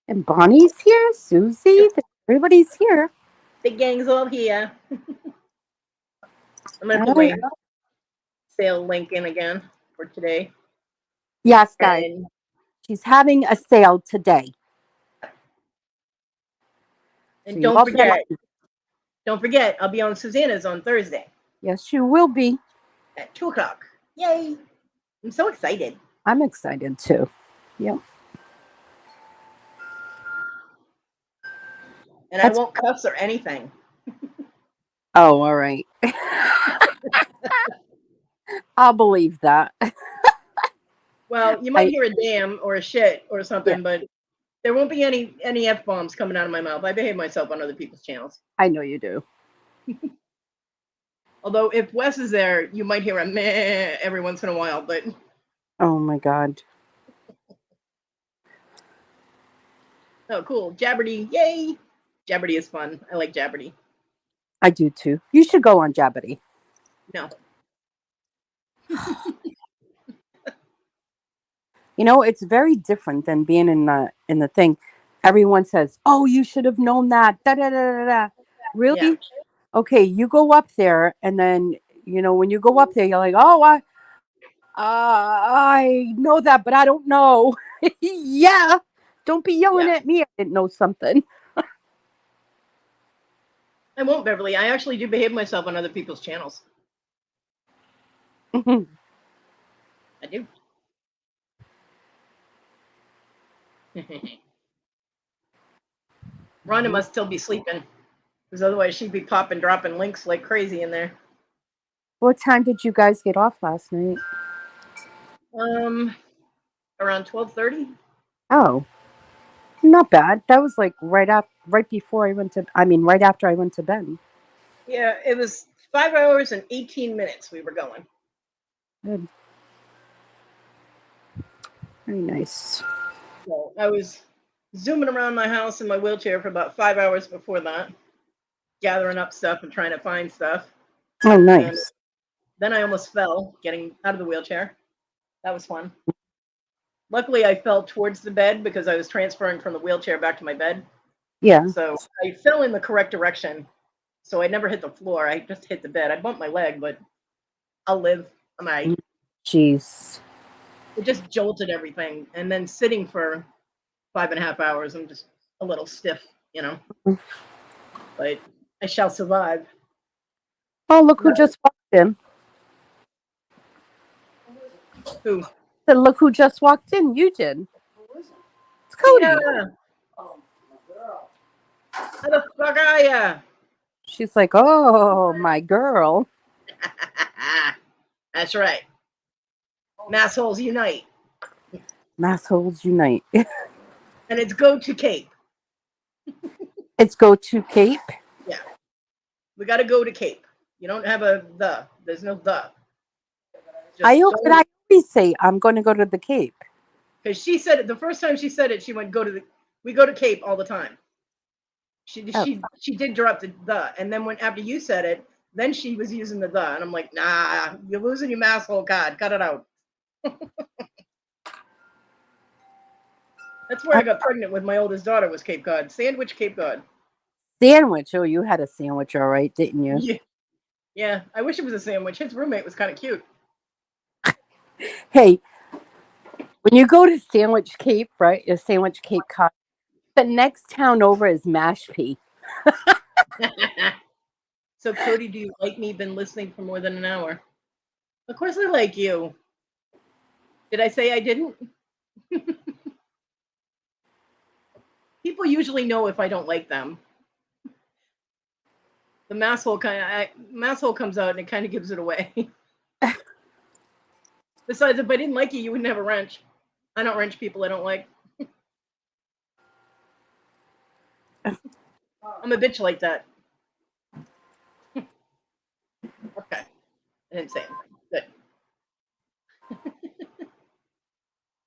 and Bonnie's here. Susie. Yep, Everybody's here. the gang's all here. I'm gonna All put right. my sale link in again for today. Yes, guys. And She's having a sale today. So and you all better. don't forget, I'll be on Susanna's on Thursday Yes, you will be. at 2 o'clock. Yay! I'm so excited. I'm excited too. Yep. And I That's won't cuss or anything. oh, all right. I'll believe that. Well, you might I hear a damn or a shit or yeah, something, but there won't be any f bombs coming out of my mouth. I behave myself on other people's channels. I know you do. Although if Wes is there, you might hear a meh every once in a while. But Oh my God. oh, cool, Jabberty! Yay! Jabberty is fun. I like Jabberty. I do too. You should go on Jeopardy. No, You know, it's very different than being in the thing. Everyone says, "Oh, you should have known that." Da da da da da. yeah, Really? Okay, you go up there, and then when you go up there, you're like, "Oh, I know that, but I don't know." Yeah. Don't be yelling yeah. at me. I didn't know something. I won't, Beverly. I actually do behave myself on other people's channels. I do. Rhonda must still be sleeping, because otherwise she'd be popping, dropping links like crazy in there. What time did you guys get off last night? Um, around 12:30. Oh, not bad. That was like right before I went to. I mean, right after I went to bed. Yeah, it was 5 hours and 18 minutes we were going. Good. Very nice. So I was zooming around my house in my wheelchair for about 5 hours before that, gathering up stuff and trying to find stuff. Oh, And nice. then I almost fell getting out of the wheelchair. That was fun. Luckily, I fell towards the bed because I was transferring from the wheelchair back to my bed. Yeah. So I fell in the correct direction. So I never hit the floor. I just hit the bed. I bumped my leg, but I'll live. I'm all right. Jeez. It just jolted everything. And then sitting for 5.5 hours, I'm just a little stiff, you know. But I shall survive. Oh, look who No. just walked in. Who? Said, look who just walked in. You did. It's Kodi. Tina! How the fuck are ya? She's like, oh, my girl. That's right. Massholes unite. Massholes unite. And it's go to Cape. It's go to Cape. Yeah. We got to go to Cape. You don't have a the. There's no the. I always say I'm going to go to the Cape. Because she said it the first time she said it, she went we go to Cape all the time. She did drop the, and then when after you said it, then she was using the, and I'm like, nah, you're losing your masshole card. Cut it out. That's where I got pregnant with my oldest daughter was Cape Cod. Sandwich Cape Cod. Sandwich. Oh, you had a sandwich, all right, didn't you? Yeah. Yeah. I wish it was a sandwich. His roommate was kind of cute. Hey, when you go to Sandwich Cape, right? Your Sandwich Cape Cod, the next town over is Mashpee. So, Kodi, do you like me? Been listening for more than an hour. Of course I like you. Did I say I didn't? People usually know if I don't like them. The masshole comes out and it kind of gives it away. Besides, if I didn't like you wouldn't have a wrench. I don't wrench people I don't like. I'm a bitch like that. Okay. I didn't say anything. Good.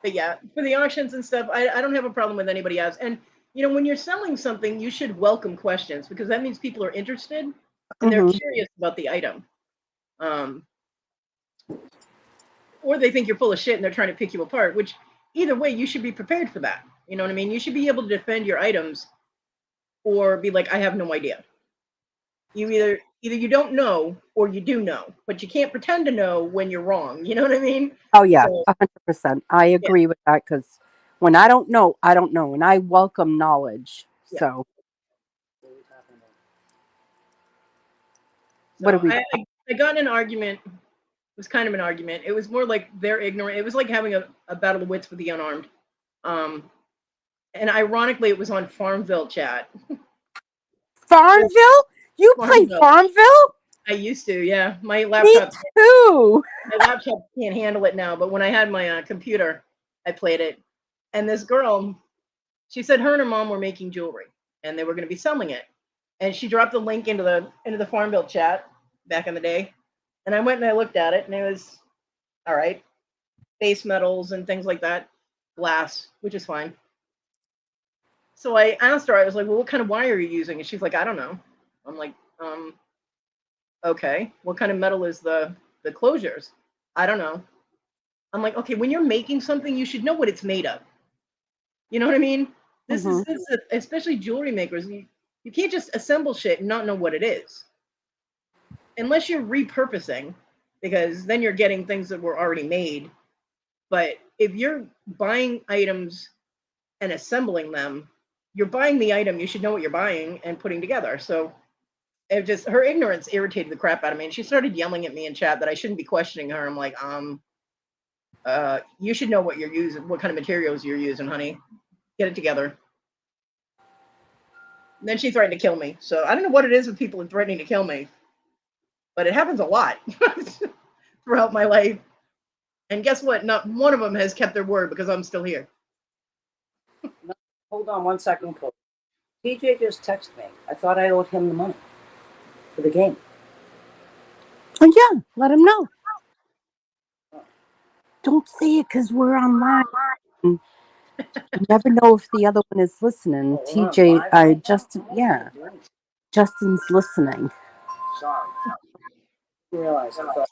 But yeah, for the auctions and stuff, I don't have a problem with anybody else. And, when you're selling something, you should welcome questions because that means people are interested and they're curious about the item. Or they think you're full of shit and they're trying to pick you apart, which either way, you should be prepared for that. You know what I mean? You should be able to defend your items or be like, I have no idea. You either you don't know or you do know, but you can't pretend to know when you're wrong. You know what I mean? Oh, yeah, 100%. I agree with that because when I don't know, I don't know. And I welcome knowledge. So what do we I got in an argument. It was kind of an argument. It was more like they're ignorant. It was like having a battle of wits with the unarmed. And ironically, it was on Farmville chat. Farmville? You play Farmville? I used to, yeah. My laptop. Me too. My laptop can't handle it now, but when I had my computer, I played it. And this girl, she said her and her mom were making jewelry, and they were going to be selling it. And she dropped the link into the Farmville chat back in the day. And I went and I looked at it, and it was all right. Base metals and things like that, glass, which is fine. So I asked her, I was like, well, what kind of wire are you using? And she's like, I don't know. I'm like, okay. What kind of metal is the closures? I don't know. I'm like, okay, when you're making something, you should know what it's made of. You know what I mean? This is especially jewelry makers. You can't just assemble shit and not know what it is. Unless you're repurposing, because then you're getting things that were already made. But if you're buying items and assembling them, you're buying the item, you should know what you're buying and putting together. So it just, her ignorance irritated the crap out of me. And she started yelling at me in chat that I shouldn't be questioning her. I'm like, you should know what you're using, what kind of materials you're using, honey. Get it together. And then she threatened to kill me. So I don't know what it is with people threatening to kill me, but it happens a lot throughout my life. And guess what? Not one of them has kept their word because I'm still here. Hold on 1 second, Cody. TJ just texted me. I thought I owed him the money for the game. Oh, yeah. Let him know. Don't say it because we're online. You never know if the other one is listening. TJ, Justin, yeah. Justin's listening. Sorry. I didn't realize. I thought.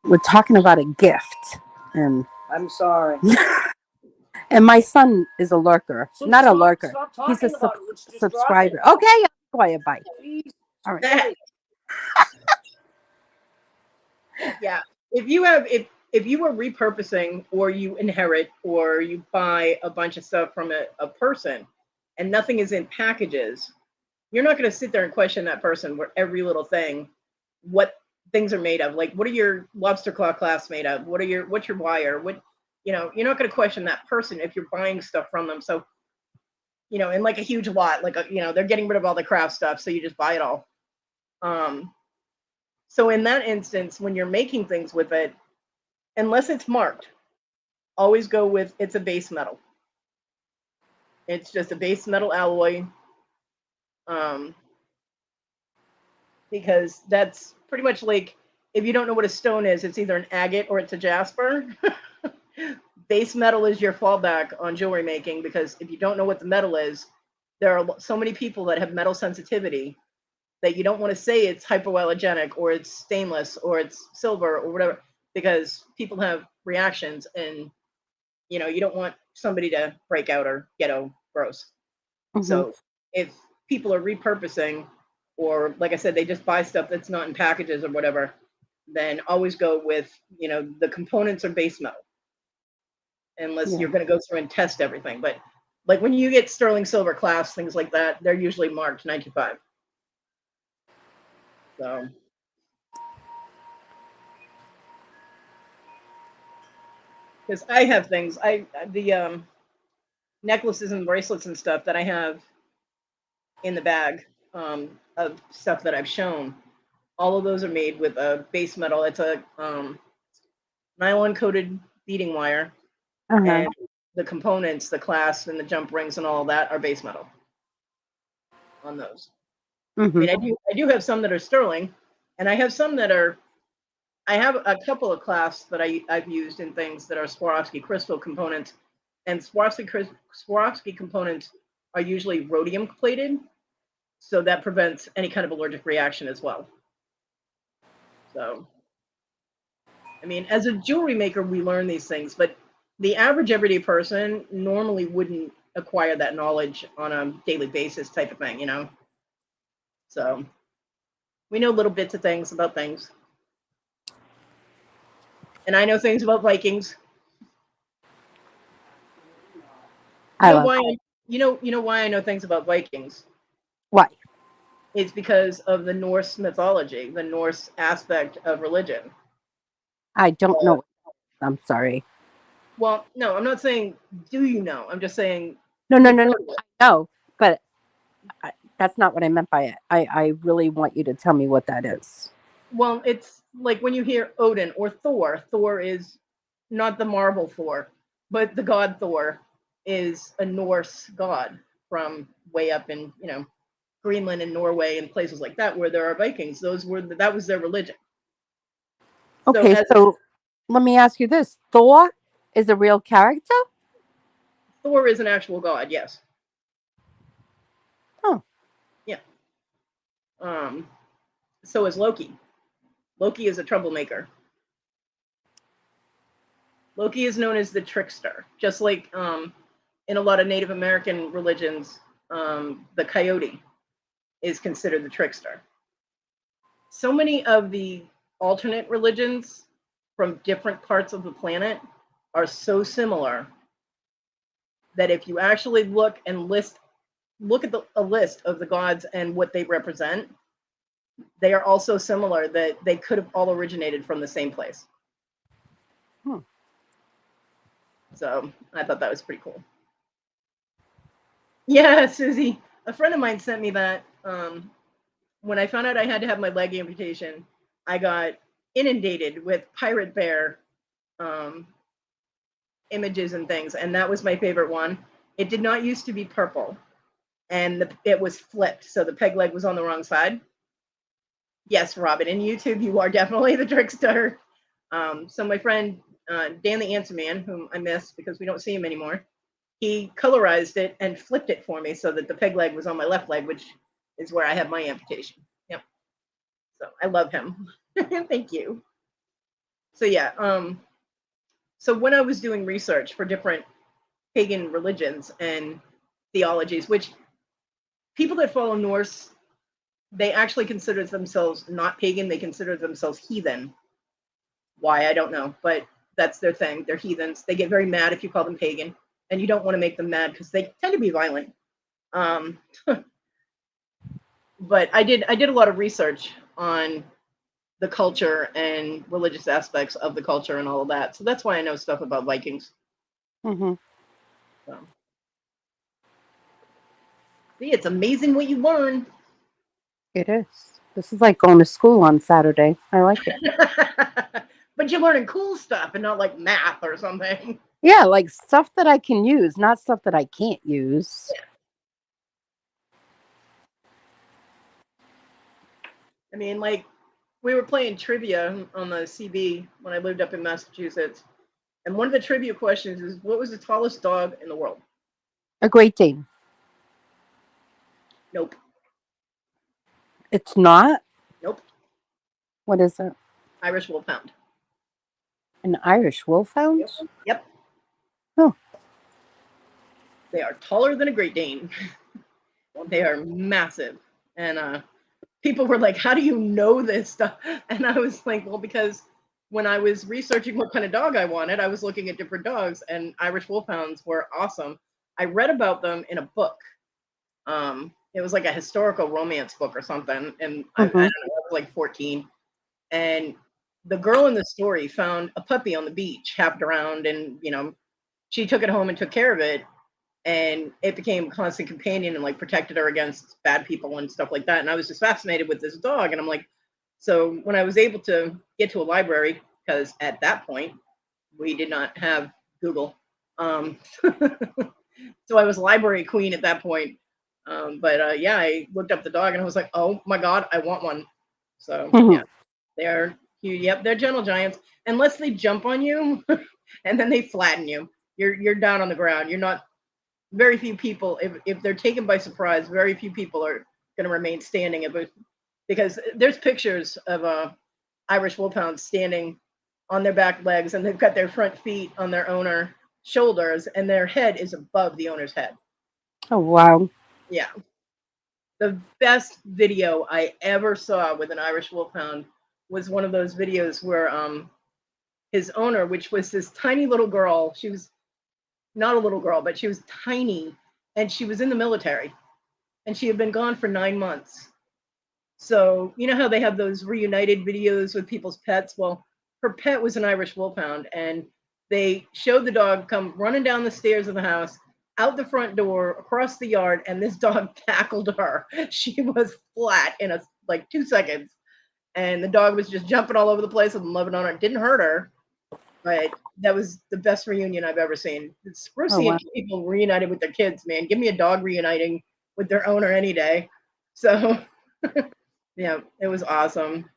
We're talking about a gift. And I'm sorry. And my son is a lurker. So Not a lurker. He's a subscriber. Okay, I'm quiet. Bye. Please. All right. Yeah. If you are repurposing or you inherit or you buy a bunch of stuff from a person and nothing is in packages, you're not going to sit there and question that person for every little thing what things are made of. Like, what are your lobster claw clasps made of? What's your wire? What, you're not going to question that person if you're buying stuff from them. So, in like a huge lot, like, they're getting rid of all the craft stuff. So you just buy it all. So in that instance, when you're making things with it, unless it's marked, always go with it's a base metal. It's just a base metal alloy. Because that's pretty much like, if you don't know what a stone is, it's either an agate or it's a jasper. Base metal is your fallback on jewelry making, because if you don't know what the metal is, there are so many people that have metal sensitivity that you don't want to say it's hypoallergenic or it's stainless or it's silver or whatever, because people have reactions, and you don't want somebody to break out or ghetto gross. So if people are repurposing, or like I said, they just buy stuff that's not in packages or whatever, then always go with, the components are base metal, unless you're going to go through and test everything. But like when you get sterling silver clasps, things like that, they're usually marked 95. So, because I have things, the necklaces and bracelets and stuff that I have in the bag, of stuff that I've shown, all of those are made with a base metal. It's a nylon coated beading wire, and the components, the clasp and the jump rings and all of that, are base metal on those. I mean, I do have some that are sterling, and I have some that are. I have a couple of clasps that I've used in things that are Swarovski crystal components, and Swarovski components are usually rhodium plated, so that prevents any kind of allergic reaction as well. So, I mean, as a jewelry maker, we learn these things, but the average everyday person normally wouldn't acquire that knowledge on a daily basis type of thing, So we know little bits of things about things. And I know things about Vikings. You know why I know things about Vikings? Why? It's because of the Norse mythology, the Norse aspect of religion. I don't know. I'm sorry. Well, no, I'm not saying do you know. I'm just saying No. I know, but that's not what I meant by it. I really want you to tell me what that is. Well, it's like when you hear Odin or Thor. Thor is not the Marvel Thor, but the god Thor is a Norse god from way up in, Greenland and Norway and places like that where there are Vikings. That was their religion. Okay, so let me ask you this. Thor is a real character? Thor is an actual god, yes. Oh. Yeah. So is Loki. Loki is a troublemaker. Loki is known as the trickster, just like in a lot of Native American religions, the coyote is considered the trickster. So many of the alternate religions from different parts of the planet are so similar that if you actually look at a list of the gods and what they represent, they are all so similar that they could have all originated from the same place. So I thought that was pretty cool. Yeah, Susie, a friend of mine sent me that. When I found out I had to have my leg amputation, I got inundated with pirate bear images and things, and that was my favorite one. It did not used to be purple, and it was flipped, so the peg leg was on the wrong side. Yes, Robin, in YouTube, you are definitely the trickster. So my friend Dan the Answer Man, whom I miss because we don't see him anymore, he colorized it and flipped it for me so that the peg leg was on my left leg, which is where I have my amputation. Yep. So I love him. Thank you. So yeah, so when I was doing research for different pagan religions and theologies, which people that follow Norse, they actually consider themselves not pagan, they consider themselves heathen. Why, I don't know, but that's their thing. They're heathens. They get very mad if you call them pagan, and you don't want to make them mad because they tend to be violent. But I did a lot of research on the culture and religious aspects of the culture and all of that. So that's why I know stuff about Vikings. Mm-hmm. So. See, it's amazing what you learn. It is. This is like going to school on Saturday. I like it. But you're learning cool stuff and not like math or something. Yeah, like stuff that I can use, not stuff that I can't use. I mean, like, we were playing trivia on the CB when I lived up in Massachusetts. And one of the trivia questions is, what was the tallest dog in the world? A Great Dane. Nope. It's not? Nope. What is it? Irish Wolfhound. An Irish Wolfhound? Yep. Oh. They are taller than a Great Dane. They are massive. And people were like, how do you know this stuff? And I was like, well, because when I was researching what kind of dog I wanted, I was looking at different dogs, and Irish Wolfhounds were awesome. I read about them in a book. It was like a historical romance book or something. And I don't know, I was like 14. And the girl in the story found a puppy on the beach, happed around, and, she took it home and took care of it. And it became a constant companion and like protected her against bad people and stuff like that. And I was just fascinated with this dog. And I'm like, so when I was able to get to a library, because at that point we did not have Google, so I was library queen at that point. But yeah, I looked up the dog and I was like, oh my god, I want one. So yeah, they're huge. Yep, they're gentle giants unless they jump on you and then they flatten you. You're down on the ground. You're not. Very few people, if they're taken by surprise, very few people are going to remain standing. Because there's pictures of Irish Wolfhounds standing on their back legs, and they've got their front feet on their owner shoulders, and their head is above the owner's head. Oh, wow. Yeah. The best video I ever saw with an Irish Wolfhound was one of those videos where his owner, which was this tiny little girl, she was not a little girl, but she was tiny, and she was in the military, and she had been gone for 9 months. So you know how they have those reunited videos with people's pets? Well, her pet was an Irish Wolfhound, and they showed the dog come running down the stairs of the house, out the front door, across the yard, and this dog tackled her. She was flat in like 2 seconds, and the dog was just jumping all over the place and loving on her. It didn't hurt her, but that was the best reunion I've ever seen. It's seeing people reunited with their kids, man. Give me a dog reuniting with their owner any day. So, yeah, it was awesome.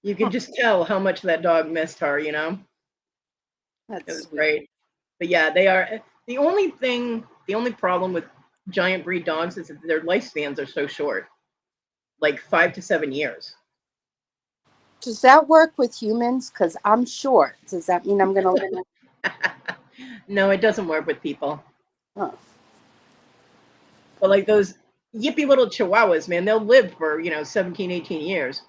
You could just tell how much that dog missed her, It was sweet. great. But yeah, they are the only problem with giant breed dogs is that their lifespans are so short, like 5 to 7 years. Does that work with humans? Because I'm short. Does that mean I'm going to live? No, it doesn't work with people. Oh. But like those yippy little chihuahuas, man, they'll live for, 17, 18 years.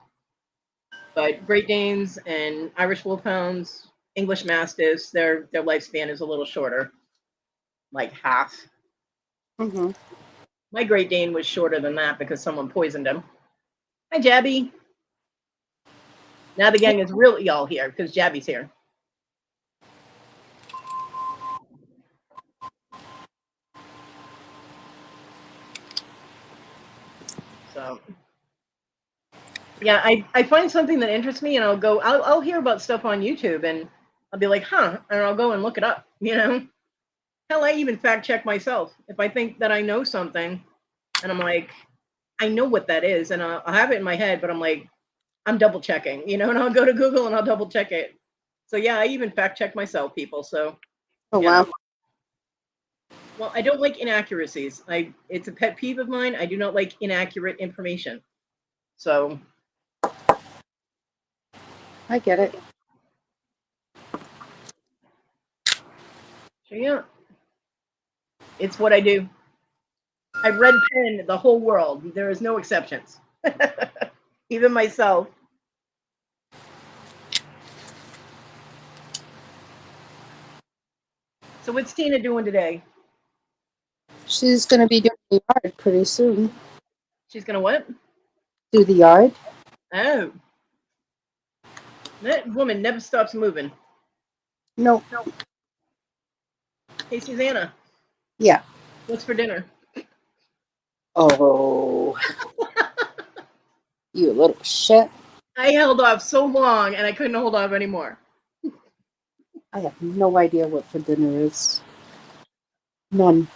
But Great Danes and Irish Wolfhounds, English Mastiffs, their lifespan is a little shorter, like half. Mm-hmm. My Great Dane was shorter than that because someone poisoned him. Hi, Jabby. Now the gang is really all here because Jabby's here. So, yeah, I find something that interests me, and I'll hear about stuff on YouTube, and I'll be like, huh, and I'll go and look it up, Hell, I even fact check myself. If I think that I know something, and I'm like, I know what that is, and I'll have it in my head, but I'm like, I'm double checking, and I'll go to Google and I'll double check it. So yeah, I even fact check myself, people. So, Oh, wow. Well, I don't like inaccuracies. It's a pet peeve of mine. I do not like inaccurate information. So I get it. yeah, it's what I do. I red pen the whole world. There is no exceptions. Even myself. So what's Tina doing today? She's going to be doing the yard pretty soon. She's gonna what? Do the yard. Oh. That woman never stops moving. No. Hey, Susanna, Yeah. what's for dinner? Oh, you little shit. I held off so long, and I couldn't hold off anymore. I have no idea what for dinner is. None.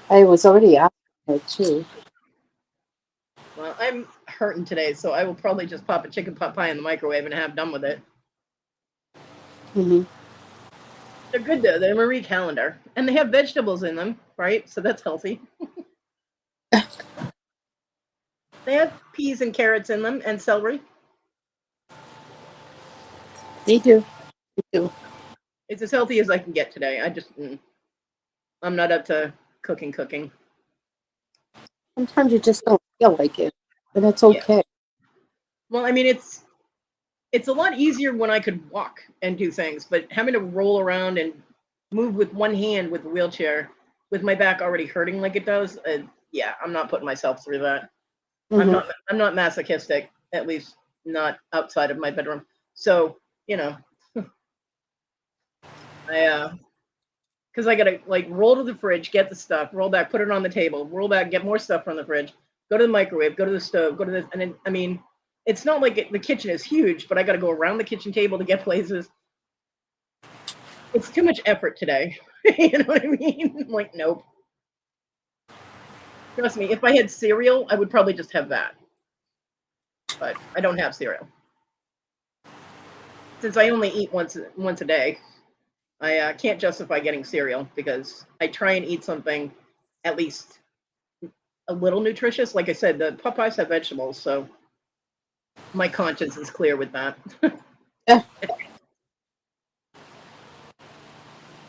I was already asking her too. Well, I'm hurting today, so I will probably just pop a chicken pot pie in the microwave and have done with it. Mm-hmm. They're good though. They're Marie Calendar, and they have vegetables in them, right? So that's healthy. They have peas and carrots in them, and celery. They do. They do. It's as healthy as I can get today. I'm not up to cooking. Sometimes you just don't feel like it, but that's Yeah. okay. Well, I mean, it's a lot easier when I could walk and do things, but having to roll around and move with one hand with the wheelchair, with my back already hurting like it does, yeah, I'm not putting myself through that. Mm-hmm. I'm not masochistic, at least not outside of my bedroom. So, I because I gotta like roll to the fridge, get the stuff, roll back, put it on the table, roll back, get more stuff from the fridge, go to the microwave, go to the stove, go to this, and then I mean, it's not like the kitchen is huge, but I gotta go around the kitchen table to get places. It's too much effort today. You know what I mean? I'm like, nope. Trust me, if I had cereal, I would probably just have that. But I don't have cereal. Since I only eat once a day, I can't justify getting cereal because I try and eat something at least a little nutritious. Like I said, the Popeyes have vegetables, so my conscience is clear with that. Yeah.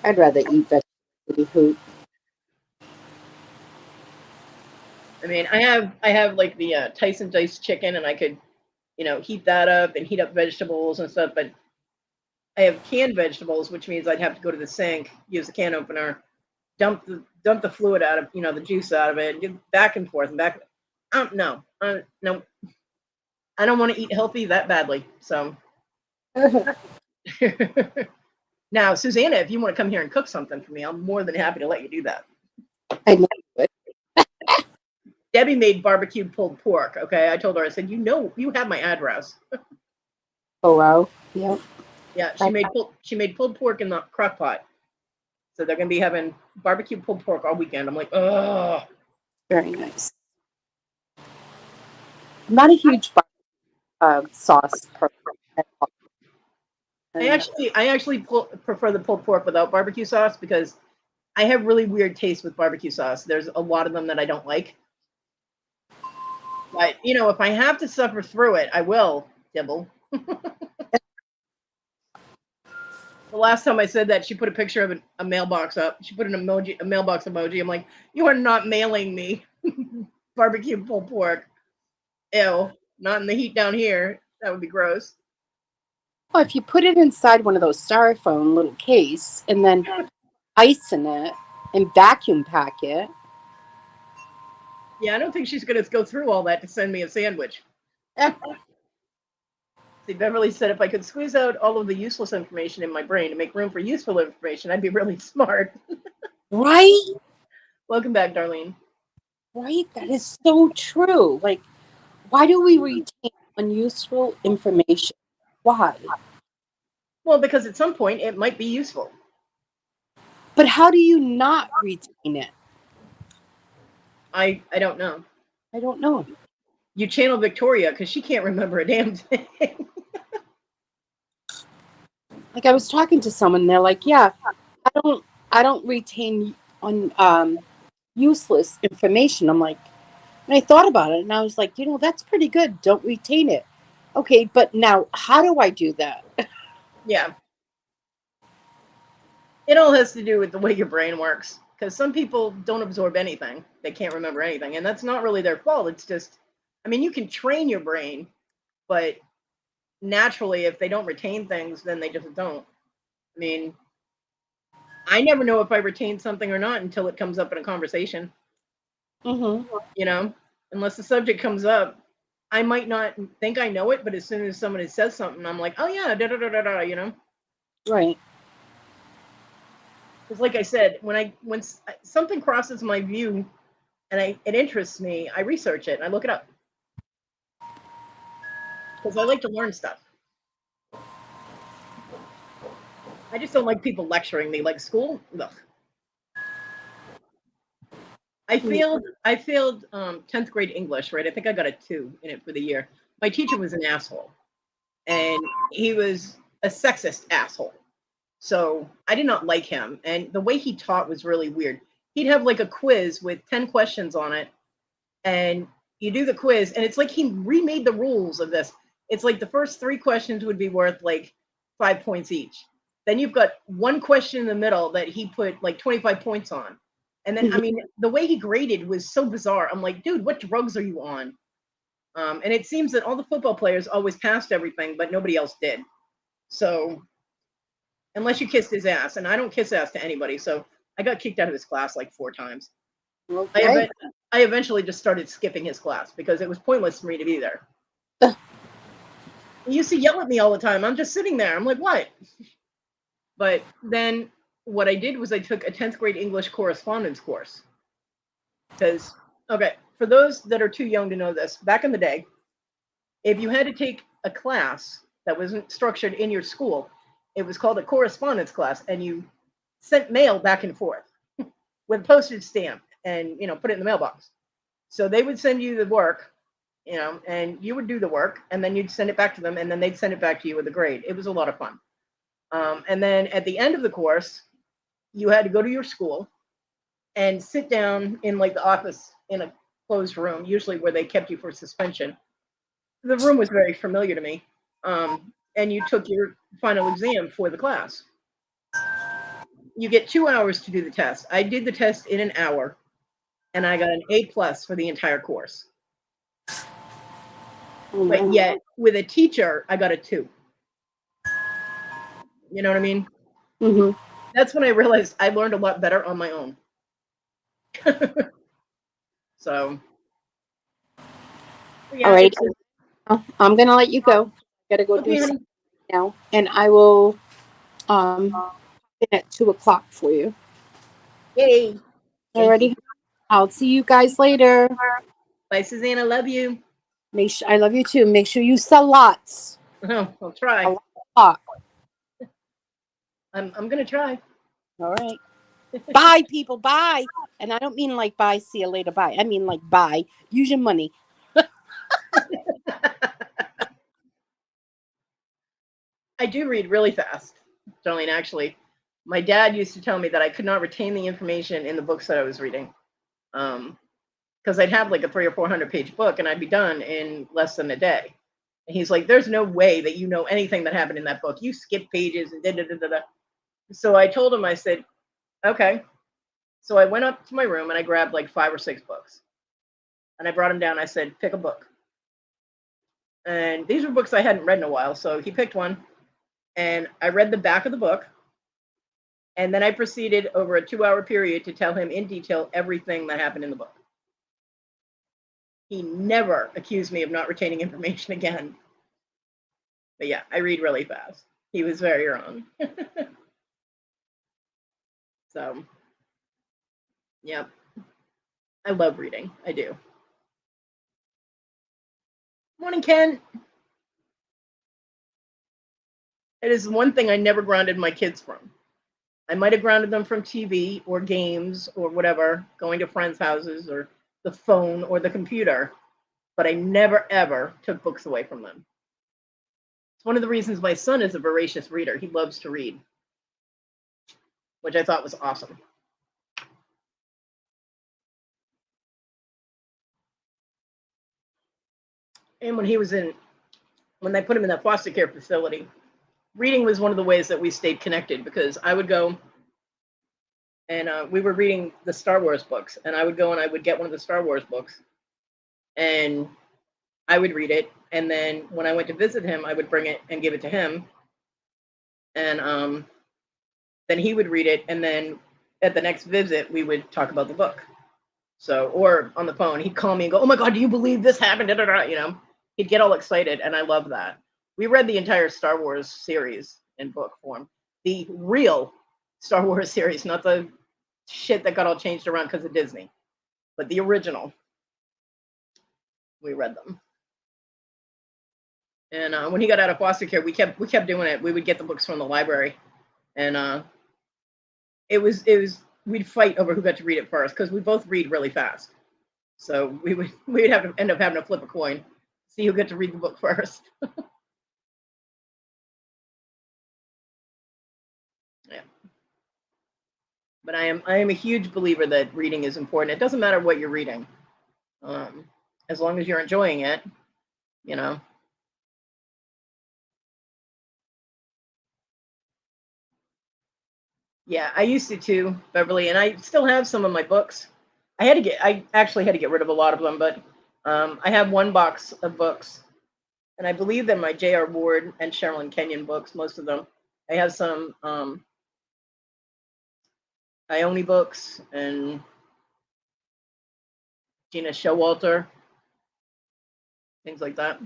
I'd rather eat vegetable. I mean, I have like the Tyson diced chicken, and I could heat that up and heat up vegetables and stuff. But I have canned vegetables, which means I'd have to go to the sink, use the can opener, dump the fluid out of the juice out of it, and get back and forth and back. No, no, I don't want to eat healthy that badly. So now, Susanna, if you want to come here and cook something for me, I'm more than happy to let you do that. I know it. Debbie made barbecued pulled pork. Okay, I told her, I said, you have my address. Oh wow. Yep. Yeah, she made pulled pork in the crock pot. So they're gonna be having barbecue pulled pork all weekend. I'm like, oh. Very nice. I'm not a huge sauce person. I actually prefer the pulled pork without barbecue sauce because I have really weird taste with barbecue sauce. There's a lot of them that I don't like. But if I have to suffer through it, I will dibble. The last time I said that, she put a picture of a mailbox up. She put a mailbox emoji. I'm like, you are not mailing me barbecue pulled pork. Ew, not in the heat down here. That would be gross. Well, if you put it inside one of those styrofoam little case and then ice in it and vacuum pack it. Yeah, I don't think she's going to go through all that to send me a sandwich. See, Beverly said if I could squeeze out all of the useless information in my brain to make room for useful information, I'd be really smart. Right? Welcome back, Darlene. Right? That is so true. Like, why do we retain unuseful information? Why? Well, because at some point it might be useful. But how do you not retain it? I don't know. I don't know. You channel Victoria because she can't remember a damn thing. Like I was talking to someone, they're like, "Yeah, I don't retain useless information." I'm like, and I thought about it, and I was like, that's pretty good. Don't retain it. Okay, but now how do I do that? Yeah. It all has to do with the way your brain works. Because some people don't absorb anything. They can't remember anything. And that's not really their fault. It's just, I mean, you can train your brain, but naturally, if they don't retain things, then they just don't. I mean, I never know if I retain something or not until it comes up in a conversation. Mm-hmm. Unless the subject comes up, I might not think I know it, but as soon as somebody says something, I'm like, oh yeah, da da da da da, you know. Right. Because like I said, when something crosses my view and it interests me, I research it and I look it up because I like to learn stuff. I just don't like people lecturing me like school. Ugh. I failed 10th grade English, right? I think I got a 2 in it for the year. My teacher was an asshole, and he was a sexist asshole. So I did not like him, and the way he taught was really weird. He'd have like a quiz with 10 questions on it, and you do the quiz, and it's like he remade the rules of this. It's like the first 3 questions would be worth like 5 points each. Then you've got one question in the middle that he put like 25 points on. And then, I mean, the way he graded was so bizarre. I'm like, dude, what drugs are you on? And it seems that all the football players always passed everything, but nobody else did. So, unless you kissed his ass, and I don't kiss ass to anybody, so I got kicked out of his class like 4 times. Okay. I eventually just started skipping his class because it was pointless for me to be there. He used to yell at me all the time. I'm just sitting there. I'm like, what? But then what I did was I took a 10th grade English correspondence course. Because, okay, for those that are too young to know this, back in the day, if you had to take a class that wasn't structured in your school, it was called a correspondence class, and you sent mail back and forth with postage stamp and, put it in the mailbox. So they would send you the work, and you would do the work, and then you'd send it back to them, and then they'd send it back to you with a grade. It was a lot of fun. And then at the end of the course, you had to go to your school and sit down in like the office in a closed room, usually where they kept you for suspension. The room was very familiar to me. And you took your final exam for the class. You get 2 hours to do the test. I did the test in an hour, and I got an A+ for the entire course. But yet, with a teacher, I got a 2. You know what I mean? Mm-hmm. That's when I realized I learned a lot better on my own. So, yeah, All right. I'm gonna let you go. Gotta go okay, do honey. something now, and I will at 2:00 for you. Yay. Alrighty. I'll see you guys later. Bye, Suzanne. I love you. I love you too. Make sure you sell lots. Oh, I'll try. A lot. I'm gonna try. All right. Bye, people. Bye. And I don't mean like bye, see you later, bye. I mean like bye. Use your money. I do read really fast, Jolene, actually. My dad used to tell me that I could not retain the information in the books that I was reading. Because I'd have like a 300 or 400 page book and I'd be done in less than a day. And he's like, there's no way that you know anything that happened in that book. You skip pages and da da da da da. So I told him, I said, okay. So I went up to my room and I grabbed like 5 or 6 books. And I brought him down. I said, pick a book. And these were books I hadn't read in a while. So he picked one. And I read the back of the book. And then I proceeded over a 2-hour period to tell him in detail everything that happened in the book. He never accused me of not retaining information again. But yeah, I read really fast. He was very wrong. So, yeah, I love reading. I do. Morning, Ken. It is one thing I never grounded my kids from. I might have grounded them from TV or games or whatever, going to friends' houses or the phone or the computer, but I never, ever took books away from them. It's one of the reasons my son is a voracious reader. He loves to read, which I thought was awesome. And when they put him in that foster care facility, reading was one of the ways that we stayed connected because I would go and we were reading the Star Wars books, and I would go and I would get one of the Star Wars books and I would read it. And then when I went to visit him, I would bring it and give it to him. And then he would read it. And then at the next visit, we would talk about the book. So, or on the phone, he'd call me and go, oh my God, do you believe this happened? Da, da, da, you know? he'd get all excited, and I love that. We read the entire Star Wars series in book form. The real Star Wars series, not the shit that got all changed around because of Disney, but the original. We read them. And when he got out of foster care, we kept doing it. We would get the books from the library, and it was we'd fight over who got to read it first because we both read really fast. So we'd have to end up having to flip a coin, see who got to read the book first. Yeah. But I am a huge believer that reading is important. It doesn't matter what you're reading, as long as you're enjoying it, you know. Yeah, I used to too, Beverly, and I still have some of my books. I actually had to get rid of a lot of them, but I have one box of books, and I believe they're my J.R. Ward and Sherilyn Kenyon books, most of them. I have some Ione books and Gina Showalter, things like that.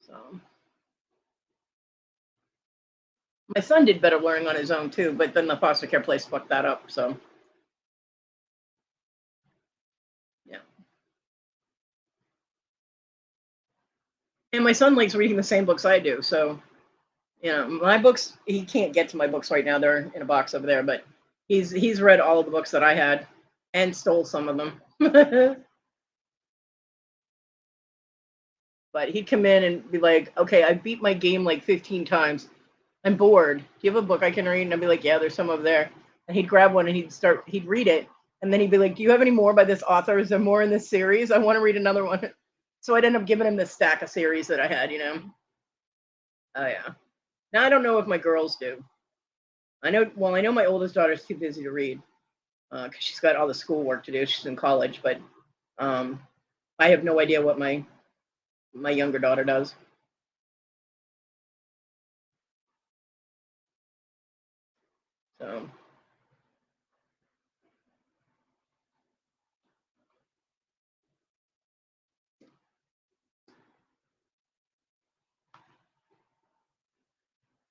So my son did better learning on his own too, but then the foster care place fucked that up. So yeah. And my son likes reading the same books I do. So, you know, my books, he can't get to my books right now. They're in a box over there, but he's read all of the books that I had and stole some of them. But he'd come in and be like, okay, I beat my game like 15 times. I'm bored. Do you have a book I can read? And I'd be like, yeah, there's some over there. And he'd grab one and he'd read it. And then he'd be like, do you have any more by this author? Is there more in this series? I want to read another one. So I'd end up giving him this stack of series that I had, you know. Oh, yeah. Now I don't know if my girls do. I know my oldest daughter's too busy to read because she's got all the schoolwork to do. She's in college, but I have no idea what my younger daughter does. So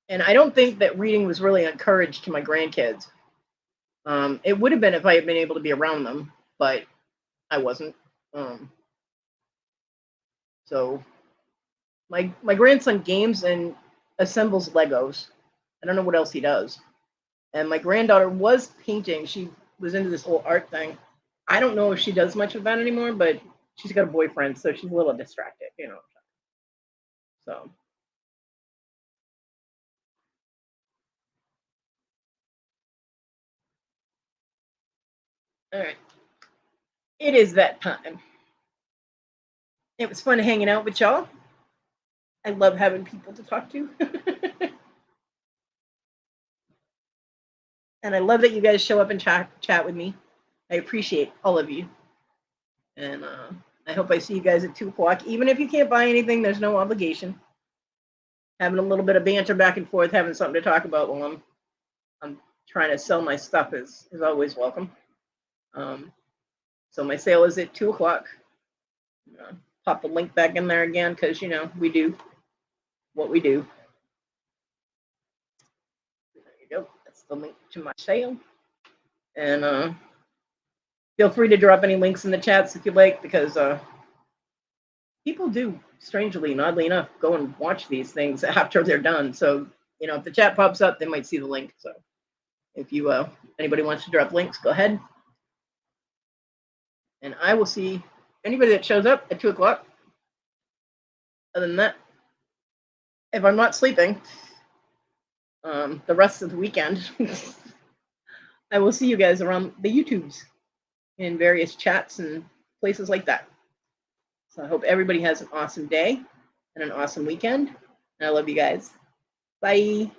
and I don't think that reading was really encouraged to my grandkids. It would have been if I had been able to be around them, but I wasn't. So my grandson games and assembles Legos. I don't know what else he does. And my granddaughter was painting. She was into this whole art thing. I don't know if she does much of that anymore, but she's got a boyfriend, so she's a little distracted, you know. So all right. It is that time. It was fun hanging out with y'all. I love having people to talk to. And I love that you guys show up and chat with me. I appreciate all of you. And I hope I see you guys at 2 o'clock. Even if you can't buy anything, there's no obligation. Having a little bit of banter back and forth, having something to talk about while I'm trying to sell my stuff is always welcome. So my sale is at 2 o'clock. Pop the link back in there again because, you know, we do what we do. There you go. That's the link to my sale. And feel free to drop any links in the chats if you like, because people do, strangely and oddly enough, go and watch these things after they're done. So, you know, if the chat pops up, they might see the link. So if you anybody wants to drop links, go ahead. And I will see anybody that shows up at 2 o'clock. Other than that, if I'm not sleeping the rest of the weekend, I will see you guys around the YouTubes in various chats and places like that. So I hope everybody has an awesome day and an awesome weekend. And I love you guys. Bye.